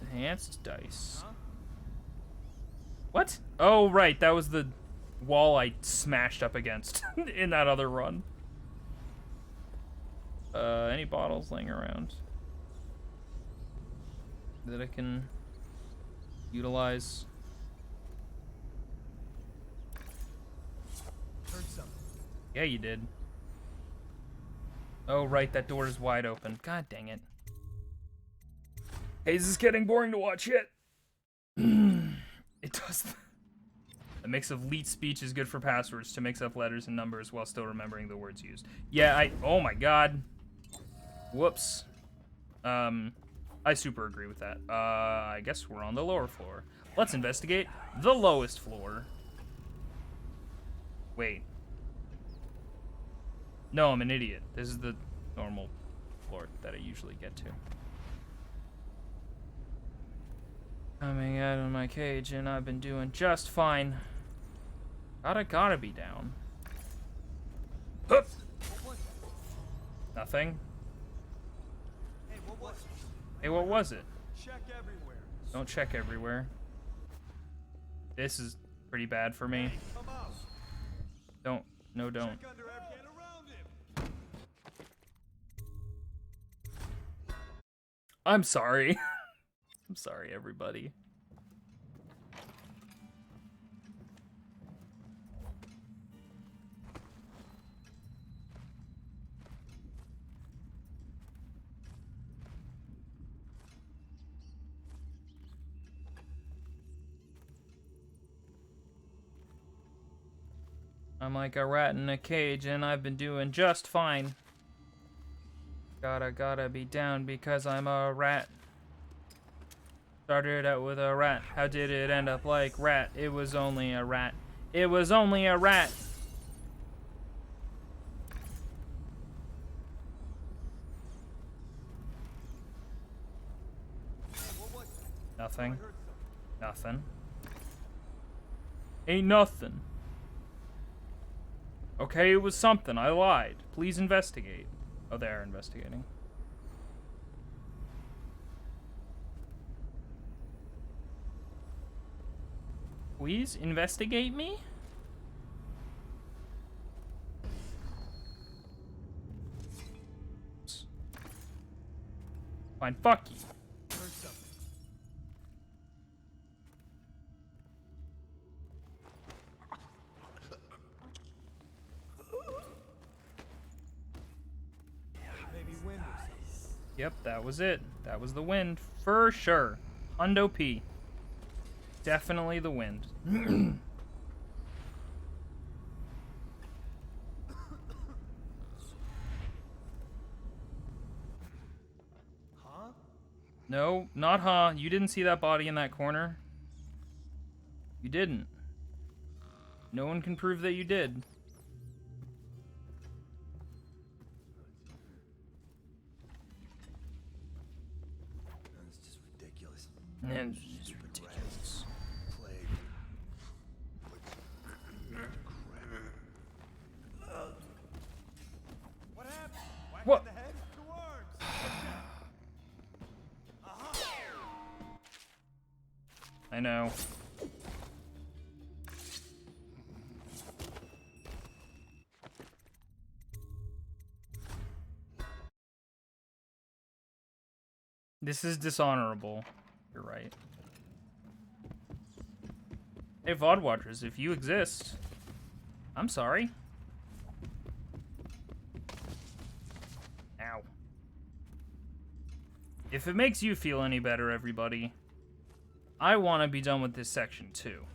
Enhanced dice. What? Oh, right. That was the wall I smashed up against in that other run. Any bottles laying around that I can utilize? Heard something. Yeah, you did. Oh, right. That door is wide open. God dang it. Hey, this is getting boring to watch yet. It does. A mix of leet speech is good for passwords to mix up letters and numbers while still remembering the words used. Yeah, oh my god. Whoops. I super agree with that. I guess we're on the lower floor. Let's investigate the lowest floor. Wait. No, I'm an idiot. This is the normal floor that I usually get to. Coming out of my cage, and I've been doing just fine. Gotta be down. Hup. Nothing. Hey, what was it? Check everywhere. Don't check everywhere. This is pretty bad for me. Don't. No, don't. I'm sorry. I'm sorry, everybody. I'm like a rat in a cage, and I've been doing just fine. Gotta be down because I'm a rat. Started out with a rat. How did it end up like rat? It was only a rat. It was only a rat. Nothing. Nothing. Ain't nothing. Okay, it was something. I lied. Please investigate. Oh, they are investigating. Please investigate me? Fine, fuck you. Yep, that was it. That was the wind, for sure. Hundo P. Definitely the wind. Huh? No, not huh. You didn't see that body in that corner. You didn't. No one can prove that you did. That's just ridiculous. It's just ridiculous. Plague. What happened? Whack What? in the head? Two words. I know. This is dishonorable. You're right. Hey, VOD watchers, if you exist, I'm sorry. Ow. If it makes you feel any better, everybody, I want to be done with this section too.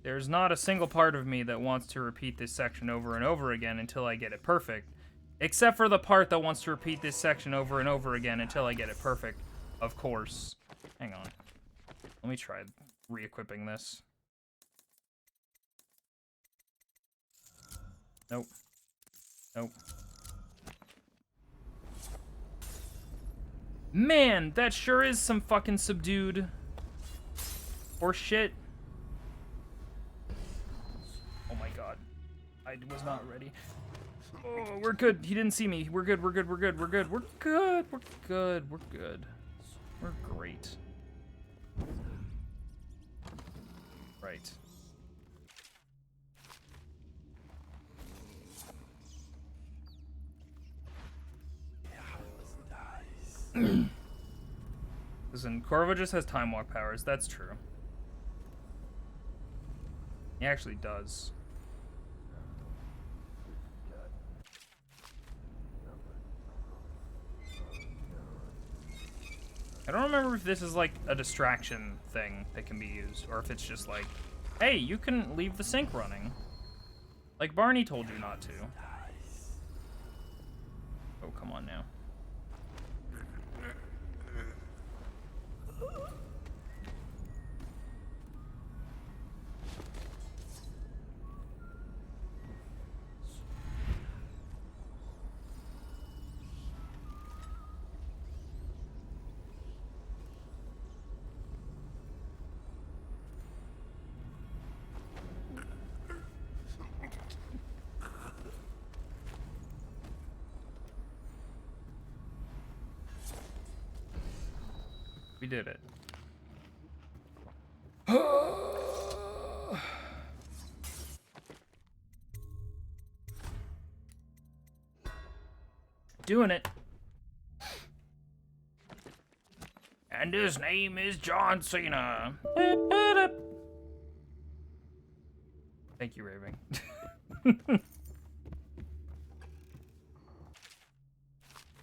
There's not a single part of me that wants to repeat this section over and over again until I get it perfect. Except for the part that wants to repeat this section over and over again until I get it perfect, of course. Hang on. Let me try re-equipping this. Nope. Nope. Man, that sure is some fucking subdued horse shit. Oh my god. I was not ready. Oh, we're good. He didn't see me. We're good, we're good, we're good, we're good, we're good, we're good, we're good. We're great. Right. Listen, Corvo just has time walk powers. That's true. He actually does. I don't remember if this is like a distraction thing that can be used, or if it's just like, hey, you can leave the sink running. Like Barney told you not to. Oh, come on now. We did it. Doing it. And his name is John Cena. Thank you, Raving.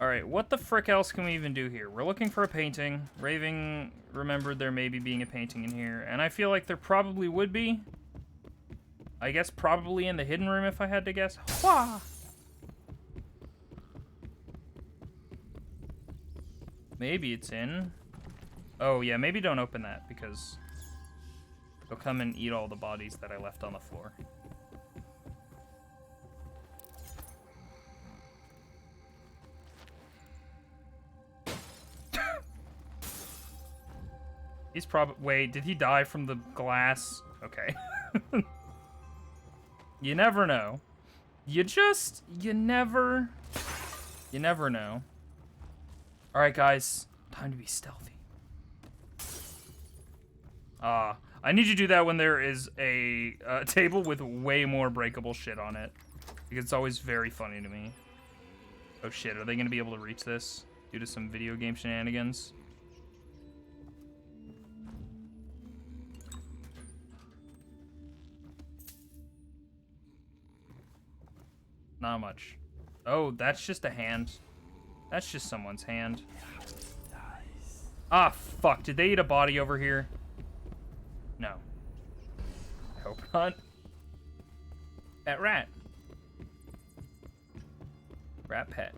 Alright, what the frick else can we even do here? We're looking for a painting. Raving remembered there maybe being a painting in here, and I feel like there probably would be. I guess probably in the hidden room if I had to guess. Wah! Maybe it's in. Oh yeah, maybe don't open that because they'll come and eat all the bodies that I left on the floor. He's probably... Wait, did he die from the glass? Okay. You never know. You never know. Alright, guys. Time to be stealthy. I need you to do that when there is a table with way more breakable shit on it. Because it's always very funny to me. Oh shit, are they going to be able to reach this due to some video game shenanigans? Not much. Oh, that's just a hand. That's just someone's hand. Ah, fuck. Did they eat a body over here? No. I hope not. Pet rat. Rat pet.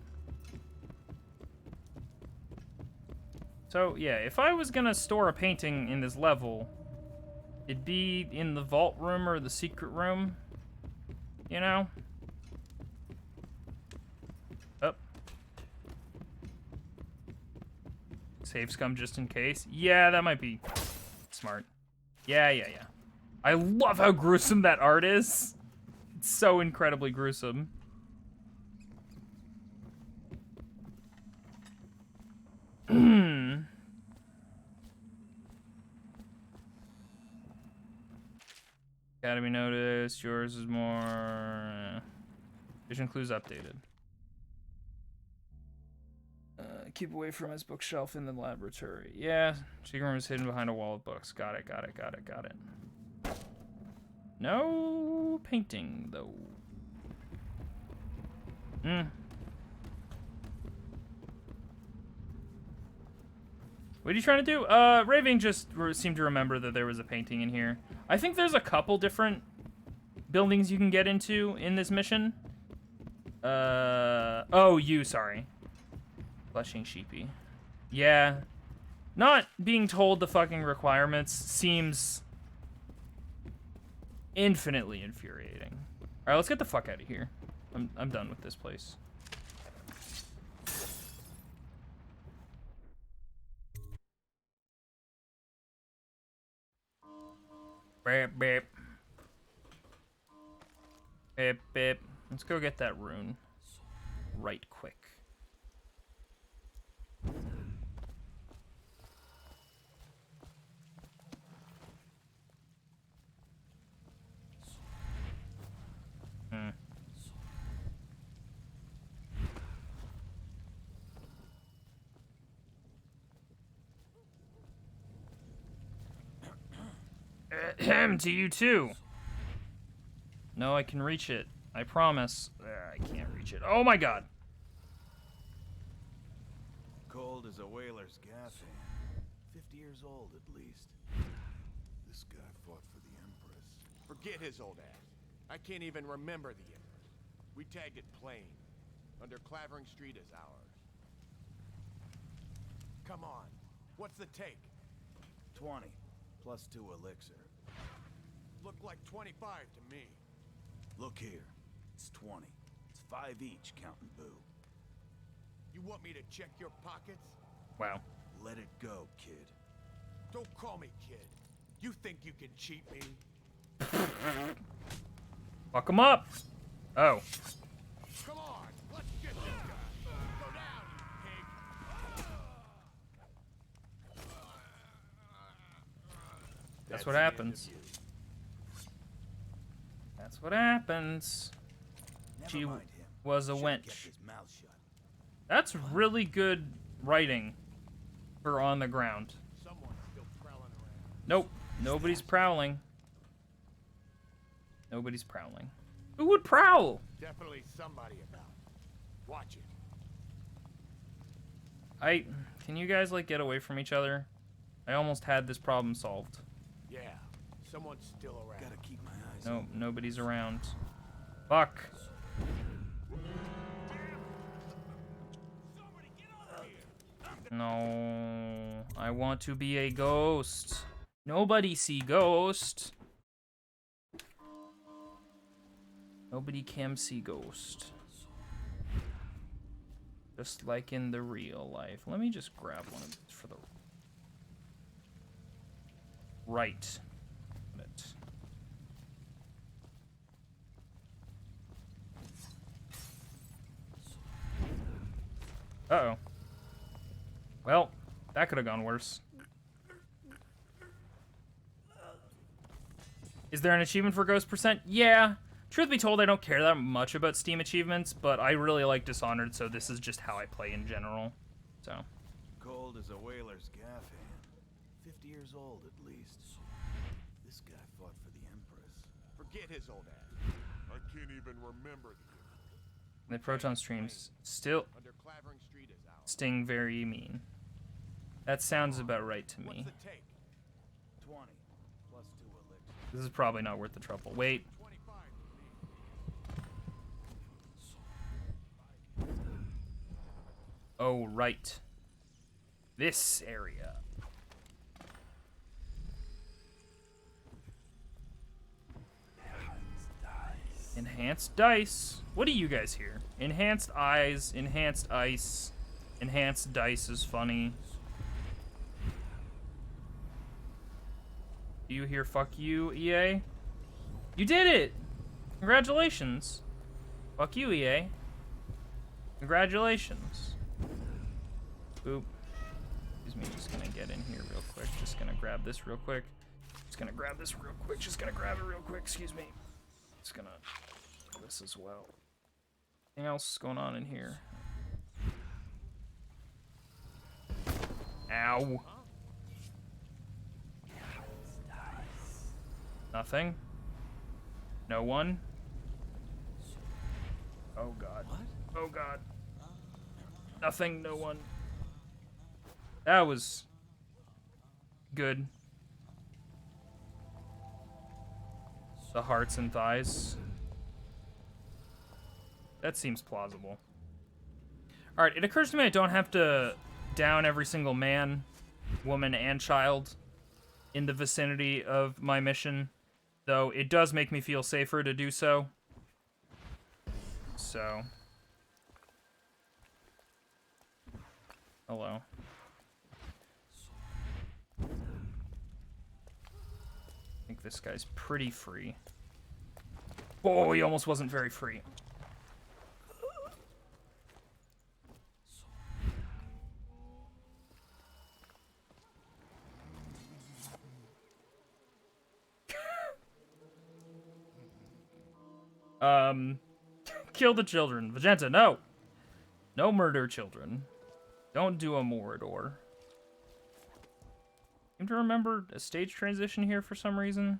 So, yeah, if I was gonna store a painting in this level, it'd be in the vault room or the secret room. You know? Oh. Save scum just in case. Yeah, that might be smart. Yeah. I love how gruesome that art is. It's so incredibly gruesome. Gotta be noticed. Yours is more. Vision clues updated. Keep away from his bookshelf in the laboratory. Yeah, secret room is hidden behind a wall of books. Got it. No painting, though. What are you trying to do? Raving just seemed to remember that there was a painting in here. I think there's a couple different buildings you can get into in this mission. Sorry. Blushing sheepy. Yeah. Not being told the fucking requirements seems infinitely infuriating. Alright, let's get the fuck out of here. I'm done with this place. Beep, beep. Beep, beep. Let's go get that rune. Right quick. To you too. No, I can reach it. I promise. I can't reach it. Oh my god. Cold as a whaler's gaff hand. 50 years old at least. This guy fought for the Empress. Forget his old ass. I can't even remember the Empress. We tagged it plain. Under Clavering Street is ours. Come on. What's the take? 20, plus 2 elixir. Looked like 25 to me. Look here. It's 20. It's 5 each, counting Boo. You want me to check your pockets? Wow. Let it go, kid. Don't call me kid. You think you can cheat me? Fuck him up. Oh. Come on, let's get this guy. Go down, you pig. That's what happens. That's what happens. She was a wench. That's really good writing for on the ground. Nope, nobody's prowling. Nobody's prowling. Who would prowl? Definitely somebody about. Watch it. Can you guys like get away from each other? I almost had this problem solved. Yeah, someone's still around. Gotta keep my eyes No, open. nobody's around. Fuck. No, I want to be a ghost. Nobody see ghost. Nobody can see ghost. Just like in the real life. Let me just grab one of these for the right. Uh-oh. Well, that could have gone worse. Is there an achievement for Ghost Percent? Yeah. Truth be told, I don't care that much about Steam achievements, but I really like Dishonored, so this is just how I play in general. So. Cold as a whaler's gaff hand. 50 years old at least. This guy fought for the Empress. Forget his old ass. I can't even remember the Empress. The proton streams still sting very mean. That sounds about right to me. 20 plus 2 elixir. This is probably not worth the trouble. Wait. Oh, right. This area. Enhanced dice. What do you guys hear? Enhanced eyes, enhanced ice, enhanced dice is funny. Do you hear fuck you, EA? You did it! Congratulations. Fuck you, EA. Congratulations. Boop. Excuse me, just gonna get in here real quick. Just gonna grab this real quick. Just gonna grab this real quick. Just gonna grab it real quick, excuse me. Just gonna do this as well. Anything else going on in here? Ow. Nothing? No one? Oh god. Oh god. Nothing, no one. That was good. The hearts and thighs. That seems plausible. Alright, it occurs to me I don't have to down every single man, woman, and child in the vicinity of my mission, though it does make me feel safer to do so. So. Hello. I think this guy's pretty free. Oh, he almost wasn't very free. Kill the children. Vegeta, no! No murder children. Don't do a Morador. Seem to remember a stage transition here for some reason.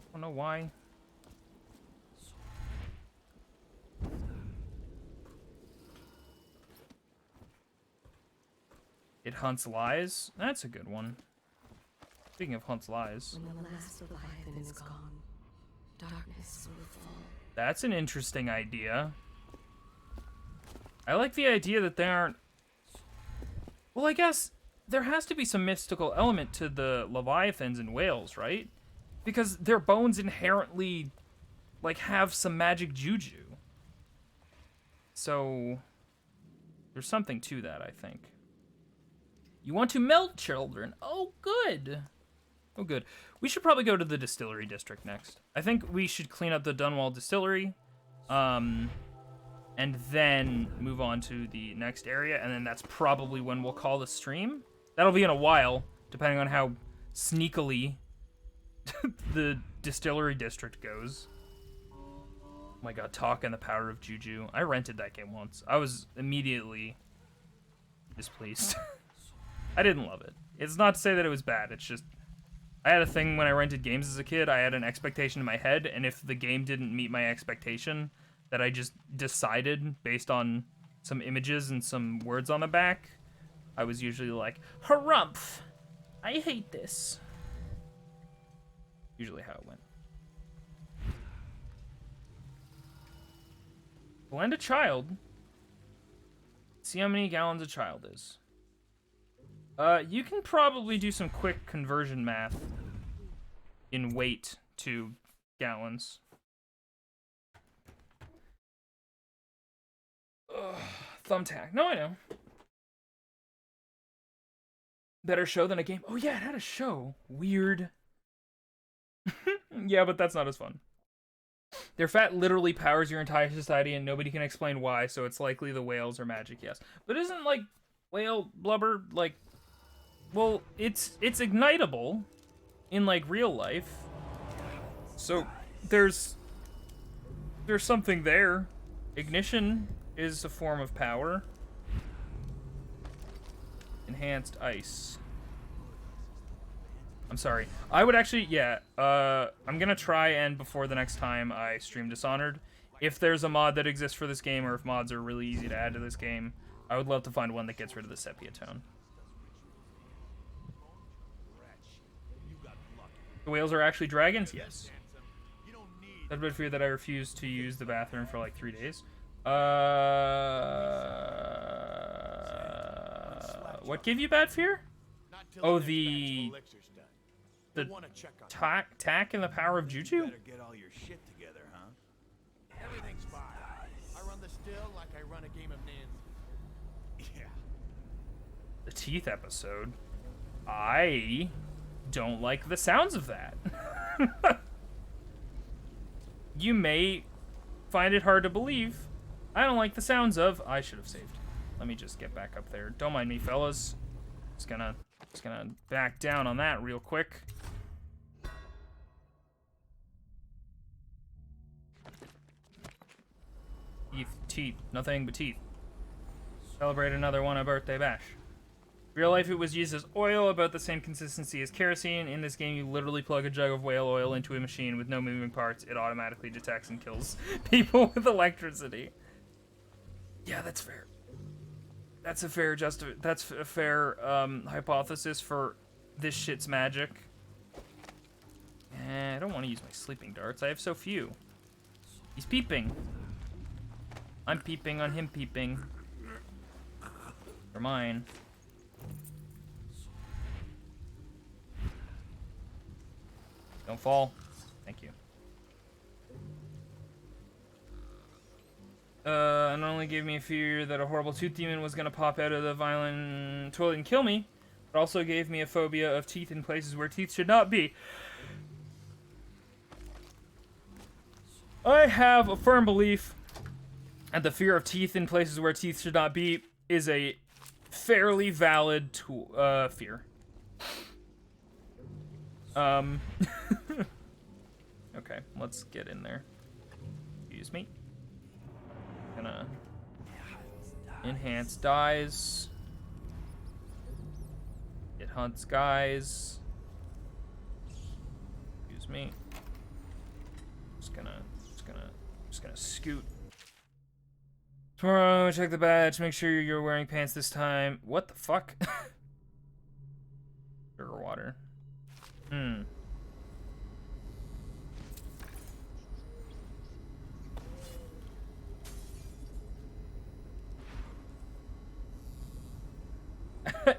I don't know why. It hunts lies? That's a good one. Speaking of hunts lies. When the last Leviathan is gone, darkness will fall. That's an interesting idea. I like the idea that they aren't... Well, I guess there has to be some mystical element to the Leviathans and whales, right? Because their bones inherently, like, have some magic juju. So, there's something to that, I think. You want to melt children? Oh, good. Oh, good. We should probably go to the distillery district next. I think we should clean up the Dunwall distillery, and then move on to the next area, and then that's probably when we'll call the stream. That'll be in a while, depending on how sneakily the distillery district goes. Oh my god, Talk and the Power of Juju. I rented that game once. I was immediately displeased. I didn't love it. It's not to say that it was bad, it's just... I had a thing when I rented games as a kid, I had an expectation in my head, and if the game didn't meet my expectation, that I just decided based on some images and some words on the back, I was usually like, harumph! I hate this. Usually how it went. Blend a child. See how many gallons a child is. You can probably do some quick conversion math in weight to gallons. Ugh, Thumbtack. No, I know. Better show than a game. Oh yeah, it had a show. Weird. Yeah, but that's not as fun. Their fat literally powers your entire society and nobody can explain why, so it's likely the whales are magic, yes. But isn't, like, whale blubber, like... Well, it's ignitable in, like, real life. So, there's something there. Ignition is a form of power. Enhanced ice. I'm sorry. I would actually, yeah, I'm gonna try and before the next time I stream Dishonored, if there's a mod that exists for this game, or if mods are really easy to add to this game, I would love to find one that gets rid of the sepia tone. The whales are actually dragons? Yes. I've been fear that I refused to use the bathroom for like 3 days. What gave you bad fear? Oh, the tack and the power of Juju? Better get all your shit together, huh? Everything's fine. I run the still like I run a game of Nancy. Yeah. The teeth episode. I don't like the sounds of that. You may find it hard to believe. I don't like the sounds of. I should have saved. Let me just get back up there. Don't mind me, fellas. Just gonna back down on that real quick. Teeth, nothing but teeth. Celebrate another one, a birthday bash. Real life, it was used as oil, about the same consistency as kerosene. In this game, you literally plug a jug of whale oil into a machine with no moving parts. It automatically detects and kills people with electricity. Yeah, that's fair. That's a fair hypothesis for this shit's magic. I don't want to use my sleeping darts. I have so few. He's peeping. I'm peeping on him peeping. They're mine. Don't fall. Thank you. It only gave me a fear that a horrible tooth demon was gonna pop out of the violent toilet and kill me. It also gave me a phobia of teeth in places where teeth should not be. I have a firm belief that the fear of teeth in places where teeth should not be is a fairly valid fear. Okay, let's get in there. Excuse me. Gonna enhance dies. It hunts guys. Excuse me. Just gonna scoot. Tomorrow, check the badge. Make sure you're wearing pants this time. What the fuck? Sugar water.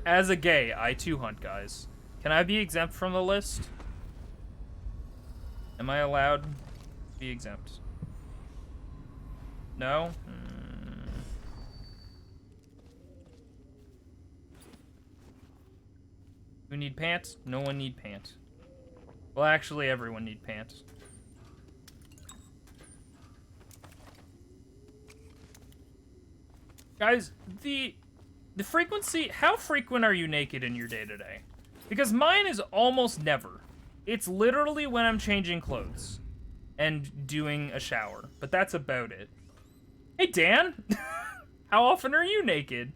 As a gay, I too hunt guys. Can I be exempt from the list? Am I allowed to be exempt? No? Who need pants? No one need pants. Well, actually, everyone need pants. Guys, the frequency, how frequent are you naked in your day-to-day? Because mine is almost never. It's literally when I'm changing clothes and doing a shower, but that's about it. Hey, Dan! How often are you naked?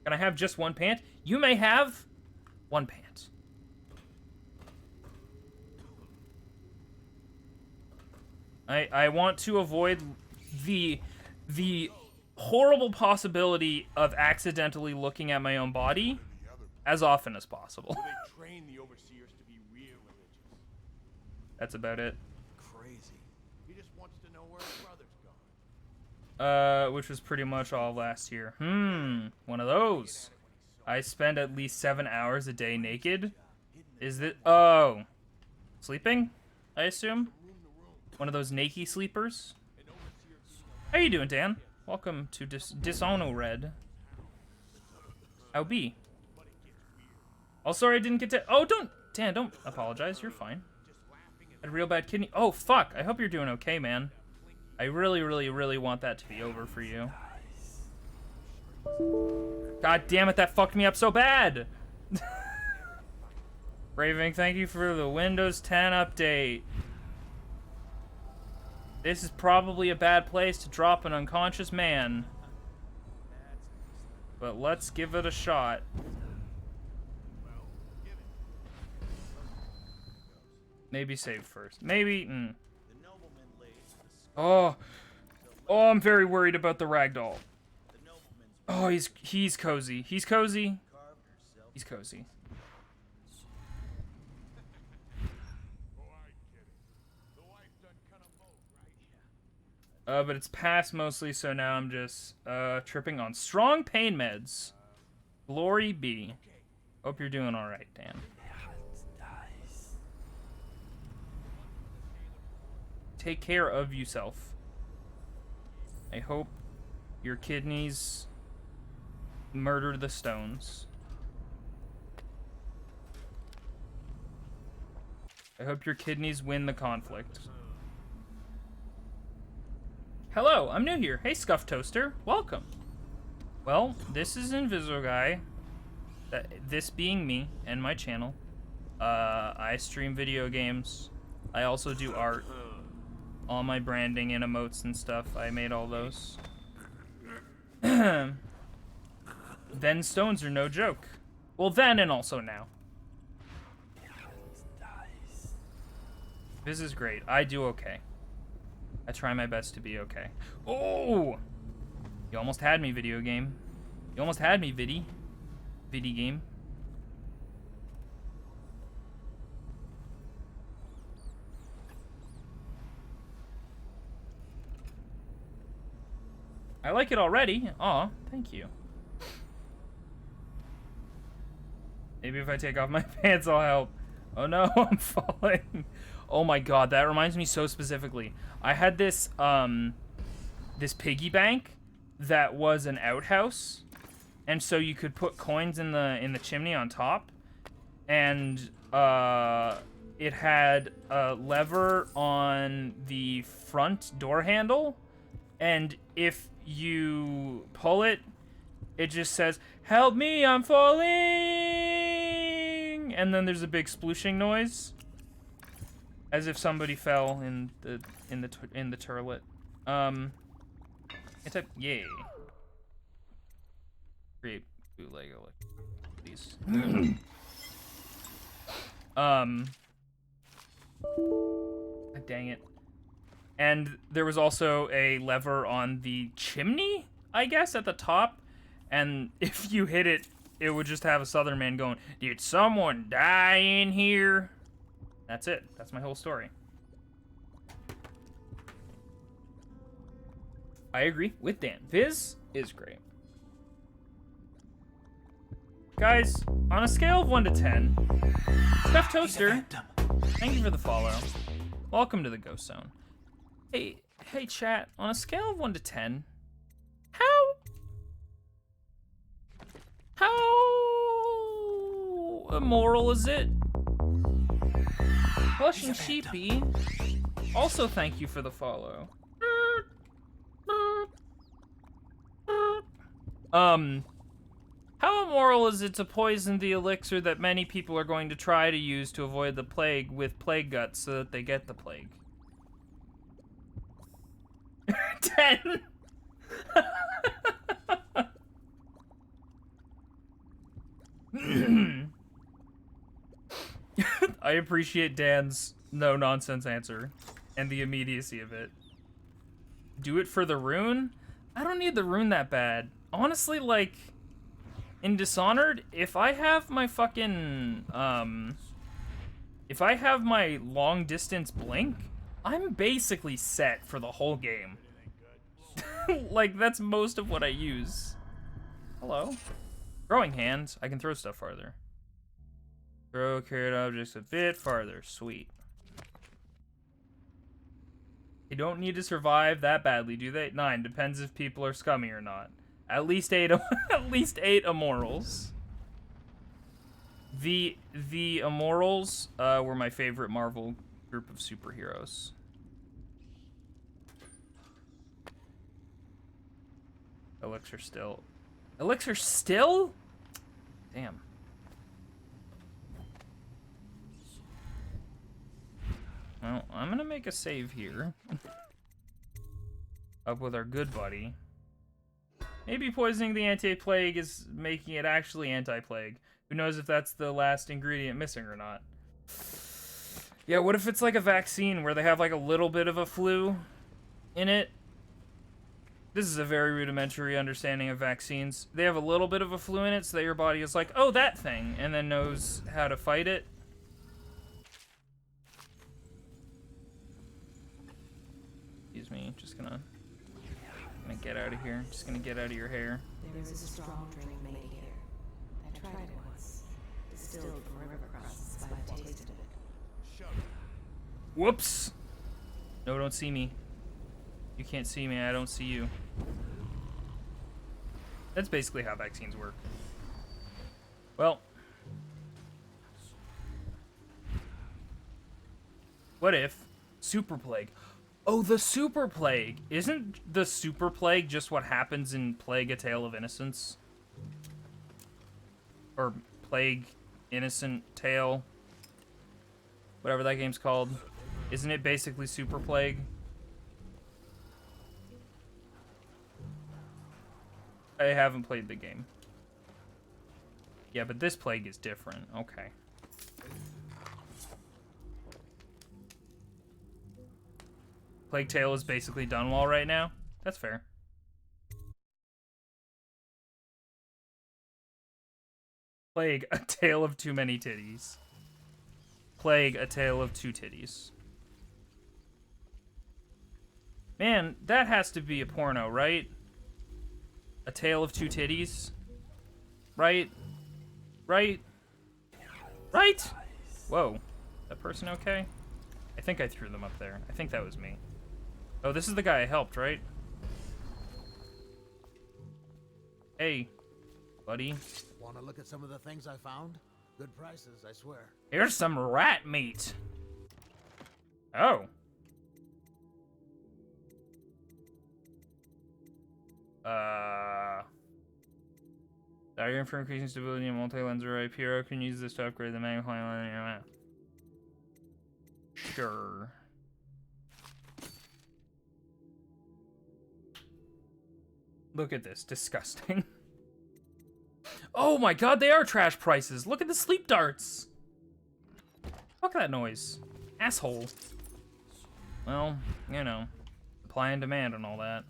Can I have just one pant? You may have one pant. I want to avoid the horrible possibility of accidentally looking at my own body as often as possible. They train the overseers to be real religious. That's about it. Crazy. He just wants to know where his brother's gone. Which was pretty much all last year. One of those. I spend at least 7 hours a day naked. Is it? Oh. Sleeping, I assume? One of those naked sleepers? How you doing, Dan? Welcome to Dishonored. How be? Oh, sorry I didn't get to... Oh, Dan, don't apologize. You're fine. Had a real bad kidney... Oh, fuck. I hope you're doing okay, man. I really, really, really want that to be over for you. God damn it, that fucked me up so bad! Braving, thank you for the Windows 10 update. This is probably a bad place to drop an unconscious man. But let's give it a shot. Maybe save first. Maybe... Oh. Oh, I'm very worried about the ragdoll. Oh, he's cozy. He's cozy. He's cozy. But it's past mostly, so now I'm just tripping on strong pain meds. Glory be. Hope you're doing all right, Dan. Take care of yourself. I hope your kidneys murder the stones. I hope your kidneys win the conflict. Hello, I'm new here. Hey, Scuff Toaster. Welcome. Well, this is Invisible this being me and my channel. I stream video games. I also do art. All my branding and emotes and stuff, I made all those. Then stones are no joke. Well, then and also now. This is great. I do okay. I try my best to be okay. Oh! You almost had me, video game. You almost had me, viddy game. I like it already. Aw, thank you. Maybe if I take off my pants, I'll help. Oh no, I'm falling. Oh my god, that reminds me so specifically. I had this, this piggy bank that was an outhouse. And so you could put coins in the chimney on top. And, it had a lever on the front door handle. And if you pull it, it just says, "Help me, I'm falling!" And then there's a big splooshing noise, as if somebody fell in the turlet. It's a yay. Create bootleg like these. God dang it. And there was also a lever on the chimney, I guess, at the top. And if you hit it, it would just have a Southern man going, "Did someone die in here?" That's it. That's my whole story. I agree with Dan. Viz is great. Guys, on a scale of 1 to 10, Stuff Toaster, thank you for the follow. Welcome to the Ghost Zone. Hey chat, on a scale of 1 to 10, how immoral is it? Plush and Sheepy, also thank you for the follow. How immoral is it to poison the elixir that many people are going to try to use to avoid the plague with plague guts so that they get the plague? 10. I appreciate Dan's no-nonsense answer and the immediacy of it. Do it for the rune? I don't need the rune that bad. Honestly, like, in Dishonored, if I have my fucking, if I have my long-distance blink, I'm basically set for the whole game. Like, that's most of what I use. Hello. Throwing hands. I can throw stuff farther. Throw carried objects a bit farther. Sweet. They don't need to survive that badly, do they? 9. Depends if people are scummy or not. At least 8. At least 8 immorals. The immorals were my favorite Marvel group of superheroes. Elixir still. Elixir still? Damn. Well, I'm gonna make a save here. Up with our good buddy. Maybe poisoning the anti-plague is making it actually anti-plague. Who knows if that's the last ingredient missing or not. Yeah, what if it's like a vaccine where they have like a little bit of a flu, in it. This is a very rudimentary understanding of vaccines. They have a little bit of a flu in it so that your body is like, oh, that thing, and then knows how to fight it. Excuse me, just gonna get out of here. Just gonna get out of your hair. There is a strong drink made here. I tried it once. Distilled from river crusts, but I tasted it. Whoops! No, don't see me. You can't see me, I don't see you. That's basically how vaccines work. Well. What if super plague? Oh, the super plague! Isn't the super plague just what happens in Plague: A Tale of Innocence? Or Plague Innocent Tale? Whatever that game's called. Isn't it basically super plague? I haven't played the game. Yeah, but this plague is different. Okay. Plague Tale is basically Dunwall right now. That's fair. Plague: A Tale of Too Many Titties. Plague: A Tale of Two Titties. Man, that has to be a porno, right? A Tale of Two Titties? Right? Right? Right? Whoa. That person okay? I think I threw them up there. I think that was me. Oh, this is the guy I helped, right? Hey, buddy. Want to look at some of the things I found? Good prices, I swear. Here's some rat meat. Oh. Diagram for increasing stability and multi-lens array. Pyro can use this to upgrade the magnifying lens in your map. Sure. Look at this. Disgusting. Oh my god, they are trash prices. Look at the sleep darts. Fuck that noise. Asshole. Well, you know. Supply and demand and all that.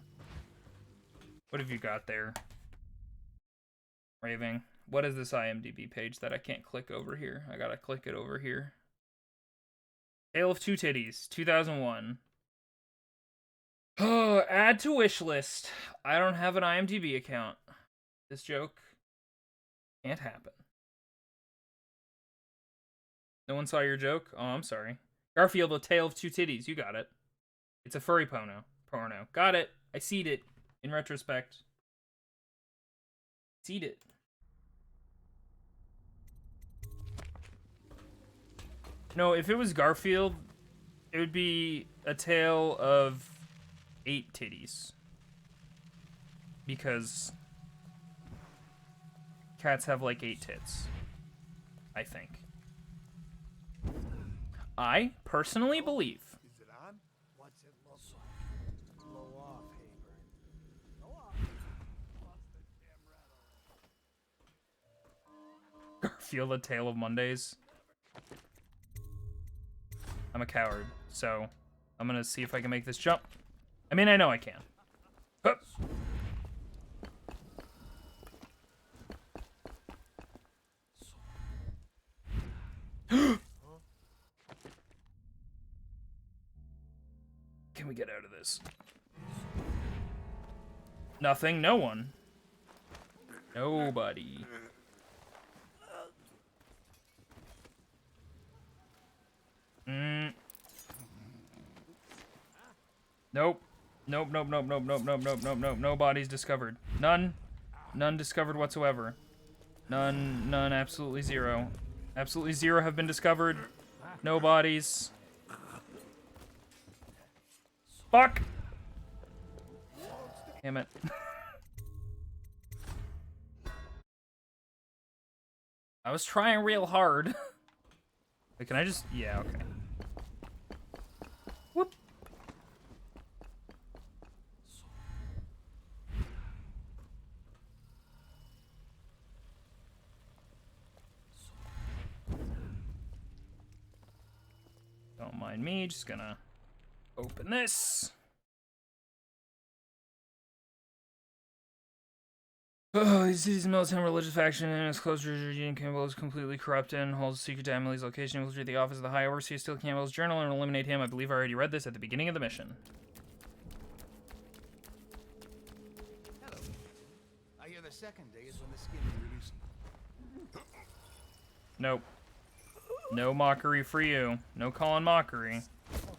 What have you got there? Raving. What is this IMDb page that I can't click over here? I gotta click it over here. Tale of Two Titties, 2001. Oh, add to wish list. I don't have an IMDb account. This joke can't happen. No one saw your joke? Oh, I'm sorry. Garfield, A Tale of Two Titties. You got it. It's a furry porno. Got it. I seed it. In retrospect. Seed it. No, if it was Garfield, it would be A Tale of 8 Titties. Because cats have like 8 tits. I think. I personally believe. Is it on? What's it look like? Blow off, Haber. Go on. Garfield, A Tale of Mondays. I'm a coward, so I'm gonna see if I can make this jump. I mean, I know I can. Hup. Can we get out of this? Nothing, no one. Nobody. Nope. Nope, nope, nope, nope, nope, nope, nope, nope, nope. No bodies discovered. None. None discovered whatsoever. None, absolutely zero. Absolutely zero have been discovered. No bodies. Fuck! Damn it. I was trying real hard. Wait, can I just... Yeah, okay. Whoop. Don't mind me, just gonna open this. Oh, he sees militant religious faction and his close Eugene Campbell is completely corrupt and holds secret to Emily's location. Infiltrate the office of the High Overseer, steal Campbell's journal, and eliminate him. I believe I already read this at the beginning of the mission. Hello. I hear the second day is when the skin is released. Nope. No mockery for you. No calling mockery.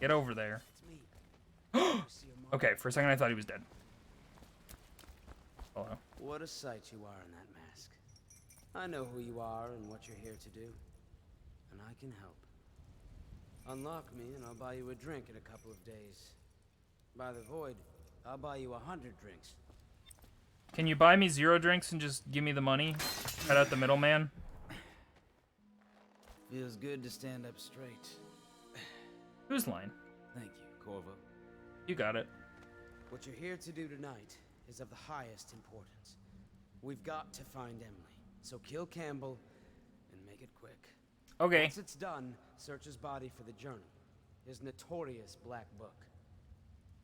Get over there. Okay, for a second I thought he was dead. Hello. What a sight you are in that mask. I know who you are and what you're here to do. And I can help. Unlock me and I'll buy you a drink in a couple of days. By the void, I'll buy you 100 drinks. Can you buy me 0 drinks and just give me the money? Cut out the middleman? Feels good to stand up straight. Whose line? Thank you, Corvo. You got it. What you're here to do tonight is of the highest importance. We've got to find Emily, so kill Campbell and make it quick. Okay. Once it's done, search his body for the journal, his notorious black book,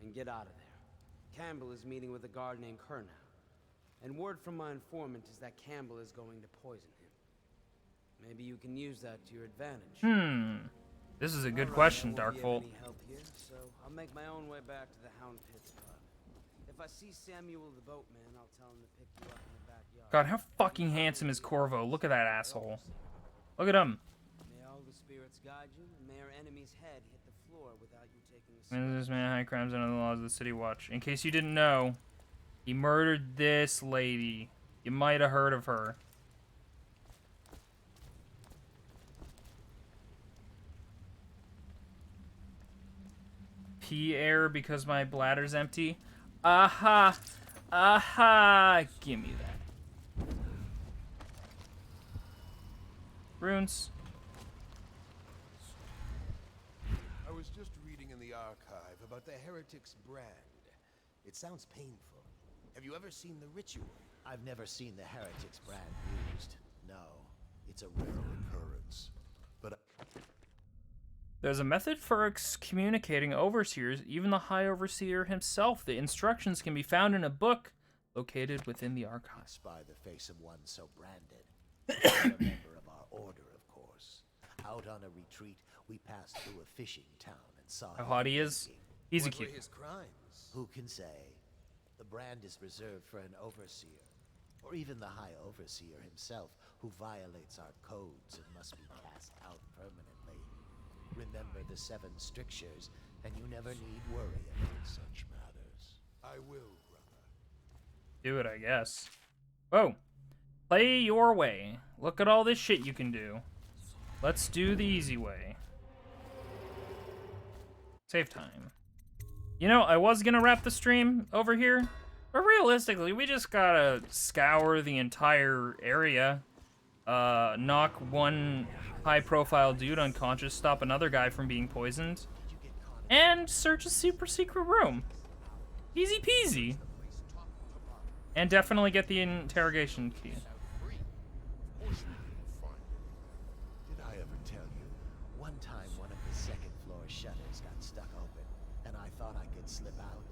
and get out of there. Campbell is meeting with a guard named Kernow, and word from my informant is that Campbell is going to poison him. Maybe you can use that to your advantage. This is a good question, Darkbolt. Help here, so I'll make my own way back to the Hound Pits pub. If I see Samuel the boatman, I'll tell him to pick you up in the backyard. God, how fucking handsome is Corvo? Look at that asshole. Look at him. May all the spirits guide you, and may our enemy's head hit the floor without you taking a This man high crimes under the laws of the City Watch. In case you didn't know, he murdered this lady. You might have heard of her. Pee air because my bladder's empty. Aha! Aha! Give me that. Runes. I was just reading in the archive about the Heretic's brand. It sounds painful. Have you ever seen the ritual? I've never seen the Heretic's brand used. No, it's a rare occurrence. But There's a method for excommunicating overseers, even the High Overseer himself. The instructions can be found in a book located within the archive. by the face of one so branded. A member of our order, of course. Out on a retreat, we passed through a fishing town and saw How him hot he is? drinking. He's a What were cute. his crimes? Who can say? The brand is reserved for an overseer, or even the High Overseer himself, who violates our codes and must be cast out permanently. Remember the 7 strictures, and you never need worry about such matters. I will, brother. Do it, I guess. Whoa. Play your way. Look at all this shit you can do. Let's do the easy way. Save time. You know, I was gonna wrap the stream over here, but realistically, we just gotta scour the entire area. Knock one high-profile dude unconscious, stop another guy from being poisoned, and search a super secret room. Easy peasy. And definitely get the interrogation key. Did I ever tell you? One time one of the second floor shutters got stuck open, and I thought I could slip out.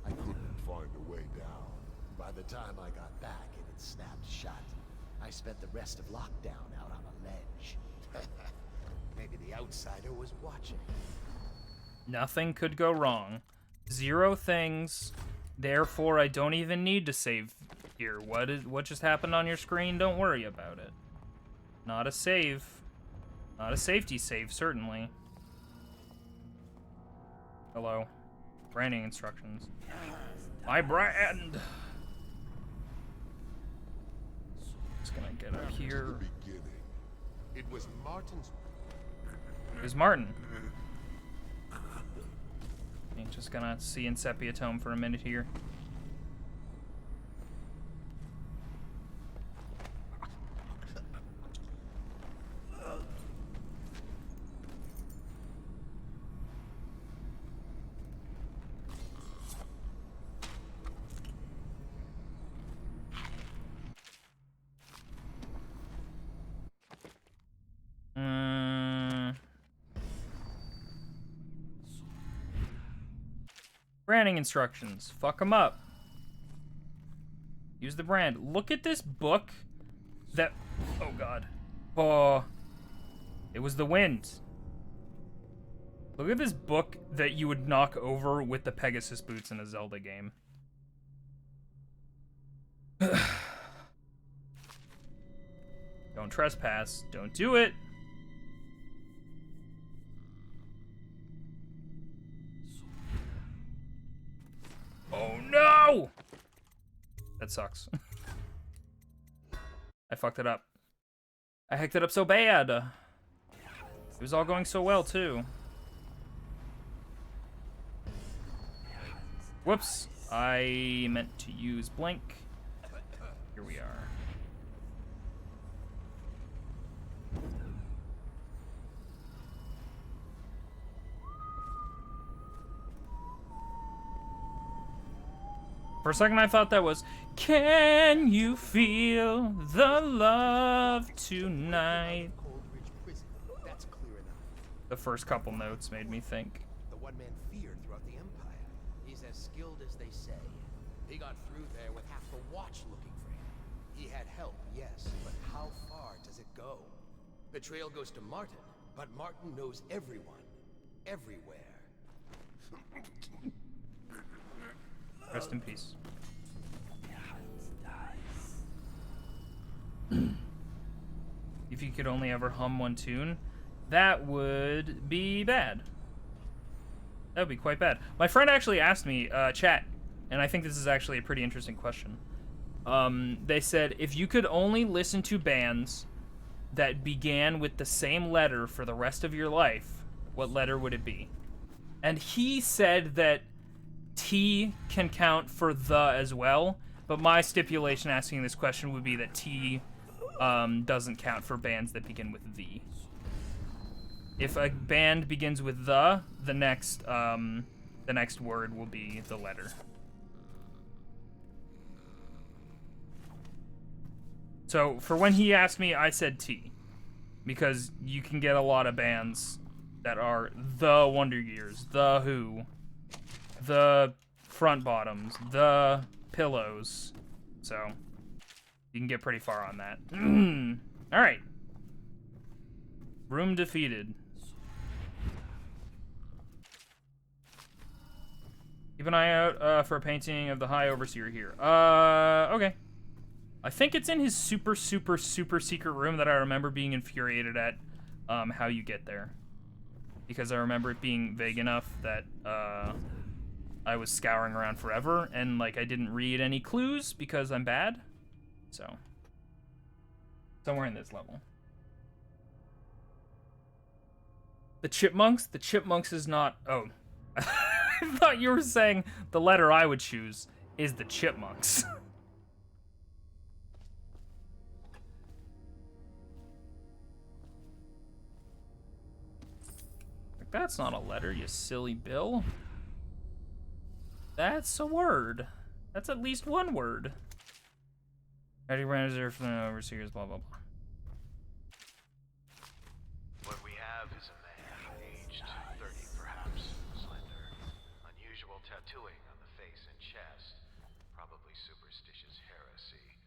I couldn't find a way down. By the time I got back, it had snapped shut. I spent the rest of lockdown out on a ledge. Maybe the outsider was watching. Nothing could go wrong. 0 things. Therefore, I don't even need to save here. What just happened on your screen? Don't worry about it. Not a save. Not a safety save, certainly. Hello. Branding instructions. My brand! Just gonna get up here. It was Martin's. Who's Martin? I'm just gonna see in sepia tone for a minute here. Branding instructions. Fuck them up. Use the brand. Look at this book that... Oh, God. Oh. It was the wind. Look at this book that you would knock over with the Pegasus boots in a Zelda game. Don't trespass. Don't do it. Oh, no! That sucks. I fucked it up. I hacked it up so bad. It was all going so well, too. Whoops. I meant to use blink. Here we are. For a second I thought that was, can you feel the love tonight? That's clear enough. The first couple notes made me think. The one man feared throughout the Empire. He's as skilled as they say. He got through there with half the watch looking for him. He had help, yes, but how far does it go? The trail goes to Martin, but Martin knows everyone. Everywhere. Rest in peace. If you could only ever hum one tune, that would be bad. That would be quite bad. My friend actually asked me, chat, and I think this is actually a pretty interesting question. They said, if you could only listen to bands that began with the same letter for the rest of your life, what letter would it be? And he said that T can count for the as well, but my stipulation asking this question would be that T doesn't count for bands that begin with V. If a band begins with the next word will be the letter. So for when he asked me, I said T, because you can get a lot of bands that are the Wonder Years, the Who, the Front Bottoms, the Pillows, so you can get pretty far on that. All right. Room defeated. Keep an eye out for a painting of the High Overseer here. Okay. I think it's in his super secret room that I remember being infuriated at how you get there. Because I remember it being vague enough that I was scouring around forever and like I didn't read any clues because I'm bad. So somewhere in this level. The Chipmunks? The Chipmunks is not... Oh. I thought you were saying the letter I would choose is the Chipmunks. Like, that's not a letter, you silly Bill. That's a word. That's at least one word. Ready Reserve from the Overseers, blah, blah, blah. What we have is a man, aged 30 perhaps, slender, unusual tattooing on the face and chest, probably superstitious heresy,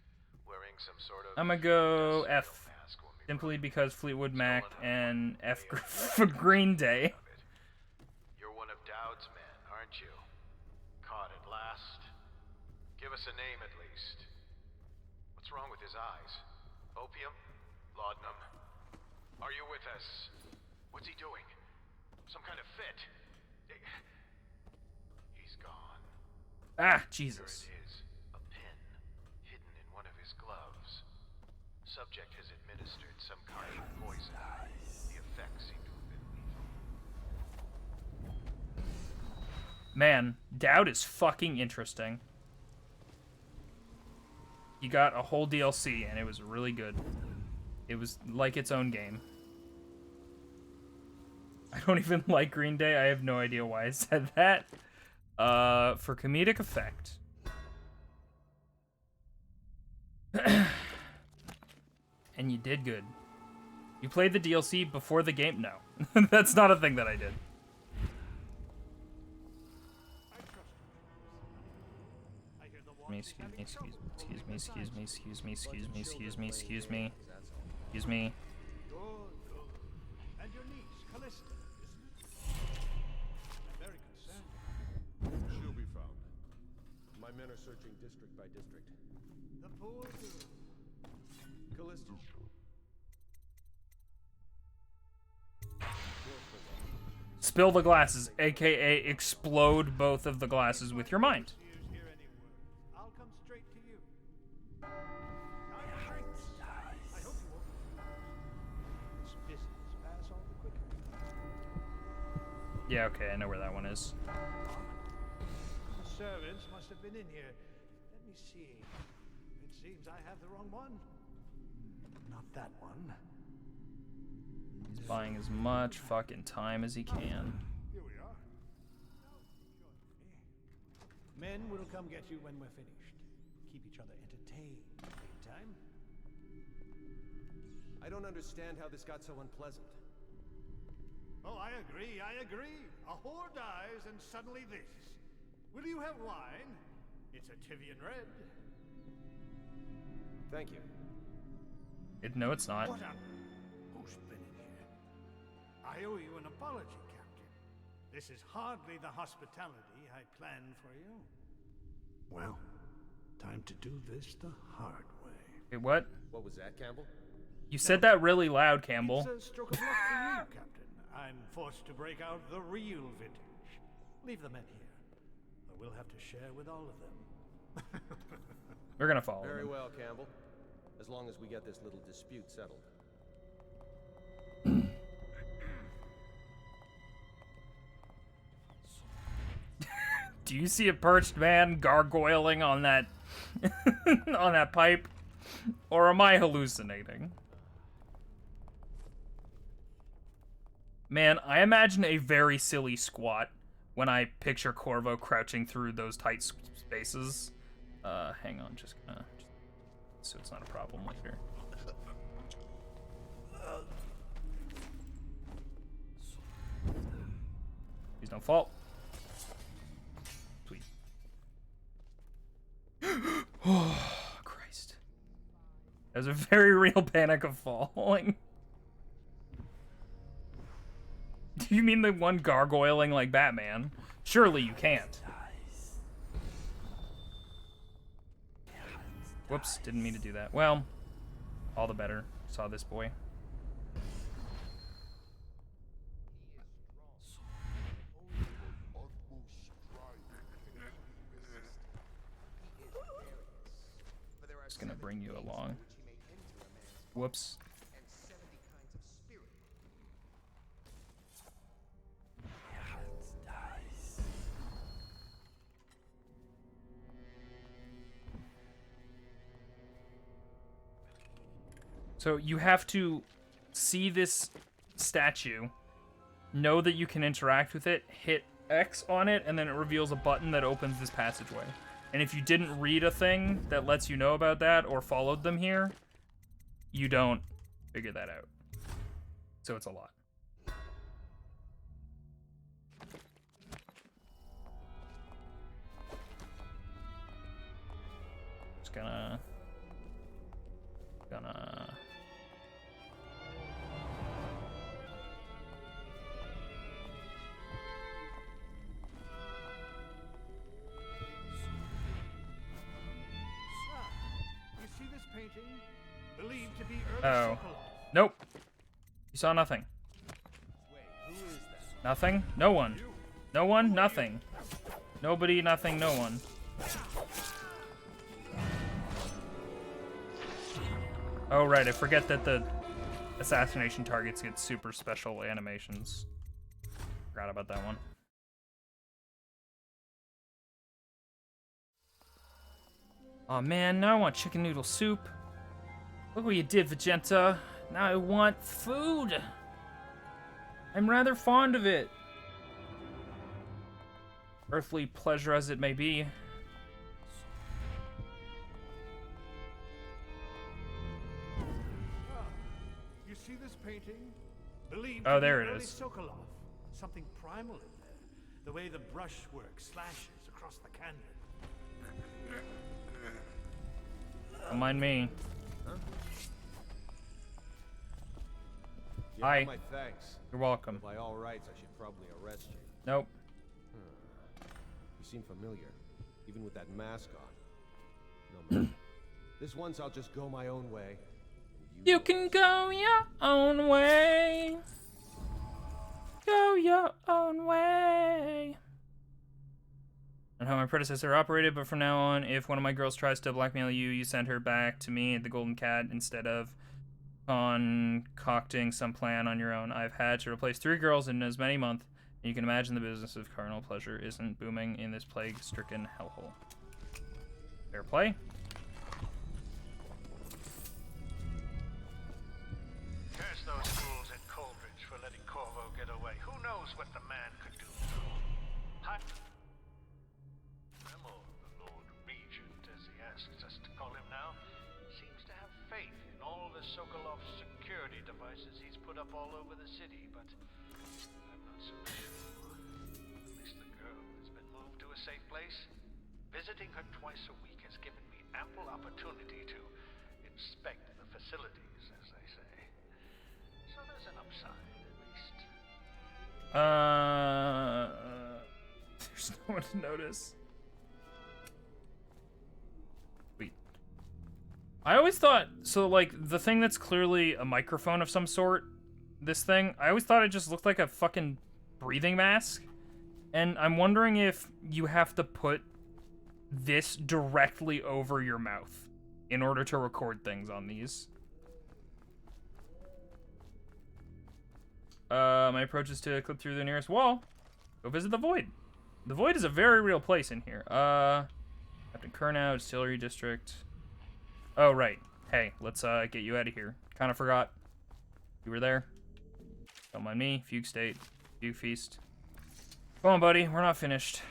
wearing some sort of... I'm gonna go F, simply because Fleetwood Mac and F for Green Day. You're one of Dowd's men, aren't you? Caught at last. Give us a name at least. What's wrong with his eyes? Opium? Laudanum? Are you with us? What's he doing? Some kind of fit? He's gone. Ah, Jesus. There it is. A pin. Hidden in one of his gloves. Subject has administered some kind of poison. The effects seem to have been lethal. Man, Dowd is fucking interesting. You got a whole DLC, and it was really good. It was like its own game. I don't even like Green Day. I have no idea why I said that. For comedic effect. And you did good. You played the DLC before the game? No. That's not a thing that I did. me, excuse me, excuse me, excuse me, excuse me, excuse me, excuse me, excuse me, excuse me. Good, good. And your niece, Callista, isn't it? I'm very concerned. She'll be found. My men are searching district by district. The poor girl. Callista. Spill the glasses, aka explode both of the glasses with your mind. I'll come straight to you. Time for drinks. I hope you won't refuse. This business pass all the quicker. Yeah, okay, I know where that one is. The servants must have been in here. Let me see. It seems I have the wrong one. Not that one. He's buying as much fucking time as he can. Here we are. Men will come get you when we're finished. Keep each other entertained. Meantime. I don't understand how this got so unpleasant. Oh, I agree, I agree. A whore dies and suddenly this. Will you have wine? It's a Tivian red. Thank you. No, it's not. What up? Who's been in here? I owe you an apology, Captain. This is hardly the hospitality I planned for you. Well, time to do this the hard way. Wait, what? What was that, Campbell? You said that really loud, Campbell. It's a stroke of luck for you, Captain. I'm forced to break out the real vintage. Leave the men here, or we'll have to share with all of them. We're gonna follow Very him. well, Campbell. As long as we get this little dispute settled. Do you see a perched man gargoyling on that on that pipe? Or am I hallucinating? Man, I imagine a very silly squat when I picture Corvo crouching through those tight spaces. Hang on, just so it's not a problem later. Please don't fall. Sweet. Oh, Christ. That was a very real panic of falling. Do you mean the one gargoyling like Batman? Surely you can't. Whoops, didn't mean to do that. Well, all the better. Saw this boy. Just gonna bring you along. Whoops. So you have to see this statue, know that you can interact with it, hit X on it, and then it reveals a button that opens this passageway. And if you didn't read a thing that lets you know about that or followed them here, you don't figure that out. So it's a lot. Just gonna You see this painting? Believed to be early oh. Sokolov. Nope. You saw nothing. Who is that? Nothing? No one. No one? Nothing. Nobody, nothing, no one. Oh, right. I forget that the assassination targets get super special animations. Forgot about that one. Oh man, now I want chicken noodle soup. Look what you did, Vegeta. Now I want food. I'm rather fond of it. Earthly pleasure as it may be. You see this painting? Believed Oh, to there be it early is. Sokolov. Something primal in there. The way the brushwork slashes across the canvas. Don't mind me. Yeah, Hi. my thanks. You're welcome. By all rights, I should probably arrest you. Nope. You seem familiar, even with that mask on. No matter. This once I'll just go my own way. You can go your own way. Go your own way. And how my predecessor operated, but from now on, if one of my girls tries to blackmail you, you send her back to me, the Golden Cat, instead of concocting some plan on your own. I've had to replace 3 girls in as many months, and you can imagine the business of carnal pleasure isn't booming in this plague-stricken hellhole. Fair play. Curse those fools at Coldridge for letting Corvo get away. Who knows what the man could do? Hi. Remo, the Lord Regent, as he asks us to call him now, seems to have faith in all the Sokolov security devices he's put up all over the city, but I'm not so sure. At least the girl has been moved to a safe place. Visiting her twice a week has given me ample opportunity to inspect the facilities, as they say. So there's an upside, at least. There's no one to notice. Wait. I always thought, so like, the thing that's clearly a microphone of some sort, this thing, I always thought it just looked like a fucking breathing mask. And I'm wondering if you have to put this directly over your mouth in order to record things on these. My approach is to clip through the nearest wall. Go visit the Void. The Void is a very real place in here. Captain Kurnow, Distillery District. Oh, right. Hey, let's get you out of here. Kind of forgot. You were there. Don't mind me. Fugue State. Fugue Feast. Come on, buddy. We're not finished.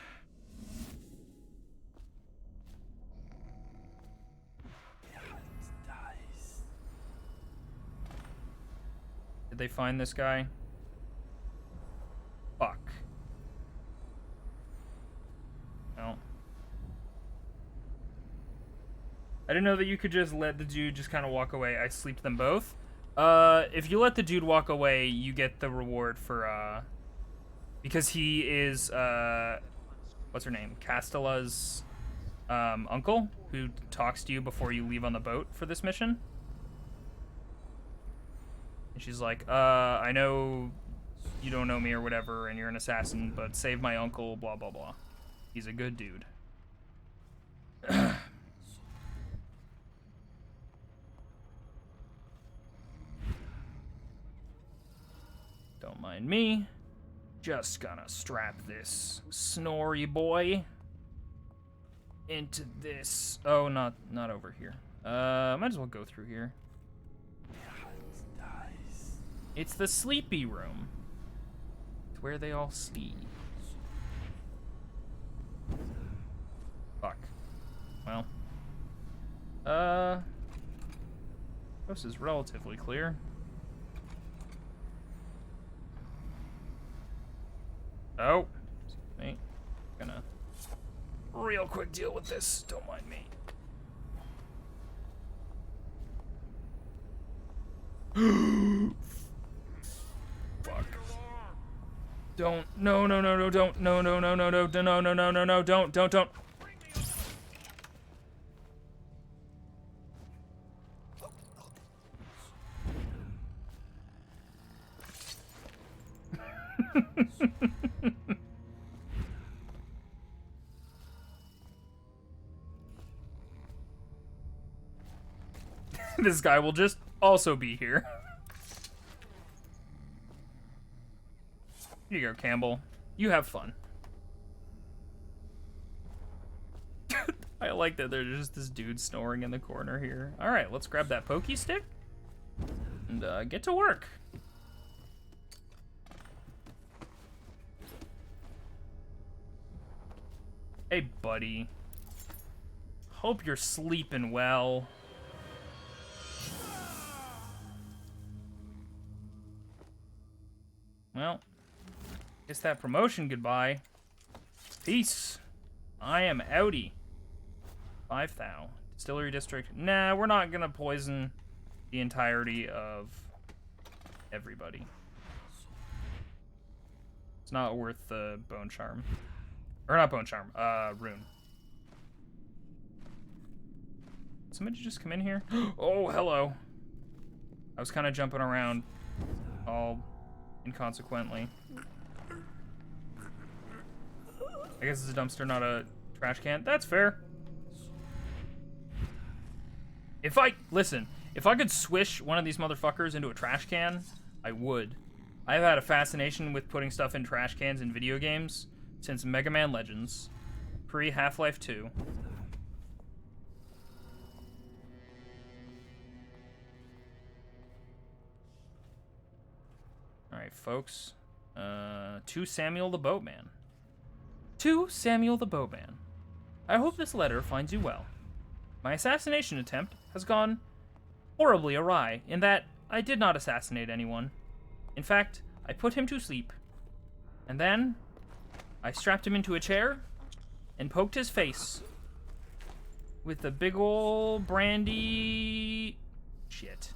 Did they find this guy? Fuck. No. I didn't know that you could just let the dude just kind of walk away. I sleeped them both. If you let the dude walk away, you get the reward for, because he is, what's her name? Castella's, uncle, who talks to you before you leave on the boat for this mission. And she's like, I know you don't know me or whatever, and you're an assassin, but save my uncle, blah, blah, blah. He's a good dude. Don't mind me. Just gonna strap this snory boy into this. Oh, not over here. Might as well go through here. It's the sleepy room. It's where they all sleep. Fuck. Well. This is relatively clear. Oh. Excuse me. Gonna real quick deal with this. Don't mind me. Fuck. Don't. No, don't. No, don't. This guy will just also be here. Here you go, Campbell. You have fun. I like that there's just this dude snoring in the corner here. Alright, let's grab that pokey stick and get to work. Hey, buddy. Hope you're sleeping well. Well, guess that promotion goodbye. Peace. I am outie. 5 thou. Distillery district. Nah, we're not gonna poison the entirety of everybody. It's not worth the bone charm. Or not bone charm, rune. Somebody just come in here? Oh, hello. I was kind of jumping around all inconsequently. I guess it's a dumpster, not a trash can. That's fair. Listen, if I could swish one of these motherfuckers into a trash can, I would. I've had a fascination with putting stuff in trash cans in video games since Mega Man Legends, pre-Half-Life 2. Alright, folks. To Samuel the Boatman. To Samuel the Boatman. I hope this letter finds you well. My assassination attempt has gone horribly awry in that I did not assassinate anyone. In fact, I put him to sleep. And then I strapped him into a chair and poked his face with the big ol' brandy shit.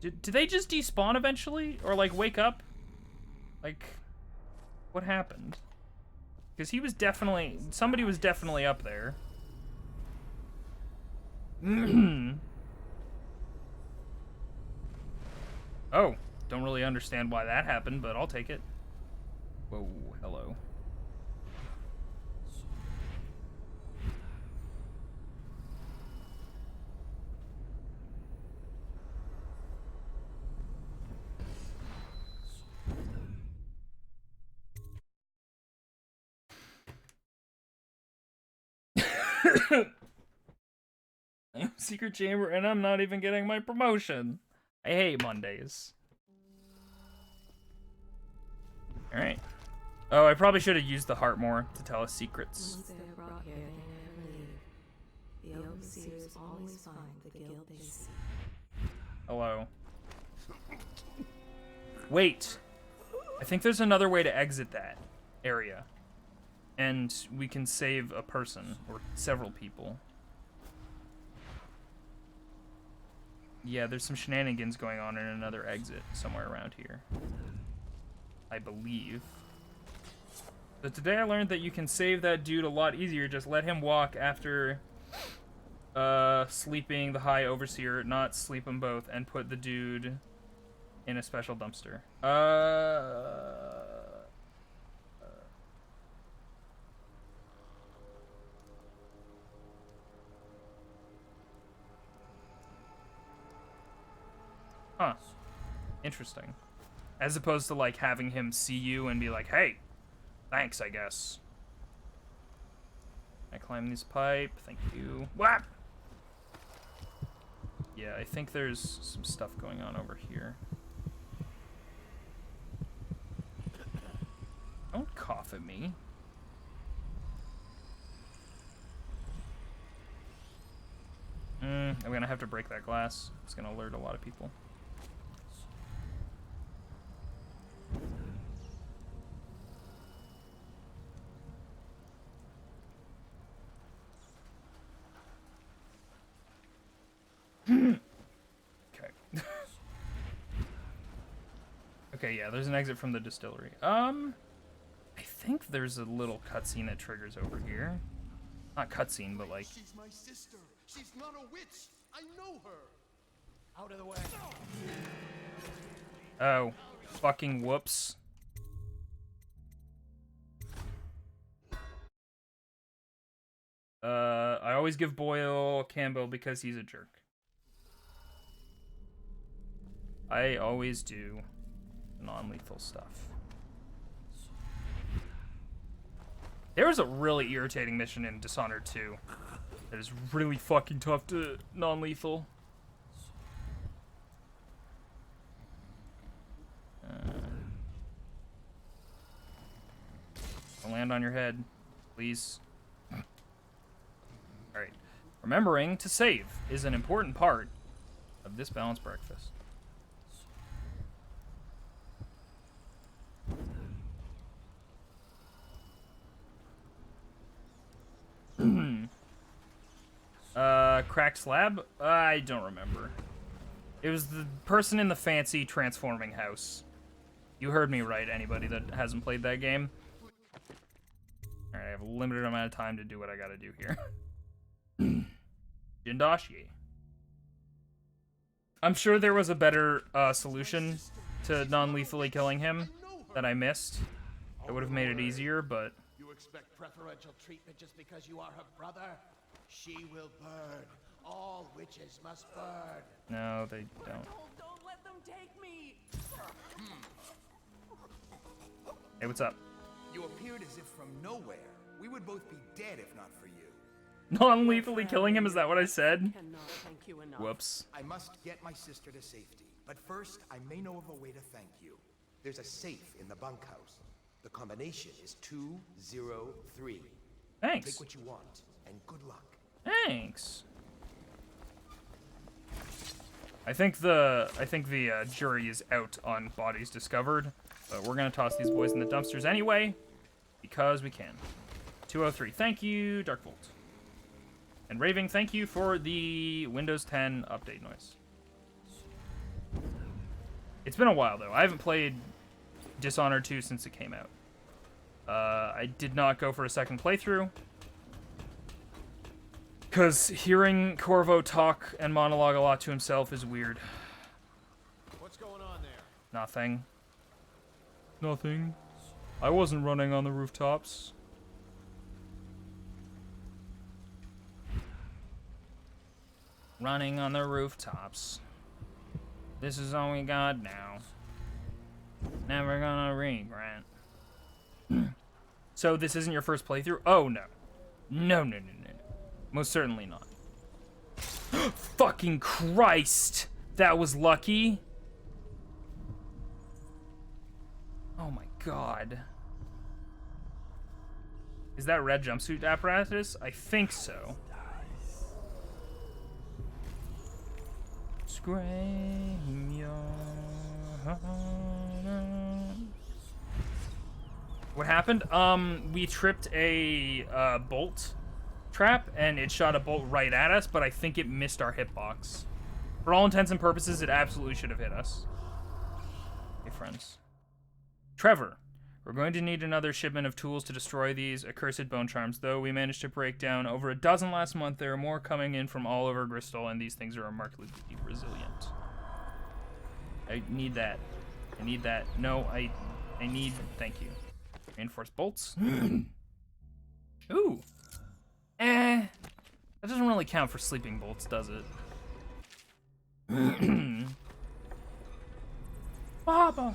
Did they just despawn eventually? Or, like, wake up? Like, what happened? Because he was definitely... Somebody was definitely up there. Oh, don't really understand why that happened, but I'll take it. Whoa, hello. Secret chamber, and I'm not even getting my promotion. I hate Mondays. Alright. Oh, I probably should have used the heart more to tell us secrets. Once they're brought here, they never leave. The overseers always find the guilt they seek. Hello. Wait. I think there's another way to exit that area. And we can save a person, or several people. Yeah, there's some shenanigans going on in another exit somewhere around here. I believe. But today I learned that you can save that dude a lot easier. Just let him walk after sleeping the High Overseer, not sleep them both, and put the dude in a special dumpster. Huh. Interesting. As opposed to, like, having him see you and be like, hey, thanks, I guess. I climb this pipe. Thank you. Whap! Yeah, I think there's some stuff going on over here. Don't cough at me. I'm gonna have to break that glass. It's gonna alert a lot of people. Okay. Okay, yeah, there's an exit from the distillery. I think there's a little cutscene that triggers over here. Not cutscene, but like... She's my sister. She's not a witch. I know her. Out of the way. Oh, fucking whoops. I always give Boyle Campbell because he's a jerk. I always do non-lethal stuff. There was a really irritating mission in Dishonored 2 that is really fucking tough to non-lethal. Don't land on your head, please. Alright. Remembering to save is an important part of this balanced breakfast. cracked slab? I don't remember. It was the person in the fancy transforming house. You heard me right, anybody that hasn't played that game. Alright, I have a limited amount of time to do what I gotta do here. Jindashi. I'm sure there was a better solution to non-lethally killing him that I missed. It would have made it easier, but... You expect preferential treatment just because you are her brother? She will burn. All witches must burn. No, they don't. Don't let them take me. Hey, what's up? You appeared as if from nowhere. We would both be dead if not for you. Non-lethally killing him, is that what I said? Whoops. I must get my sister to safety, but first I may know of a way to thank you. There's a safe in the bunkhouse. The combination is 203. Thanks. Take what you want, and good luck. Thanks. I think the jury is out on bodies discovered, but we're gonna toss these boys in the dumpsters anyway, because we can. 203. Thank you, Darkvolt. And Raving, thank you for the Windows 10 update noise. It's been a while, though. I haven't played Dishonored 2 since it came out. I did not go for a second playthrough, because hearing Corvo talk and monologue a lot to himself is weird. What's going on there? Nothing. Nothing. I wasn't running on the rooftops. Running on the rooftops. This is all we got now. Never gonna regret. So this isn't your first playthrough? Oh, no. No. Most certainly not. Fucking Christ! That was lucky. Oh my god. Is that red jumpsuit apparatus? I think so. Scream your heart out. What happened? We tripped a bolt trap, and it shot a bolt right at us, but I think it missed our hitbox. For all intents and purposes, it absolutely should have hit us. Hey, friends. Trevor, we're going to need another shipment of tools to destroy these accursed bone charms. Though we managed to break down over a dozen last month, there are more coming in from all over Bristol, and these things are remarkably resilient. I need that. I need that. No, I need... Thank you. Reinforced bolts. Ooh. That doesn't really count for sleeping bolts, does it? Baba.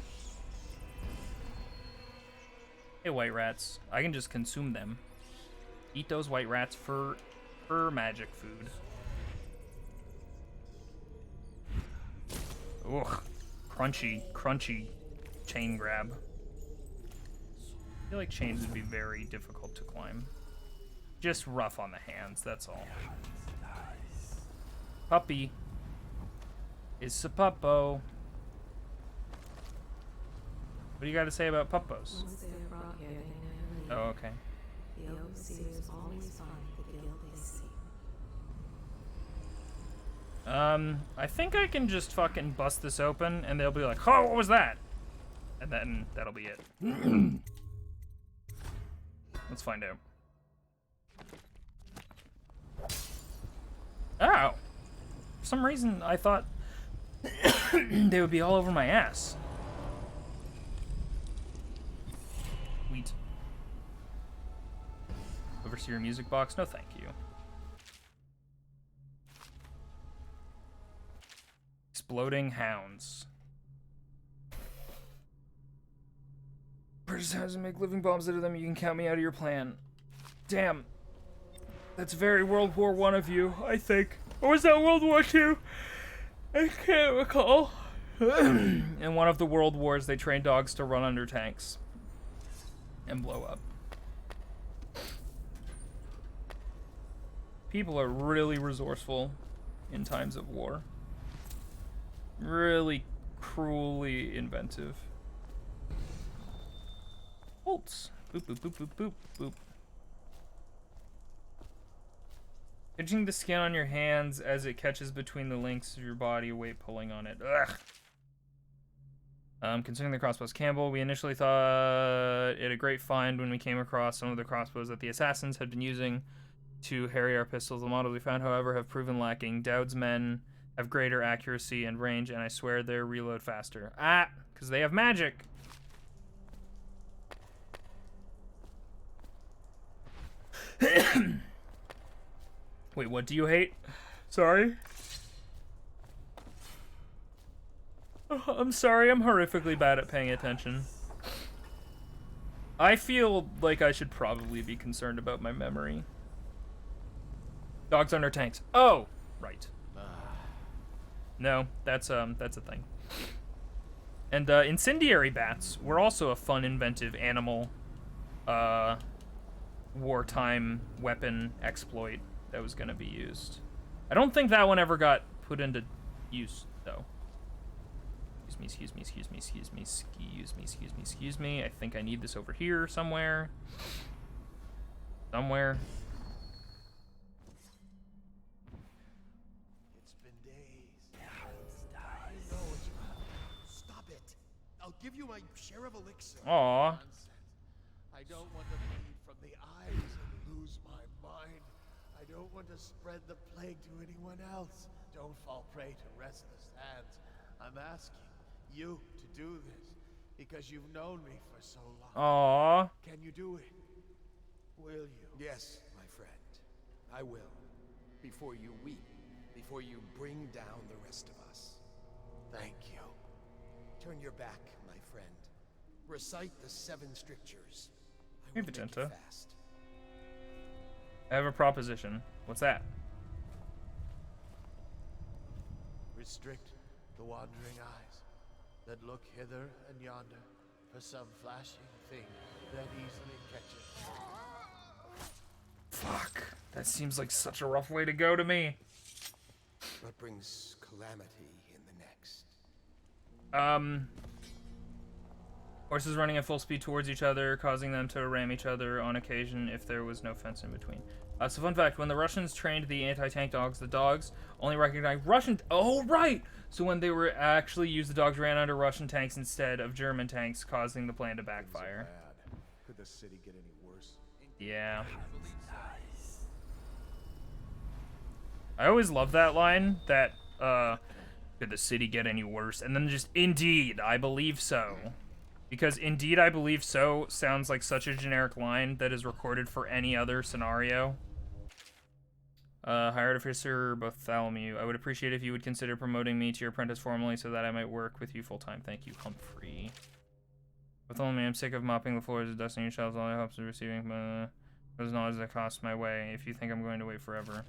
Hey, white rats. I can just consume them. Eat those white rats for magic food. Ugh. Crunchy chain grab. I feel like chains would be very difficult to climb. Just rough on the hands, that's all. Puppy. It's a puppo. What do you got to say about puppos? Once they're brought here, they never leave. Oh, okay. The overseers always find the guild they seek. I think I can just fucking bust this open, and they'll be like, "Oh, what was that?" And then that'll be it. Let's find out. Oh! For some reason, I thought they would be all over my ass. Wheat. Overseer music box? No, thank you. Exploding hounds. British has to make living bombs out of them. You can count me out of your plan. Damn. That's very World War I of you, I think. Or was that World War II? I can't recall. In one of the world wars, they trained dogs to run under tanks and blow up. People are really resourceful in times of war. Really cruelly inventive. Bolts. Boop, boop, boop, boop, boop, boop. Pinching the skin on your hands as it catches between the links of your body, weight pulling on it. Ugh. Concerning the crossbows, Campbell, we initially thought it a great find when we came across some of the crossbows that the assassins had been using to harry our pistols. The models we found, however, have proven lacking. Dowd's men have greater accuracy and range, and I swear they reload faster. Ah, because they have magic. Wait, what do you hate? Sorry? Oh, I'm sorry, I'm horrifically bad at paying attention. I feel like I should probably be concerned about my memory. Dogs under tanks. Oh, right. No, that's a thing. And incendiary bats were also a fun, inventive animal wartime weapon exploit that was gonna be used. I don't think that one ever got put into use though. Excuse me. I think I need this over here somewhere. Somewhere. It's been days. I know it's Stop it. I'll give you my share of elixir. Aw. I don't want to bleed from the eyes and lose my mind. I don't want to spread the plague to anyone else. Don't fall prey to restless hands. I'm asking you to do this because you've known me for so long. Aww. Can you do it? Will you? Yes, my friend. I will. Before you weep, before you bring down the rest of us. Thank you. Turn your back, my friend. Recite the 7 strictures. Hey, Magenta. I have a proposition. What's that? Restrict the wandering eyes that look hither and yonder for some flashing thing that easily catches. Fuck. That seems like such a rough way to go to me. What brings calamity in the next? Horses running at full speed towards each other, causing them to ram each other on occasion if there was no fence in between. So fun fact, when the Russians trained the anti-tank dogs, the dogs only recognized Russian... Oh, right! So when they were actually used, the dogs ran under Russian tanks instead of German tanks, causing the plan to backfire. Could the city get any worse? Yeah. I always love that line, that, could the city get any worse? And then just, indeed, I believe so. Because indeed, I believe so sounds like such a generic line that is recorded for any other scenario. Hired officer Bartholomew, I would appreciate if you would consider promoting me to your apprentice formally so that I might work with you full-time. Thank you, Humphrey. Bartholomew, I'm sick of mopping the floors and dusting your shelves. All I hope is receiving those knowledge that costs my way if you think I'm going to wait forever.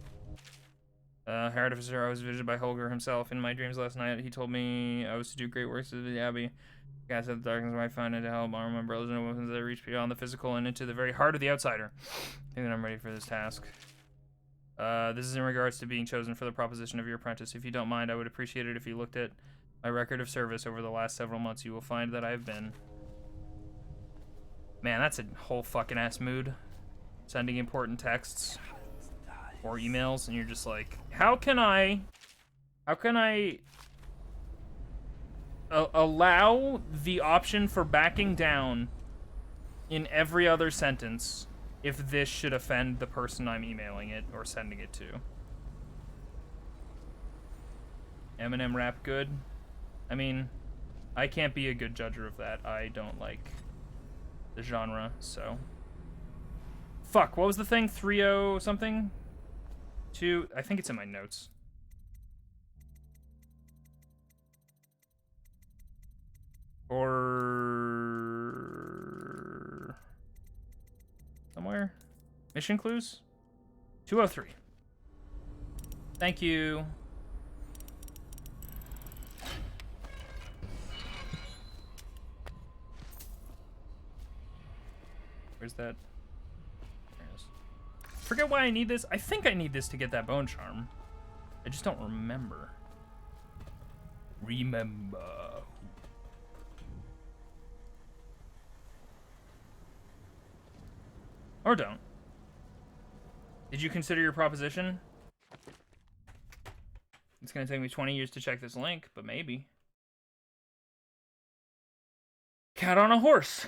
Hired officer, I was visited by Holger himself in my dreams last night. He told me I was to do great works at the Abbey. Guys of the darkness might find it to help arm my brothers and weapons that reach beyond the physical and into the very heart of the outsider. I think that I'm ready for this task. This is in regards to being chosen for the proposition of your apprentice. If you don't mind, I would appreciate it if you looked at my record of service over the last several months. You will find that I've been... Man, that's a whole fucking ass mood. Sending important texts or emails, and you're just like, how can I allow the option for backing down in every other sentence if this should offend the person I'm emailing it or sending it to? Eminem rap good? I mean, I can't be a good judger of that. I don't like the genre, so. Fuck, what was the thing? 3-0 something? 2, I think it's in my notes. Or somewhere? Mission clues? 203. Thank you. Where's that? There it is. Forget why I need this. I think I need this to get that bone charm. I just don't remember. Or don't. Did you consider your proposition? It's gonna take me 20 years to check this link, but maybe. Cat on a horse.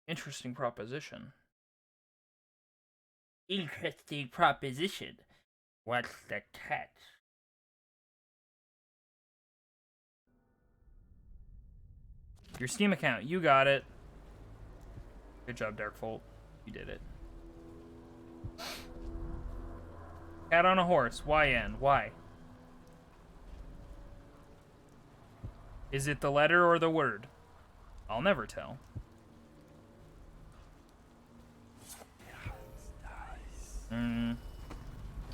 Interesting proposition. Interesting proposition. What's the catch? Your Steam account, you got it. Good job, Darkfolt. You did it. Cat on a horse. YN. Why? Is it the letter or the word? I'll never tell.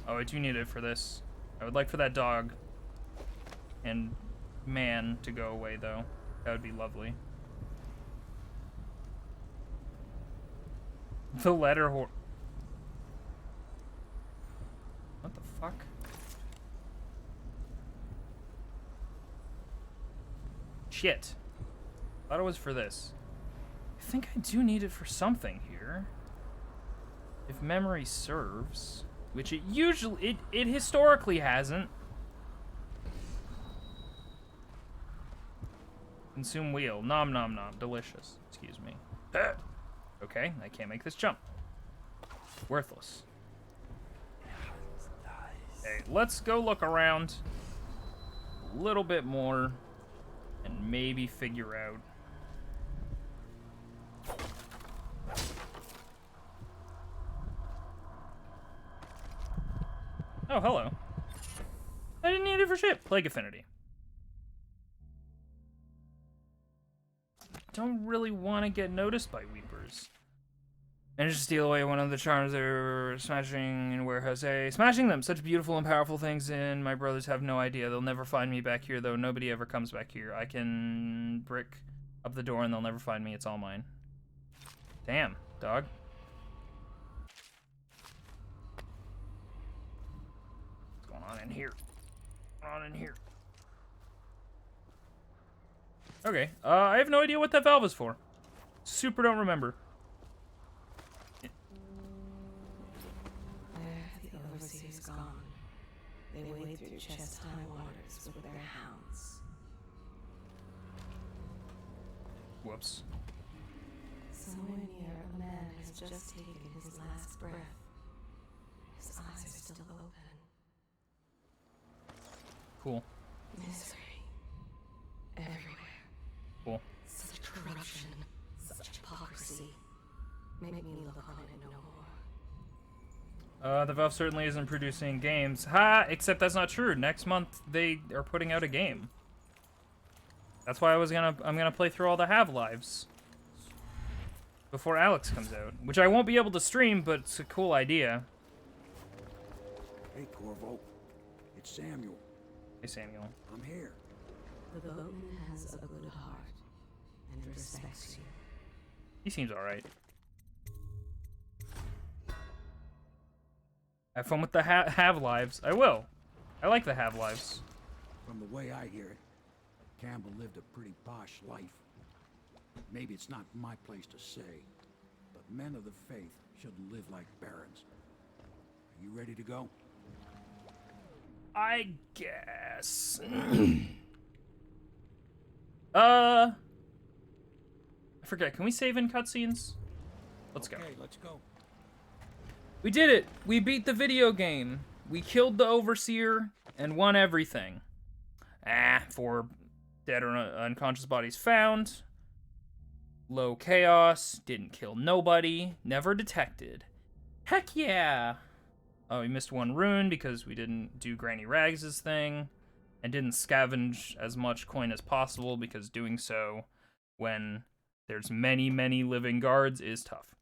Oh, I do need it for this. I would like for that dog and man to go away, though. That would be lovely. The letter horse. What the fuck? Shit. Thought it was for this. I think I do need it for something here. If memory serves. Which it usually... It historically hasn't. Consume wheel. Nom nom nom. Delicious. Excuse me. Okay, I can't make this jump. Worthless. Okay, let's go look around a little bit more and maybe figure out. Oh, hello. I didn't need it for shit. Plague Affinity. Don't really want to get noticed by Weepers. Managed to steal away one of the charms they were smashing in Warehouse A. Smashing them! Such beautiful and powerful things, and my brothers have no idea. They'll never find me back here, though. Nobody ever comes back here. I can brick up the door and they'll never find me. It's all mine. Damn, dog. What's going on in here? What's going on in here? Okay, I have no idea what that valve is for. Super don't remember. The overseer's gone. They wade through chest-high waters with their hounds. Whoops. Somewhere near, a man has just taken his last breath. His eyes are still open. Cool. Misery. Everywhere. Cool. Such corruption. Such hypocrisy. Make me look on it no more. The Valve certainly isn't producing games. Ha! Except that's not true. Next month they are putting out a game. That's why I'm gonna play through all the Have-Lives before Alex comes out, which I won't be able to stream, but it's a cool idea. Hey, Corvo. It's Samuel. Hey, Samuel. I'm here. The boatman has a good heart and respects you. He seems alright. Have fun with the Have-Lives. I will. I like the Have-Lives. From the way I hear it, Campbell lived a pretty posh life. Maybe it's not my place to say, but men of the faith shouldn't live like barons. Are you ready to go? I guess. I forget. Can we save in cutscenes? Let's go. Okay, let's go. We did it! We beat the video game. We killed the Overseer and won everything. 4 dead or unconscious bodies found. Low chaos. Didn't kill nobody. Never detected. Heck yeah! Oh, we missed 1 rune because we didn't do Granny Rags' thing. And didn't scavenge as much coin as possible because doing so when there's many, many living guards is tough.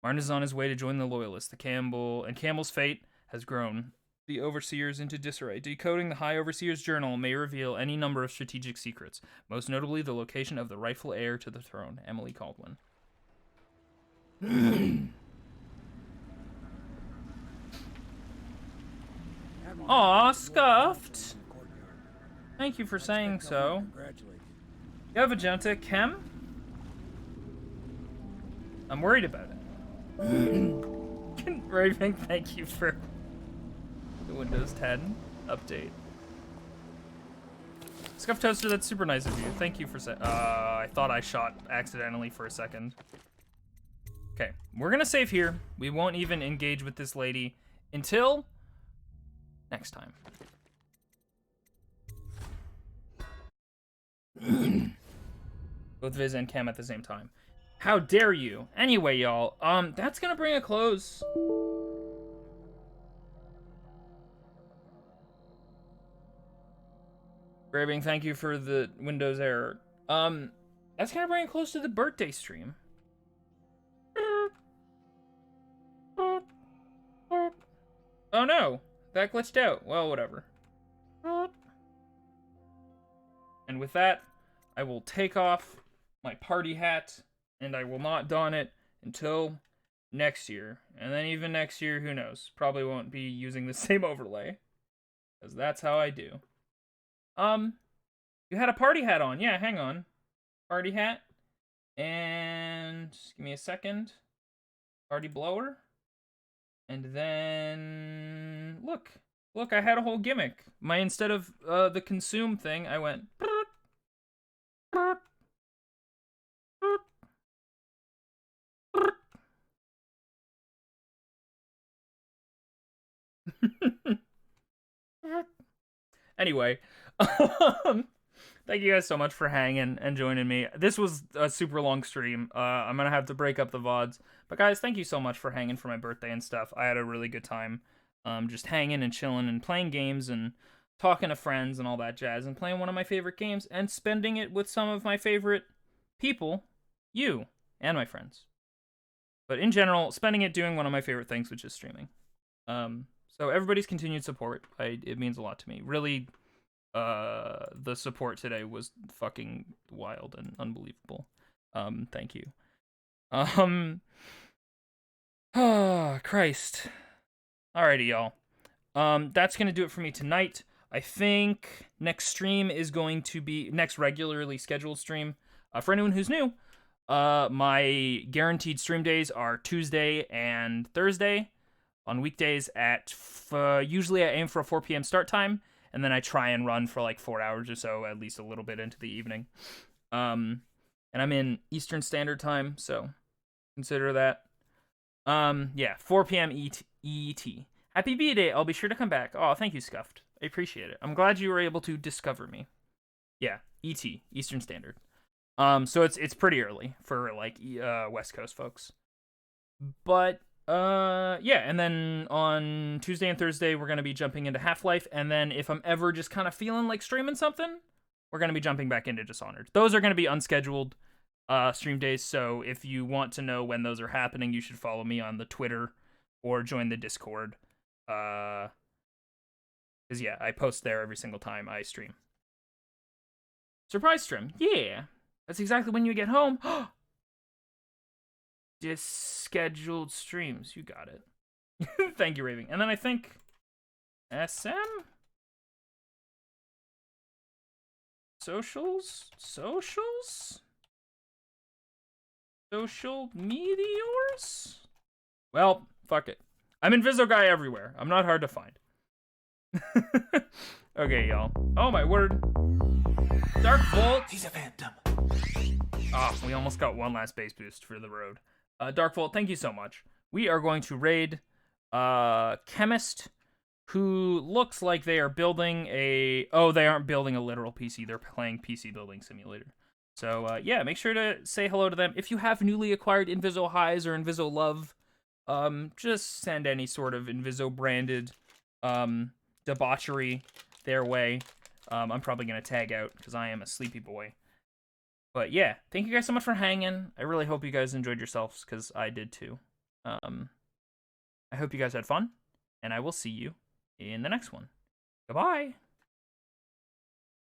Martin is on his way to join the Loyalists. Campbell's fate has grown the Overseers into disarray. Decoding the High Overseer's journal may reveal any number of strategic secrets, most notably the location of the rightful heir to the throne, Emily Caldwin. Aw, Scuffed! Thank you for saying so. You have Agenta Chem? I'm worried about it. Raven, thank you for The Windows 10 update. Scuff Toaster, that's super nice of you. Thank you for I thought I shot accidentally for a second. Okay, we're gonna save here. We won't even engage with this lady until next time. Both Viz and Cam at the same time. How dare you? Anyway, y'all, that's gonna bring a close. Graving, thank you for the Windows error. That's gonna bring it close to the birthday stream. Oh no, that glitched out. Well, whatever. And with that, I will take off my party hat, and I will not don it until next year. And then even next year, who knows? Probably won't be using the same overlay, because that's how I do. You had a party hat on. Yeah, hang on. Party hat. And just give me a second. Party blower. And then look, I had a whole gimmick. Instead of the consume thing, I went anyway. Thank you guys so much for hanging and joining me. This was a super long stream. I'm gonna have to break up the VODs. But guys, thank you so much for hanging for my birthday and stuff. I had a really good time. Just hanging and chilling and playing games and talking to friends and all that jazz and playing one of my favorite games and spending it with some of my favorite people, you, and my friends. But in general, spending it doing one of my favorite things, which is streaming. So everybody's continued support, it means a lot to me. Really, the support today was fucking wild and unbelievable. Thank you. Oh, Christ. Alrighty, y'all. That's gonna do it for me tonight. I think next stream is going to be next regularly scheduled stream. For anyone who's new, my guaranteed stream days are Tuesday and Thursday. On weekdays at usually I aim for a 4 p.m. start time, and then I try and run for like 4 hours or so, at least a little bit into the evening. And I'm in Eastern Standard Time, so consider that. Yeah, 4 p.m. ET. Happy B-Day. I'll be sure to come back. Oh, thank you, Scuffed. I appreciate it. I'm glad you were able to discover me. Yeah, ET, Eastern Standard. So it's pretty early for like West Coast folks. But yeah, and then on Tuesday and Thursday we're gonna be jumping into Half-Life, and then if I'm ever just kind of feeling like streaming something, we're gonna be jumping back into Dishonored. Those are gonna be unscheduled stream days, so if you want to know when those are happening, you should follow me on the Twitter or join the Discord. Because yeah, I post there every single time I stream. Surprise stream, yeah. That's exactly when you get home. Scheduled streams, you got it. Thank you, Raving. And then I think SM? Socials? Social meteors? Well, fuck it. I'm Inviso Guy everywhere. I'm not hard to find. Okay, y'all. Oh my word. Dark Vault. He's a phantom. Ah, we almost got one last base boost for the road. Dark Vault, thank you so much. We are going to raid Chemist, who looks like they are building a... Oh, they aren't building a literal PC. They're playing PC Building Simulator. So, yeah, make sure to say hello to them. If you have newly acquired Inviso Highs or Inviso Love, just send any sort of Inviso-branded debauchery their way. I'm probably going to tag out, because I am a sleepy boy. But yeah, thank you guys so much for hanging. I really hope you guys enjoyed yourselves, because I did too. I hope you guys had fun, and I will see you in the next one. Goodbye!